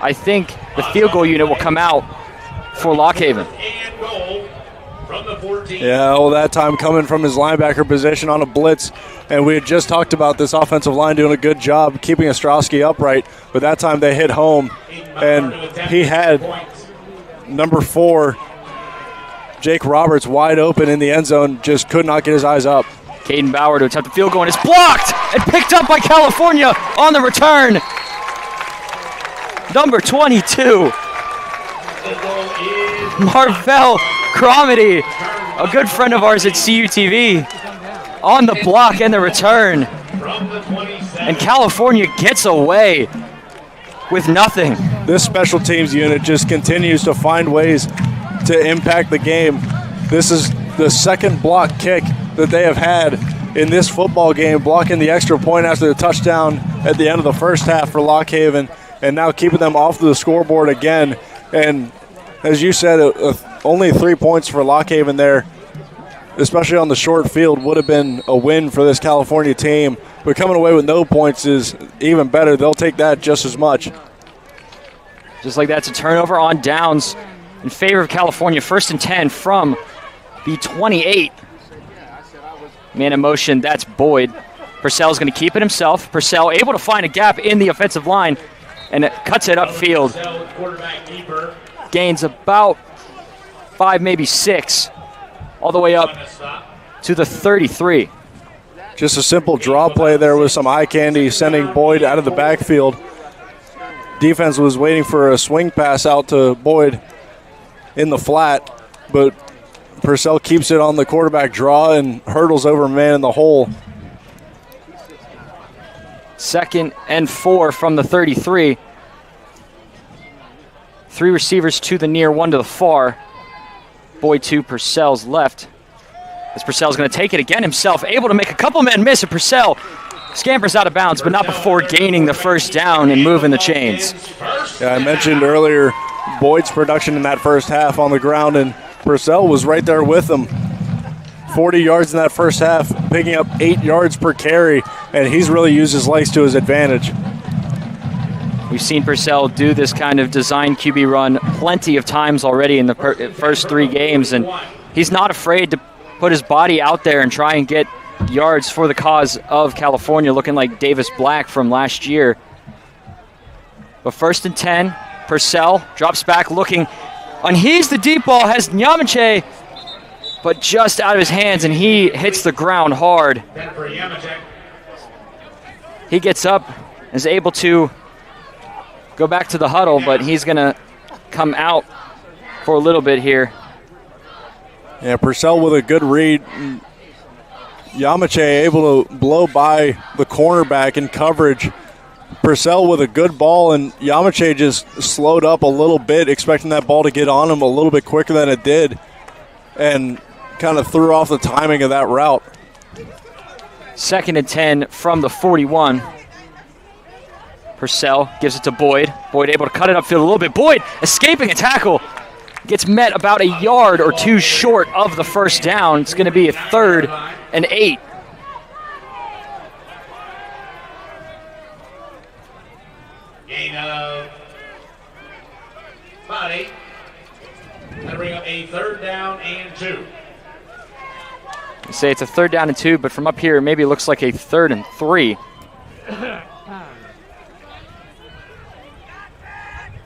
I think the field goal unit will come out for Lockhaven. Yeah, well, that time coming from his linebacker position on a blitz. And we had just talked about this offensive line doing a good job keeping Ostrowski upright. But that time they hit home. And he had number 4, Jake Roberts, wide open in the end zone, just could not get his eyes up. Caden Bauer to attempt the field goal, and it's blocked and picked up by California on the return. Number 22, Marvell Cromedy, a good friend of ours at CUTV, on the block and the return. And California gets away with nothing. This special teams unit just continues to find ways to impact the game. This is the second block kick that they have had in this football game, blocking the extra point after the touchdown at the end of the first half for Lock Haven, and now keeping them off the scoreboard again. And as you said, only 3 points for Lock Haven there, especially on the short field, would have been a win for this California team. But coming away with no points is even better. They'll take that just as much. Just like that's a turnover on downs in favor of California. 1st and 10 from the 28. Man in motion, that's Boyd. Purcell's going to keep it himself. Purcell able to find a gap in the offensive line and it cuts it upfield. Gains about 5, maybe 6, all the way up to the 33. Just a simple draw play there with some eye candy, sending Boyd out of the backfield. Defense was waiting for a swing pass out to Boyd in the flat, but Purcell keeps it on the quarterback draw and hurdles over a man in the hole. 2nd and 4 from the 33. 3 receivers to the near, 1 to the far. Boyd to Purcell's left. As Purcell's going to take it again himself, able to make a couple men miss, and Purcell scampers out of bounds, but not before gaining the first down and moving the chains. Yeah, I mentioned earlier Boyd's production in that first half on the ground, and Purcell was right there with him. 40 yards in that first half, picking up 8 yards per carry, and he's really used his legs to his advantage. We've seen Purcell do this kind of design QB run plenty of times already in the first 3 games, and he's not afraid to put his body out there and try and get yards for the cause of California, looking like Davis Black from last year. But 1st and 10, Purcell drops back looking, and he's the deep ball, has Nyamache, but just out of his hands, and he hits the ground hard. He gets up, is able to go back to the huddle, but he's going to come out for a little bit here. Yeah, Purcell with a good read. Yamache able to blow by the cornerback in coverage. Purcell with a good ball, and Yamache just slowed up a little bit, expecting that ball to get on him a little bit quicker than it did, and kind of threw off the timing of that route. 2nd and 10 from the 41. Purcell gives it to Boyd. Boyd able to cut it upfield a little bit. Boyd escaping a tackle. Gets met about a yard or 2 short of the first down. It's going to be a 3rd and 8. Gain of about 8. That'll bring up a 3rd down and 2. You say it's a 3rd down and 2, but from up here, maybe it looks like a 3rd and 3.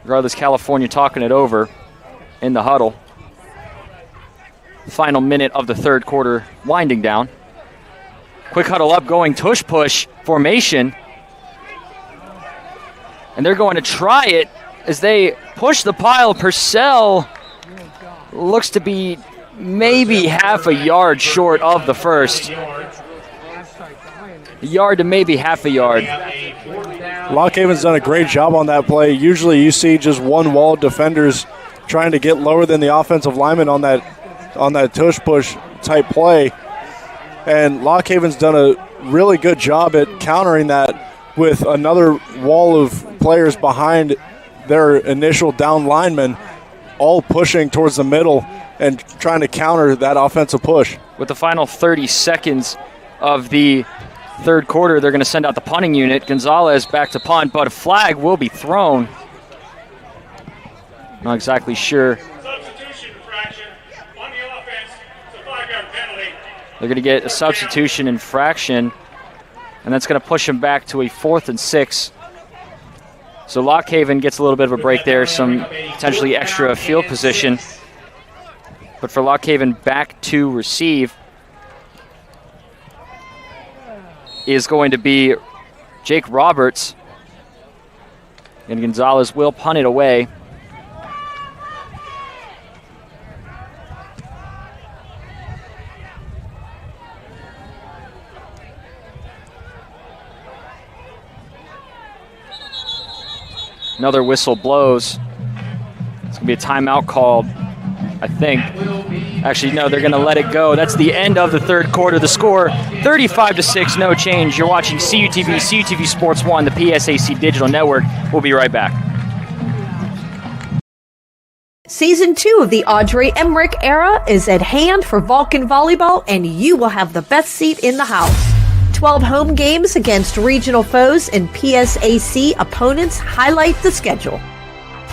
Regardless, California talking it over in the huddle. Final minute of the 3rd quarter winding down. Quick huddle up, going tush push formation. And they're going to try it as they push the pile. Purcell looks to be maybe half a yard short of the first. A yard to maybe half a yard. Lock Haven's done a great job on that play. Usually you see just one wall defenders trying to get lower than the offensive lineman on that tush push type play. And Lock Haven's done a really good job at countering that with another wall of players behind their initial down linemen, all pushing towards the middle and trying to counter that offensive push. With the final 30 seconds of the 3rd quarter, they're going to send out the punting unit. Gonzalez back to punt, but a flag will be thrown. Not exactly sure. Substitution infraction on the offense. It's a 5-yard penalty. They're going to get a substitution infraction, and that's going to push them back to a 4th and 6. So Lock Haven gets a little bit of a break there, some potentially extra field position. But for Lock Haven, back to receive is going to be Jake Roberts. And Gonzalez will punt it away. Another whistle blows. It's going to be a timeout called I think. Actually, no, they're going to let it go. That's the end of the third quarter. The score, 35-6, no change. You're watching CUTV, CUTV Sports 1, the PSAC Digital Network. We'll be right back. Season 2 of the Audrey Emmerich era is at hand for Vulcan Volleyball, and you will have the best seat in the house. 12 home games against regional foes and PSAC opponents highlight the schedule.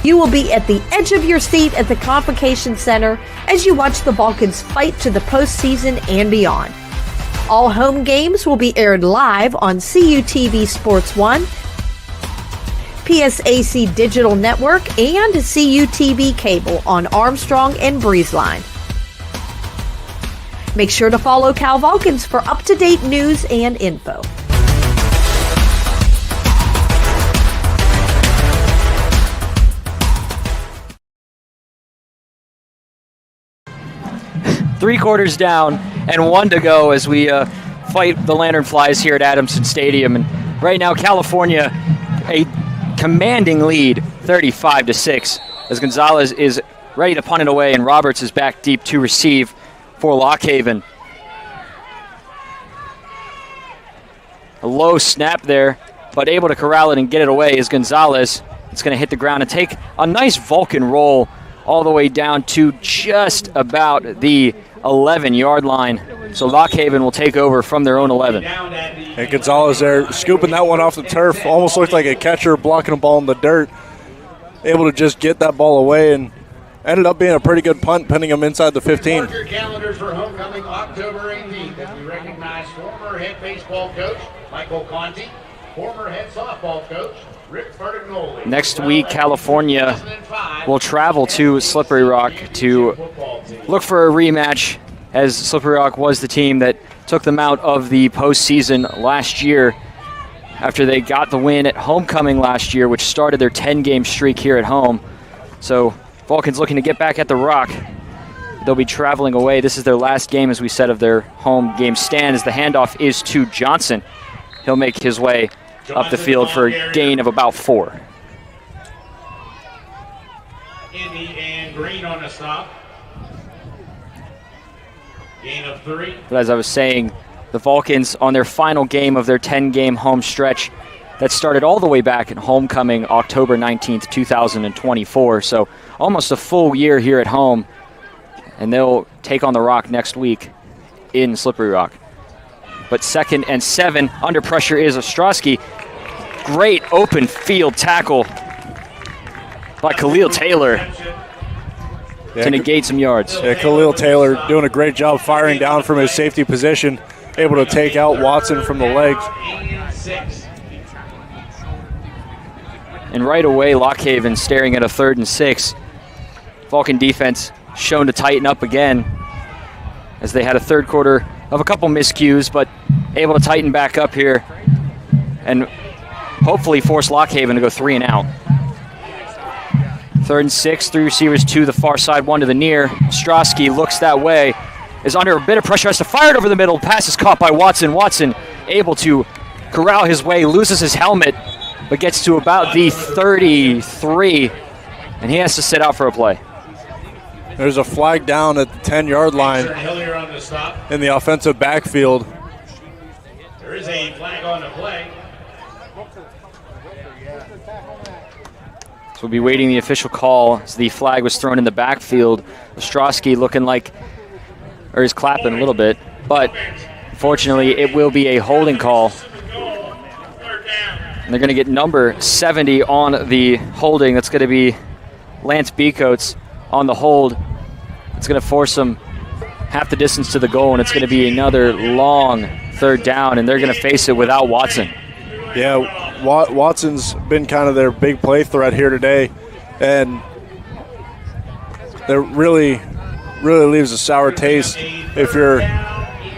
You will be at the edge of your seat at the Convocation Center as you watch the Vulcans fight to the postseason and beyond. All home games will be aired live on CUTV Sports 1, PSAC Digital Network, and CUTV Cable on Armstrong and Breezeline. Make sure to follow Cal Vulcans for up-to-date news and info. Three quarters down and 1 to go as we fight the Lanternflies here at Adamson Stadium. And right now, California, a commanding lead, 35-6, as Gonzalez is ready to punt it away, and Roberts is back deep to receive for Lockhaven. A low snap there, but able to corral it and get it away is Gonzalez. It's going to hit the ground and take a nice Vulcan roll all the way down to just about the 11-yard line. So Lockhaven will take over from their own 11. And Gonzalez there scooping that one off the turf. Almost looked like a catcher blocking a ball in the dirt. Able to just get that ball away, and ended up being a pretty good punt, pinning him inside the 15. Mark your calendars for homecoming October 18th as we recognize former head baseball coach Michael Conti, former head softball coach Rick Bertagnoli. Next week, California will travel to Slippery Rock to look for a rematch, as Slippery Rock was the team that took them out of the postseason last year after they got the win at homecoming last year, which started their 10-game streak here at home. So Vulcans looking to get back at the Rock. They'll be traveling away. This is their last game, as we said, of their home game stand, as the handoff is to Johnson. He'll make his way up the field for a gain of about 4. Indy and Green on the stop. Gain of 3. But as I was saying, the Vulcans on their final game of their 10-game home stretch that started all the way back at homecoming October 19th, 2024. So almost a full year here at home. And they'll take on the Rock next week in Slippery Rock. But 2nd and 7, under pressure is Ostrowski. Great open field tackle by Khalil Taylor to negate some yards. Yeah, Khalil Taylor doing a great job firing down from his safety position, able to take out Watson from the legs. And right away, Lockhaven staring at a 3rd and 6. Vulcan defense shown to tighten up again, as they had a third quarter of a couple miscues, but able to tighten back up here and hopefully force Lockhaven to go 3 and out. 3rd and 6, 3 receivers to the far side, 1 to the near. Ostrowski looks that way, is under a bit of pressure, has to fire it over the middle. Pass is caught by Watson. Watson able to corral his way, loses his helmet, but gets to about the 33, and he has to sit out for a play. There's a flag down at the 10-yard line in the offensive backfield. There is a flag on the play. So we'll be waiting the official call as the flag was thrown in the backfield. Ostrowski looking like, or he's clapping a little bit, but fortunately it will be a holding call. And they're going to get number 70 on the holding. That's going to be Lance Becoats on the hold. It's going to force him half the distance to the goal, and it's going to be another long 3rd down, and they're going to face it without Watson. Yeah, Watson's been kind of their big play threat here today, and it really leaves a sour taste if you're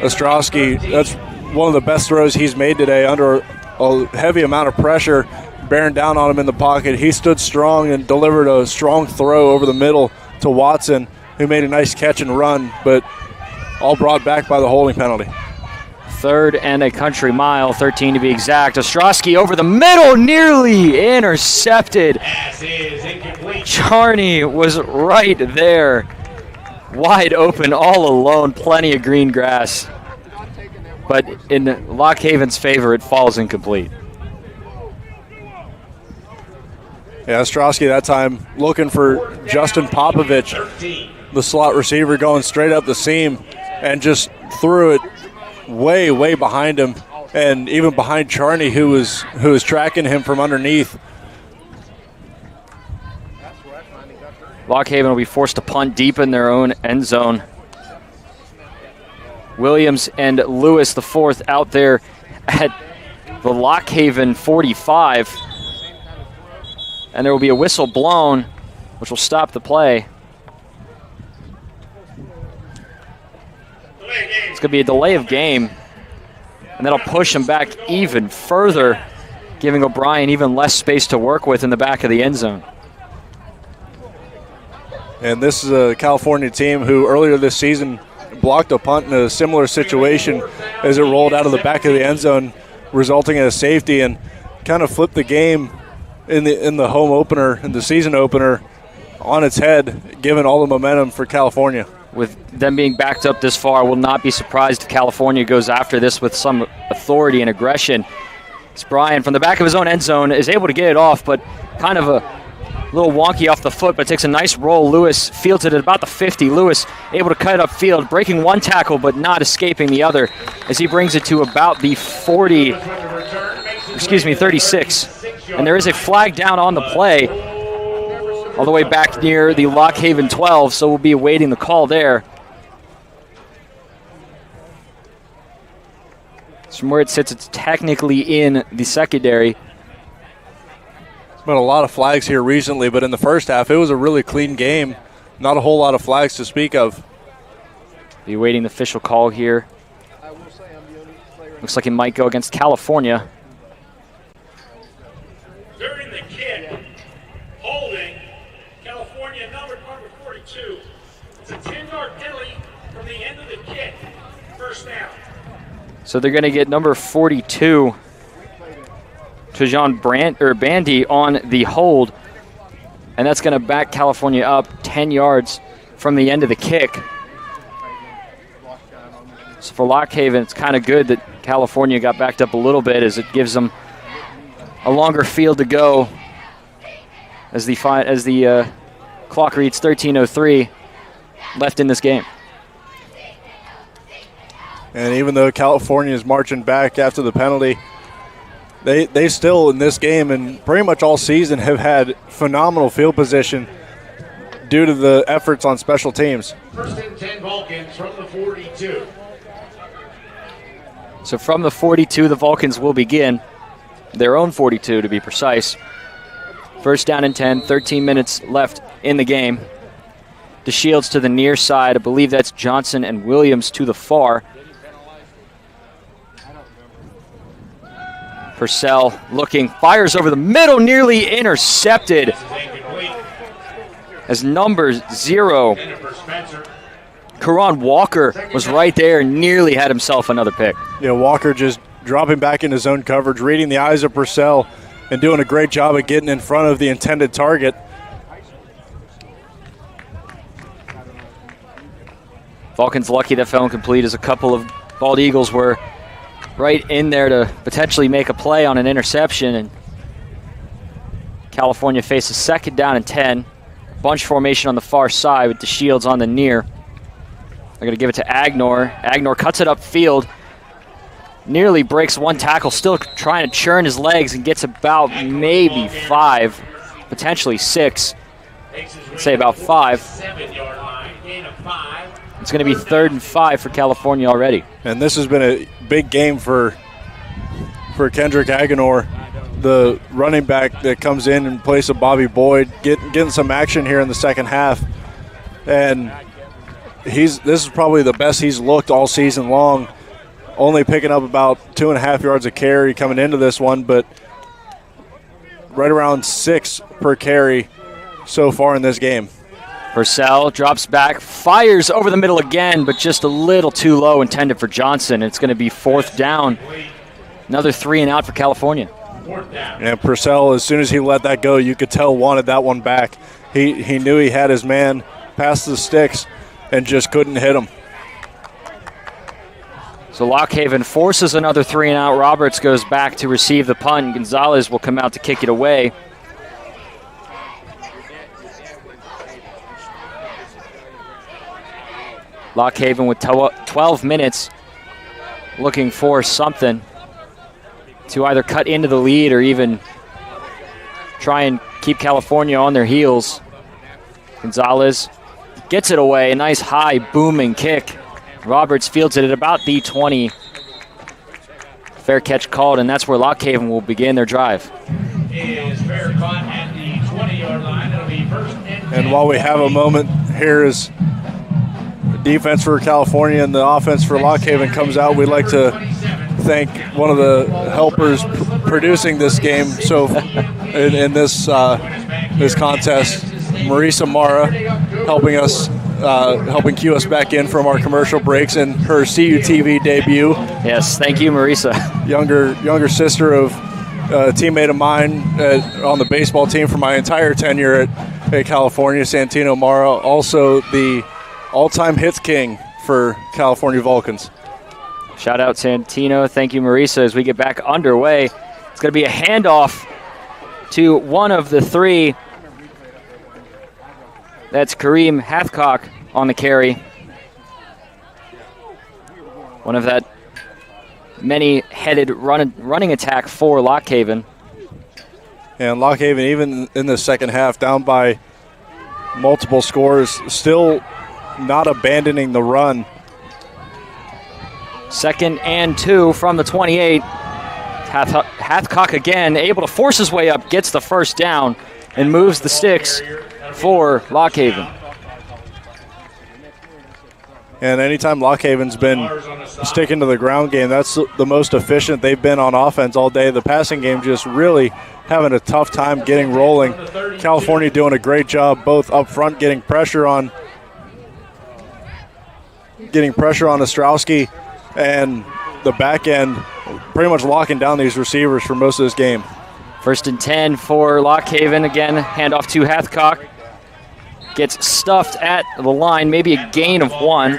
Ostrowski. That's one of the best throws he's made today under a heavy amount of pressure bearing down on him in the pocket. He stood strong and delivered a strong throw over the middle to Watson, who made a nice catch and run, but all brought back by the holding penalty. 3rd and a country mile, 13 to be exact. Ostrowski over the middle, nearly intercepted. Charney was right there wide open, all alone, plenty of green grass. But in Lock Haven's favor, it falls incomplete. Yeah, Ostrowski that time looking for Justin Popovich, the slot receiver, going straight up the seam, and just threw it way, way behind him, and even behind Charney, who was tracking him from underneath. Lock Haven will be forced to punt deep in their own end zone. Williams and Lewis, the fourth, out there at the Lock Haven 45. And there will be a whistle blown, which will stop the play. It's going to be a delay of game, and that'll push him back even further, giving O'Brien even less space to work with in the back of the end zone. And this is a California team who earlier this season blocked a punt in a similar situation as it rolled out of the back of the end zone, resulting in a safety, and kind of flipped the game in the home opener, in the season opener, on its head, given all the momentum for California. With them being backed up this far, I will not be surprised if California goes after this with some authority and aggression. It's Bryan from the back of his own end zone is able to get it off, but kind of a little wonky off the foot, but takes a nice roll. Lewis fields it at about the 50. Lewis able to cut it upfield, breaking one tackle but not escaping the other as he brings it to about the 36. And there is a flag down on the play all the way back near the Lock Haven 12, so we'll be awaiting the call there. From where it sits, it's technically in the secondary. Been a lot of flags here recently, but in the first half, it was a really clean game. Not a whole lot of flags to speak of. Be awaiting the official call here. Looks like it might go against California. During the kick, holding California number 42. It's a 10-yard penalty from the end of the kick. First down. So they're going to get number 42. Tajon Bandy on the hold, and that's going to back California up 10 yards from the end of the kick. So for Lock Haven, it's kind of good that California got backed up a little bit, as it gives them a longer field to go as the clock reads 13:03 left in this game. And even though California is marching back after the penalty, They still, in this game and pretty much all season, have had phenomenal field position due to the efforts on special teams. First and 10 Vulcans from the 42. So from the 42, the Vulcans will begin. Their own 42, to be precise. First down and 10, 13 minutes left in the game. DeShields to the near side. I believe that's Johnson and Williams to the far. Purcell looking, fires over the middle, nearly intercepted. As number 0, Karan Walker was right there, nearly had himself another pick. Yeah, Walker just dropping back into zone coverage, reading the eyes of Purcell, and doing a great job of getting in front of the intended target. Vulcan's lucky that fell incomplete, as a couple of Bald Eagles were right in there to potentially make a play on an interception, and California faces second down and 10. Bunch formation on the far side with DeShields on the near. They're going to give it to Agnor. Agnor cuts it upfield, nearly breaks one tackle, still trying to churn his legs, and gets about maybe 5, potentially 6. Let's say about 5. It's going to be 3rd and 5 for California already. And this has been a big game for Kendrick Agnor, the running back that comes in place of Bobby Boyd, getting some action here in the second half. And this is probably the best he's looked all season long, only picking up about 2.5 yards a carry coming into this one, but right around 6 per carry so far in this game. Purcell drops back, fires over the middle again, but just a little too low, intended for Johnson. It's going to be 4th down. Another 3 and out for California. And Purcell, as soon as he let that go, you could tell wanted that one back. He knew he had his man past the sticks, and just couldn't hit them. So Lock Haven forces another 3-and-out. Roberts goes back to receive the punt, and Gonzalez will come out to kick it away. Lock Haven with 12 minutes looking for something to either cut into the lead or even try and keep California on their heels. Gonzalez gets it away. A nice high booming kick. Roberts fields it at about the 20. Fair catch called, and that's where Lock Haven will begin their drive. Is fair caught at the 20-yard line. It'll be first and 10. And while we have a moment, here is defense for California and the offense for Lock Haven comes out. We'd like to thank one of the helpers producing this game. So in this this contest, Marisa Mara, helping cue us back in from our commercial breaks in her CUTV debut. Yes, thank you, Marisa. Younger sister of a teammate of mine on the baseball team for my entire tenure at California, Santino Mara, also the all-time hits king for California Vulcans. Shout out Santino. Thank you, Marisa. As we get back underway, it's going to be a handoff to one of the three. That's Kareem Hathcock on the carry. One of that many-headed running attack for Lock Haven. And Lock Haven, even in the second half, down by multiple scores, still not abandoning the run. 2nd and 2 from the 28. Hathcock again, able to force his way up, gets the first down, and moves the sticks for Lock Haven. And anytime Lock Haven's been sticking to the ground game, that's the most efficient they've been on offense all day. The passing game just really having a tough time getting rolling. California doing a great job both up front getting pressure on Ostrowski, and the back end pretty much locking down these receivers for most of this game. 1st and 10 for Lock Haven. Again, handoff to Hathcock. Gets stuffed at the line, maybe a gain of 1.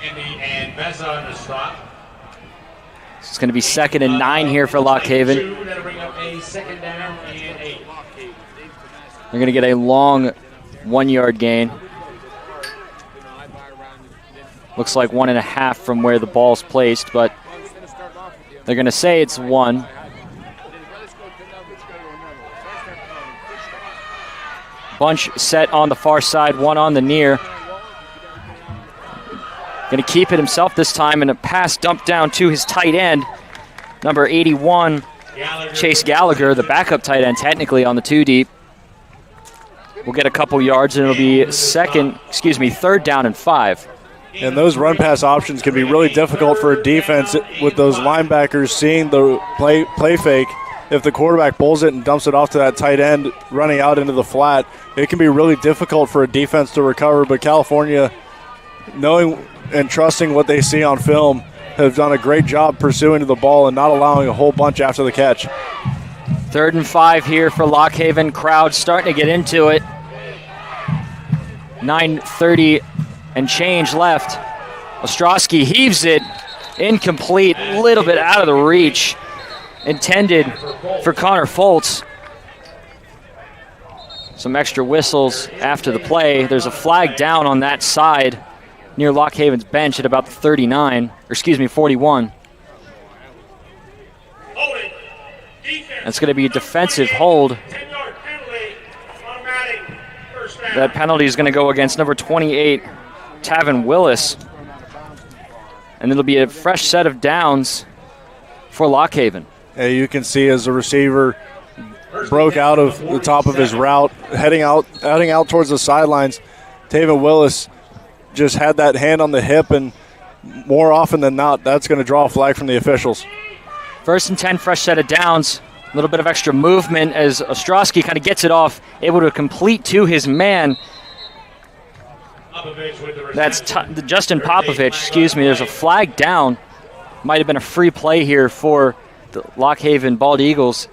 And Beza on the stop. It's going to be 2nd and 9 here for Lock Haven. That'll bring up a 2nd down and 8. They're going to get a long 1-yard gain. Looks like 1.5 from where the ball's placed, but they're going to say it's 1. Bunch set on the far side, 1 on the near. Going to keep it himself this time, and a pass dumped down to his tight end, number 81, Chase Gallagher, the backup tight end technically on the 2 deep. We'll get a couple yards, and it'll be 3rd down and 5. And those run-pass options can be really difficult for a defense with those linebackers seeing the play fake. If the quarterback pulls it and dumps it off to that tight end running out into the flat, it can be really difficult for a defense to recover. But California, knowing and trusting what they see on film, have done a great job pursuing the ball and not allowing a whole bunch after the catch. 3rd and 5 here for Lock Haven. Crowd starting to get into it. 9:30 and change left. Ostrowski heaves it. Incomplete. A little bit out of the reach. Intended for Connor Foltz. Some extra whistles after the play. There's a flag down on that side near Lock Haven's bench at about the 41. That's going to be a defensive hold. That penalty is going to go against number 28, Tavin Willis. And it'll be a fresh set of downs for Lock Haven. You can see as the receiver broke out of the top of his route, heading out towards the sidelines, Tavin Willis just had that hand on the hip, and more often than not, that's going to draw a flag from the officials. 1st and 10, fresh set of downs. A little bit of extra movement as Ostrowski kind of gets it off, able to complete to his man. That's Justin Popovich, There's a flag down. Might have been a free play here for the Lock Haven Bald Eagles.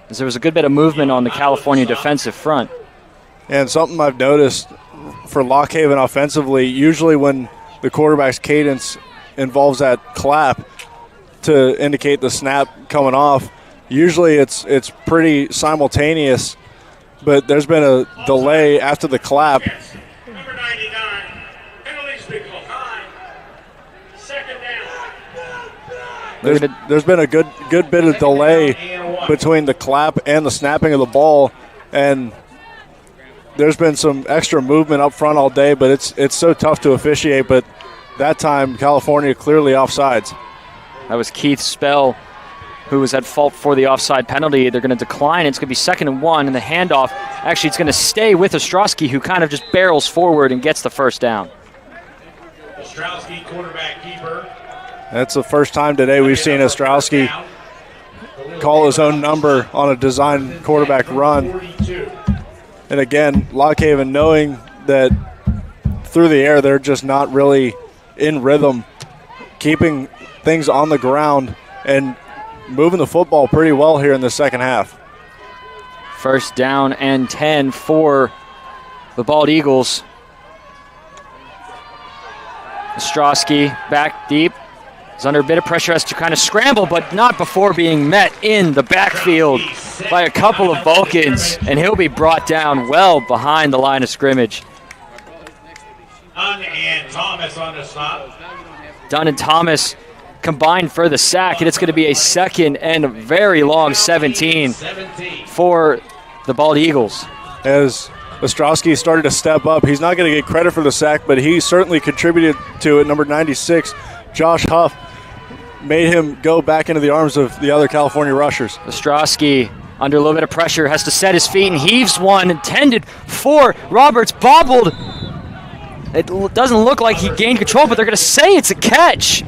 as there was a good bit of movement on the California defensive front. And something I've noticed for Lock Haven offensively, usually when the quarterback's cadence involves that clap to indicate the snap coming off, usually it's pretty simultaneous, but there's been a delay after the clap. Number 99, penalties to call. Second down. There's been a good bit of delay between the clap and the snapping of the ball, and there's been some extra movement up front all day, but it's so tough to officiate. But that time, California clearly offsides. That was Keith Spell, who was at fault for the offside penalty. They're going to decline. It's going to be 2nd and 1, and the handoff, actually, it's going to stay with Ostrowski, who kind of just barrels forward and gets the first down. Ostrowski, quarterback keeper. That's the first time today we've seen Ostrowski call his own number on a design quarterback run. 42. And again, Lock Haven knowing that through the air they're just not really in rhythm, keeping things on the ground and moving the football pretty well here in the second half. First down and 10 for the Bald Eagles. Ostrowski back deep. He's under a bit of pressure, has to kind of scramble, but not before being met in the backfield by a couple of Vulcans, and he'll be brought down well behind the line of scrimmage. Dunn and Thomas on the stop. Dunn and Thomas combined for the sack, and it's going to be a 2nd and very long 17 for the Bald Eagles. As Ostrowski started to step up, he's not going to get credit for the sack, but he certainly contributed to it. Number 96, Josh Huff, made him go back into the arms of the other California rushers. Ostrowski, under a little bit of pressure, has to set his feet and heaves one intended for Roberts, bobbled. It doesn't look like he gained control, but they're going to say it's a catch.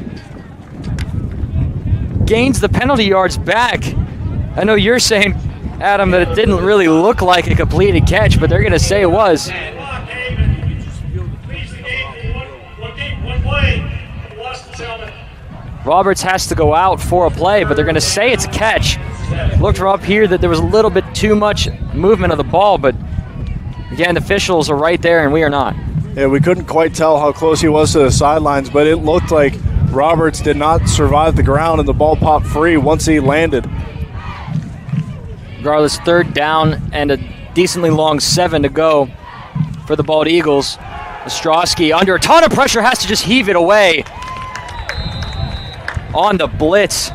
Gains the penalty yards back. I know you're saying, Adam, that it didn't really look like a completed catch, but they're going to say it was. Roberts has to go out for a play, but they're going to say it's a catch. Looked from up here that there was a little bit too much movement of the ball, but again, the officials are right there and we are not. Yeah, we couldn't quite tell how close he was to the sidelines, but it looked like Roberts did not survive the ground and the ball popped free once he landed. Regardless, 3rd down and a decently long 7 to go for the Bald Eagles. Ostrowski, under a ton of pressure, has to just heave it away. On the blitz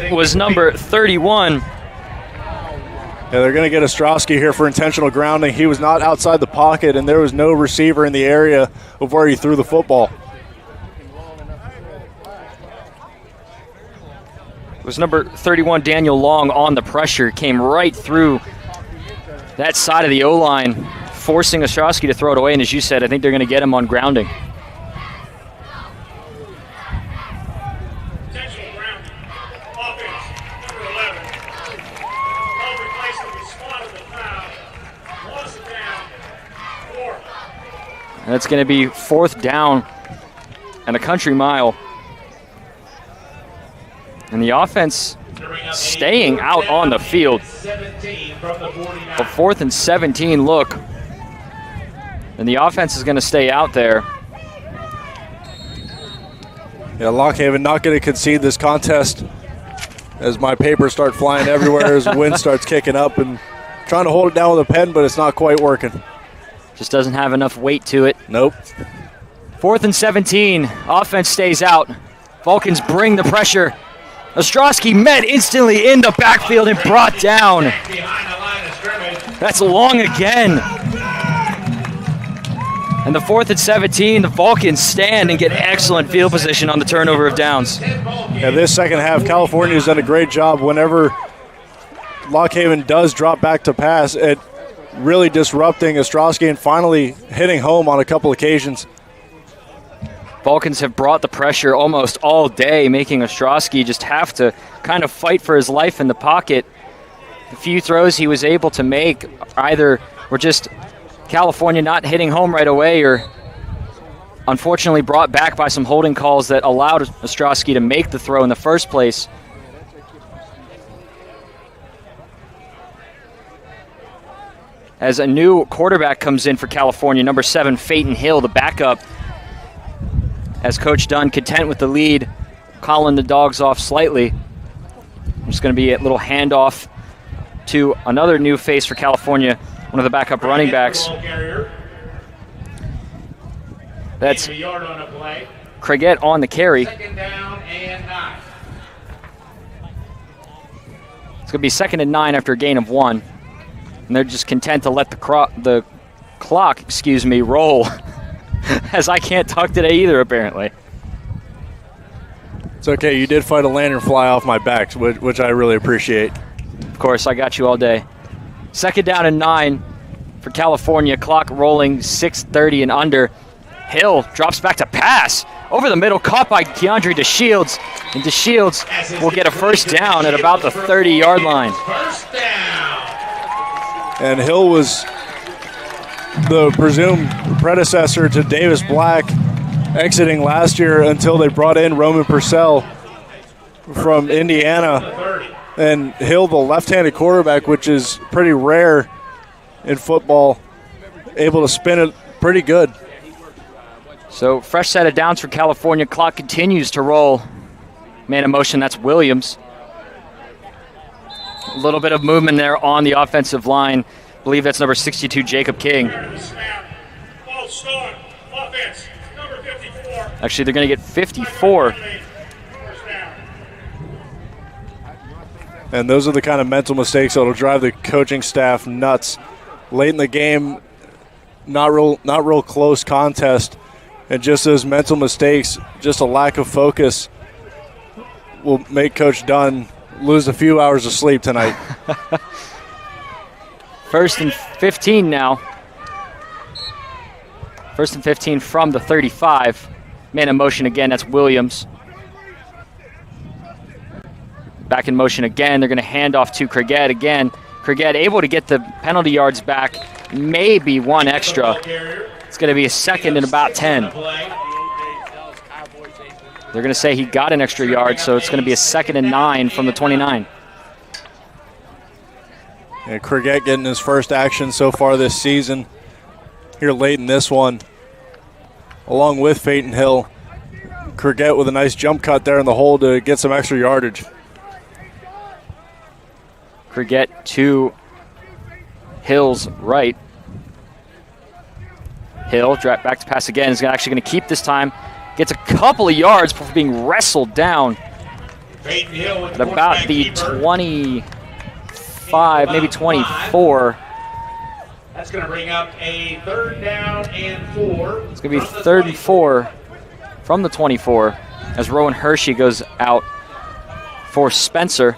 was number 31. Yeah, they're going to get Ostrowski here for intentional grounding. He was not outside the pocket, and there was no receiver in the area of where he threw the football. It was number 31, Daniel Long, on the pressure. Came right through that side of the O-line, forcing Ostrowski to throw it away. And as you said, I think they're going to get him on grounding. That's going to be 4th down and a country mile. And the offense staying out on the field. A 4th and 17 look. And the offense is going to stay out there. Yeah, Lock Haven not going to concede this contest as my papers start flying everywhere as the wind starts kicking up, and trying to hold it down with a pen, but it's not quite working. Just doesn't have enough weight to it. Nope. 4th and 17. Offense stays out. Vulcans bring the pressure. Ostrowski met instantly in the backfield and brought down. That's long again. And the 4th and 17, the Vulcans stand and get excellent field position on the turnover of downs. Yeah, this second half, California's done a great job whenever Lock Haven does drop back to pass at really disrupting Ostrowski and finally hitting home on a couple occasions. Vulcans have brought the pressure almost all day, making Ostrowski just have to kind of fight for his life in the pocket. The few throws he was able to make either were just California not hitting home right away, or unfortunately brought back by some holding calls that allowed Ostrowski to make the throw in the first place. as a new quarterback comes in for California, number 7, Peyton Hill, the backup. As Coach Dunn content with the lead, calling the dogs off slightly. It's going to be a little handoff to another new face for California, one of the backup running backs. That's Craigette on the carry. Second down and 9. It's going to be 2nd and 9 after a gain of 1. And they're just content to let the clock, roll. As I can't talk today either, apparently. It's okay. You did fight a lantern fly off my back, which I really appreciate. Of course, I got you all day. 2nd down and 9 for California. Clock rolling, 6:30 and under. Hill drops back to pass. Over the middle, caught by Keandre DeShields. And DeShields will get a first down at about the 30-yard line. First down. And Hill was the presumed predecessor to Davis Black, exiting last year until they brought in Roman Purcell from Indiana. And Hill, the left-handed quarterback, which is pretty rare in football, able to spin it pretty good. So fresh set of downs for California. Clock continues to roll. Man in motion, that's Williams. A little bit of movement there on the offensive line. I believe that's number 62, Jacob King. Actually, they're going to get 54. And those are the kind of mental mistakes that will drive the coaching staff nuts. Late in the game, not real close contest, and just those mental mistakes, just a lack of focus, will make Coach Dunn lose a few hours of sleep tonight. 1st and 15 now. 1st and 15 from the 35. Man in motion again, that's Williams. Back in motion again. They're going to hand off to Craigette again. Craigette able to get the penalty yards back, maybe one extra. It's going to be a 2nd and about 10. They're going to say he got an extra yard, so it's going to be a 2nd and 9 from the 29. And Craigette getting his first action so far this season here late in this one, along with Peyton Hill. Craigette with a nice jump cut there in the hole to get some extra yardage. Craigette to Hill's right. Hill drop back to pass again. Is actually going to keep this time. Gets a couple of yards before being wrestled down at about the 25, maybe 24. That's going to bring up a 3rd down and 4. It's going to be 3rd and 4 from the 24 as Rowan Hershey goes out for Spencer.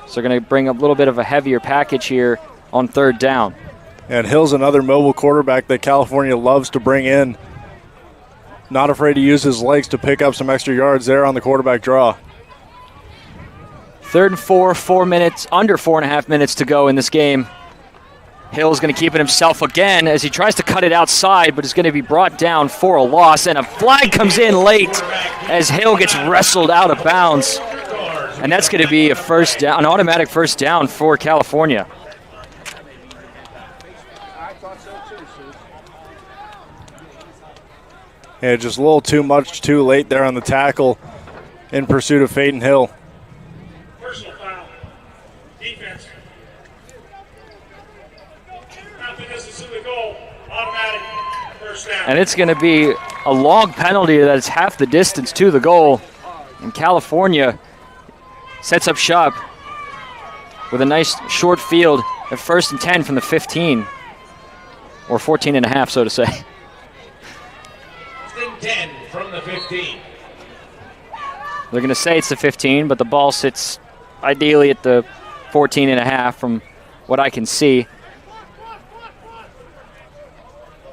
So they're going to bring a little bit of a heavier package here on 3rd down. And Hill's another mobile quarterback that California loves to bring in. Not afraid to use his legs to pick up some extra yards there on the quarterback draw. 3rd and 4, 4 minutes, under 4.5 minutes to go in this game. Hill's going to keep it himself again as he tries to cut it outside, but is going to be brought down for a loss. And a flag comes in late as Hill gets wrestled out of bounds. And that's going to be a first down, an automatic first down for California. Yeah, just a little too much too late there on the tackle in pursuit of Peyton Hill. Personal foul. Defense. After this is in the goal. Automatic first down. And it's going to be a long penalty that's half the distance to the goal. And California sets up shop with a nice short field at 1st and 10 from the 15. Or 14 and a half, so to say. 10 from the 15. They're going to say it's the 15, but the ball sits ideally at the 14 and a half from what I can see.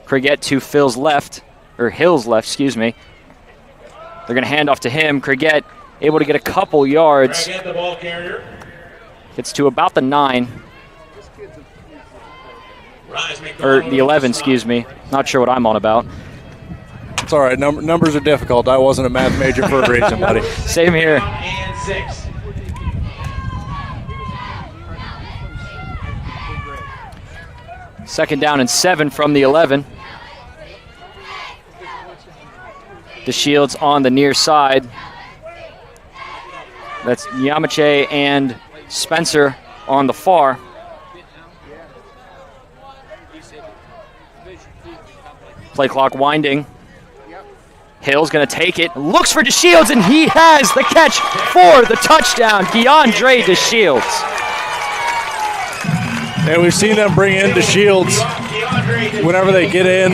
Craigette to Hill's left, excuse me. They're going to hand off to him. Craigette able to get a couple yards. Craigette, the ball carrier. Gets to about the 9. Or the 11, excuse me. Not sure what I'm on about. It's all right. Numbers are difficult. I wasn't a math major for a reason, buddy. Same here. And 6. Second down and 7 from the 11. DeShields on the near side. That's Yamache and Spencer on the far. Play clock winding. Hill's going to take it, looks for DeShields, and he has the catch for the touchdown. DeAndre DeShields. And we've seen them bring in DeShields whenever they get in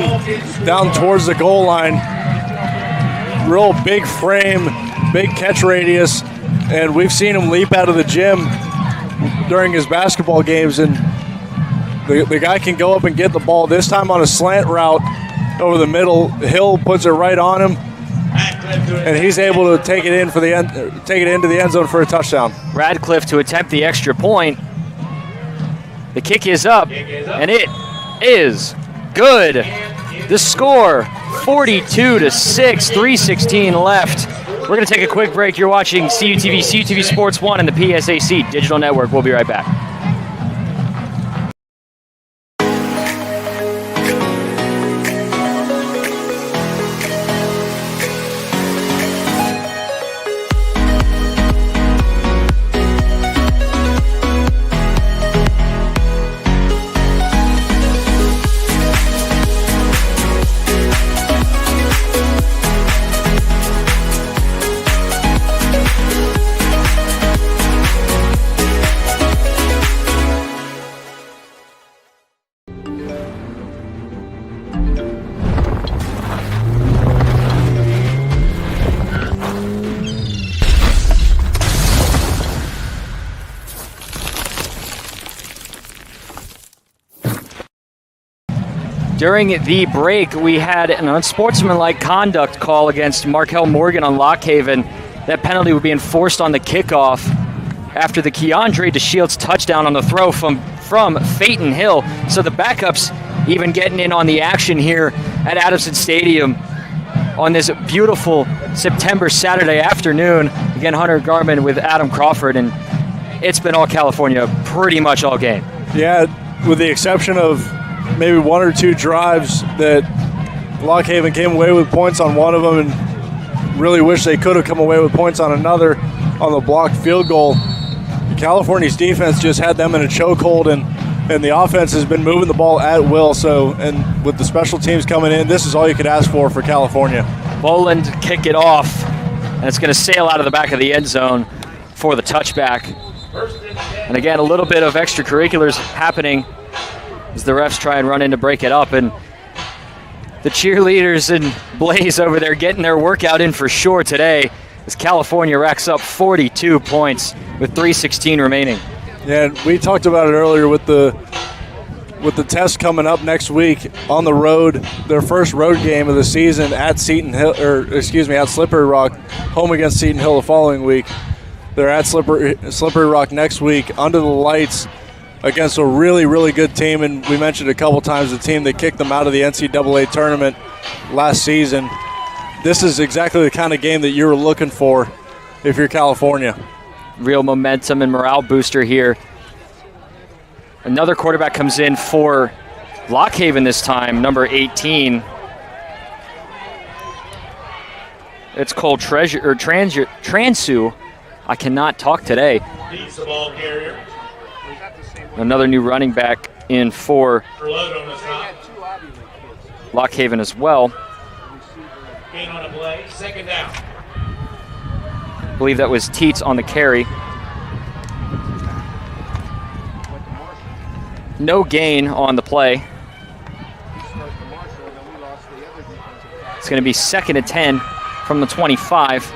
down towards the goal line. Real big frame, big catch radius, and we've seen him leap out of the gym during his basketball games, and the guy can go up and get the ball, this time on a slant route over the middle. Hill puts it right on him, and he's able to take it into the end zone for a touchdown. Radcliffe to attempt the extra point. The kick is up, and it is good. The score, 42-6, 3:16 left. We're going to take a quick break. You're watching CUTV Sports 1 and the PSAC Digital Network. We'll be right back. During the break, we had an unsportsmanlike conduct call against Markel Morgan on Lockhaven. That penalty would be enforced on the kickoff after the Keandre DeShields touchdown on the throw from Phaeton Hill. So the backups even getting in on the action here at Adamson Stadium on this beautiful September Saturday afternoon. Again, Hunter Garman with Adam Crawford, and it's been all California pretty much all game. Yeah, with the exception of maybe one or two drives that Lockhaven came away with points on one of them, and really wish they could have come away with points on another on the blocked field goal. California's defense just had them in a chokehold, and the offense has been moving the ball at will. So, and with the special teams coming in, this is all you could ask for California. Boland kick it off, and it's going to sail out of the back of the end zone for the touchback. And again, a little bit of extracurriculars happening as the refs try and run in to break it up, and the cheerleaders and Blaze over there getting their workout in for sure today as California racks up 42 points with 3:16 remaining. Yeah, we talked about it earlier with the test coming up next week on the road, their first road game of the season at at Slippery Rock, home against Seton Hill the following week. They're at Slippery Rock next week under the lights against a really, really good team, and we mentioned a couple times the team that kicked them out of the NCAA tournament last season. This is exactly the kind of game that you were looking for if you're California. Real momentum and morale booster here. Another quarterback comes in for Lockhaven this time, number 18. It's Cole Transu. I cannot talk today. He's the ball carrier. Another new running back in for Lockhaven as well. Gain on a play, second down. I believe that was Teets on the carry. No gain on the play. It's going to be 2nd and 10 from the 25.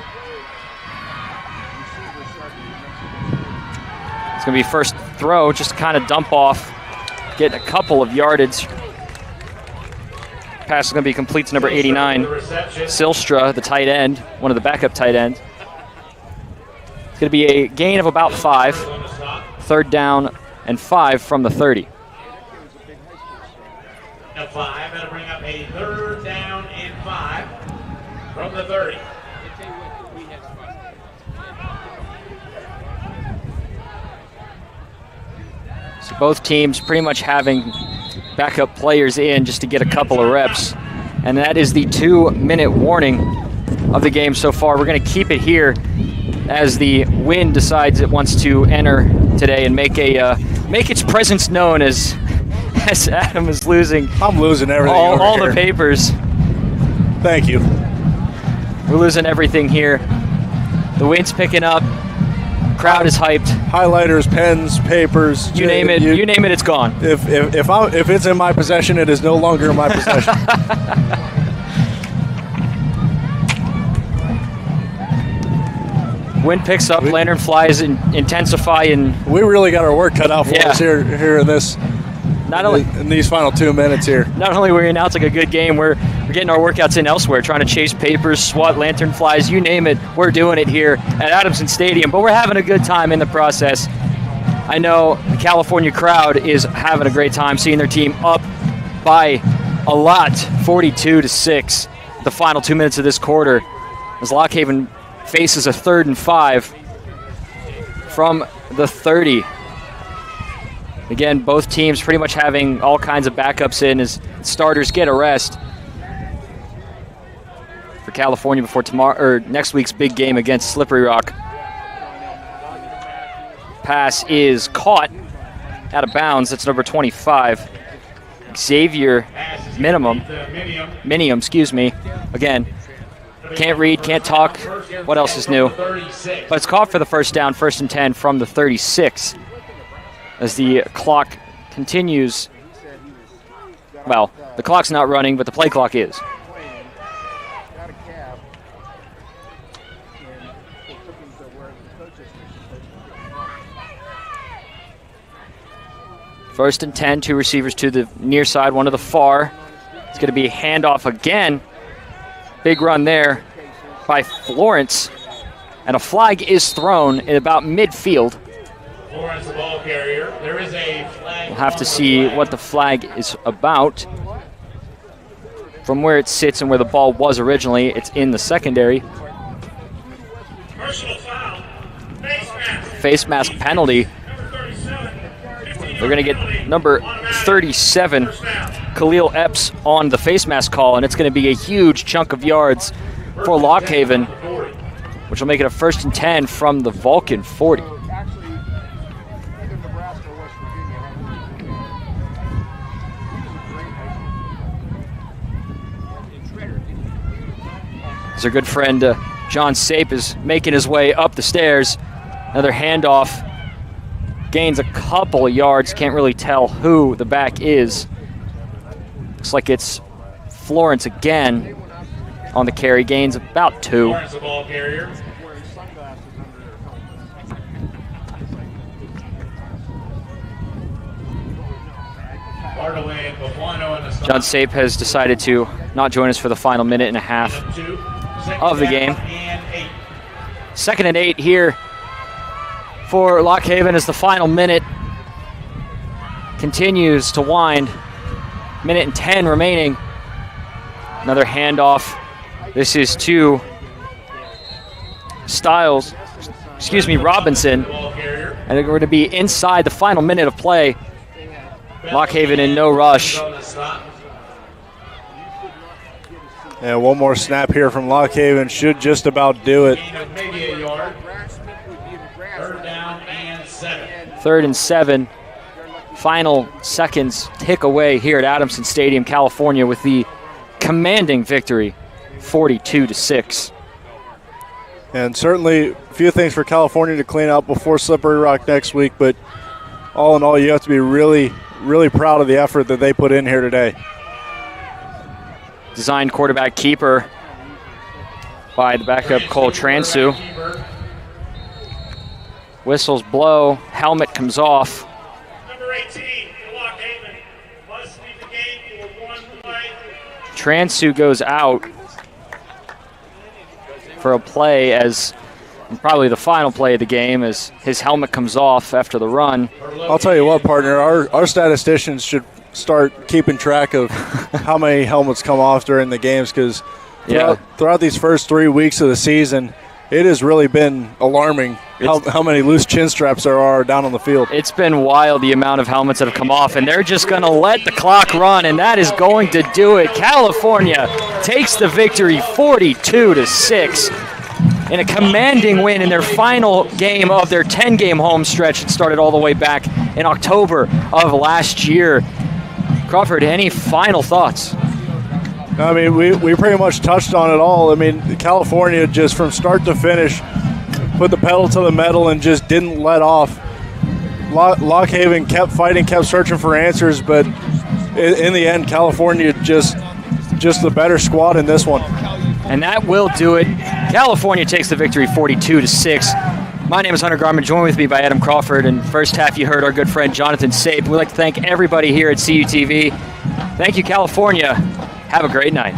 It's going to be first throw, just kind of dump off, get a couple of yardage. Pass is going to be complete to number 89, Silstra, the tight end, one of the backup tight ends. It's going to be a gain of about 5, 3rd down and 5 from the 30. Now 5, that'll bring up a 3rd down and 5 from the 30. So both teams pretty much having backup players in just to get a couple of reps. And that is the 2-minute warning of the game so far. We're going to keep it here as the wind decides it wants to enter today and make its presence known as Adam is losing. I'm losing everything. All the papers. Thank you. We're losing everything here. The wind's picking up. Crowd is hyped. Highlighters, pens, papers. You name it. You name it. It's gone. If it's in my possession, it is no longer in my possession. Wind picks up. Lantern flies intensify, and we really got our work cut out for us here in this. In these final 2 minutes here. Not only we're announcing a good game, we're getting our workouts in elsewhere, trying to chase papers, swat lantern flies, you name it. We're doing it here at Adamson Stadium, but we're having a good time in the process. I know the California crowd is having a great time seeing their team up by a lot, 42-6, the final 2 minutes of this quarter, as Lock Haven faces a 3rd and 5 from the 30. Again, both teams pretty much having all kinds of backups in as starters get a rest for California before next week's big game against Slippery Rock. Pass is caught out of bounds. That's number 25. Xavier Minium, excuse me. Again, can't read, can't talk. What else is new? But it's caught for the first down, 1st and 10 from the 36. As the clock continues, well, the clock's not running, but the play clock is. First and 10, 2 receivers to the near side, 1 to the far. It's going to be a handoff again. Big run there by Florence. And a flag is thrown at about midfield. Florence, the ball carrier. There is a flag. We'll have to see what the flag is about. From where it sits and where the ball was originally, it's in the secondary. Personal foul. Face mask penalty. They're going to get number 37, Khalil Epps, on the face mask call, and it's going to be a huge chunk of yards for Lock Haven, which will make it a 1st and 10 from the Vulcan 40. As our good friend John Sape is making his way up the stairs. Another handoff. Gains a couple of yards. Can't really tell who the back is. Looks like it's Florence again on the carry. Gains about 2. Florence, the ball carrier. John Sape has decided to not join us for the final minute and a half of the game. 2nd and 8 here for Lock Haven as the final minute continues to wind. 1:10 remaining. Another handoff. This is to Robinson. And they're going to be inside the final minute of play. Lock Haven in no rush. And one more snap here from Lock Haven should just about do it. 3rd and 7. Final seconds tick away here at Adamson Stadium, California, with the commanding victory, 42-6. And certainly a few things for California to clean up before Slippery Rock next week, but all in all, you have to be really, really proud of the effort that they put in here today. Designed quarterback keeper by the backup Cole Transu. Whistles blow, helmet comes off. Number 18, Lock Haven, must leave the game for 1 play. Transu goes out for a play as probably the final play of the game as his helmet comes off after the run. I'll tell you what, partner, our statisticians should start keeping track of how many helmets come off during the games, because throughout these first 3 weeks of the season, it has really been alarming how many loose chin straps there are down on the field. It's been wild, the amount of helmets that have come off, and they're just going to let the clock run, and that is going to do it. California takes the victory 42-6 in a commanding win in their final game of their 10-game home stretch. It started all the way back in October of last year. Crawford, any final thoughts? I mean, we pretty much touched on it all. I mean, California just from start to finish put the pedal to the metal and just didn't let off. Lockhaven kept fighting, kept searching for answers, but in the end, California just the better squad in this one. And that will do it. California takes the victory 42-6. My name is Hunter Garman, joined with me by Adam Crawford, and first half you heard our good friend Jonathan Sape. We'd like to thank everybody here at CUTV. Thank you, California. Have a great night.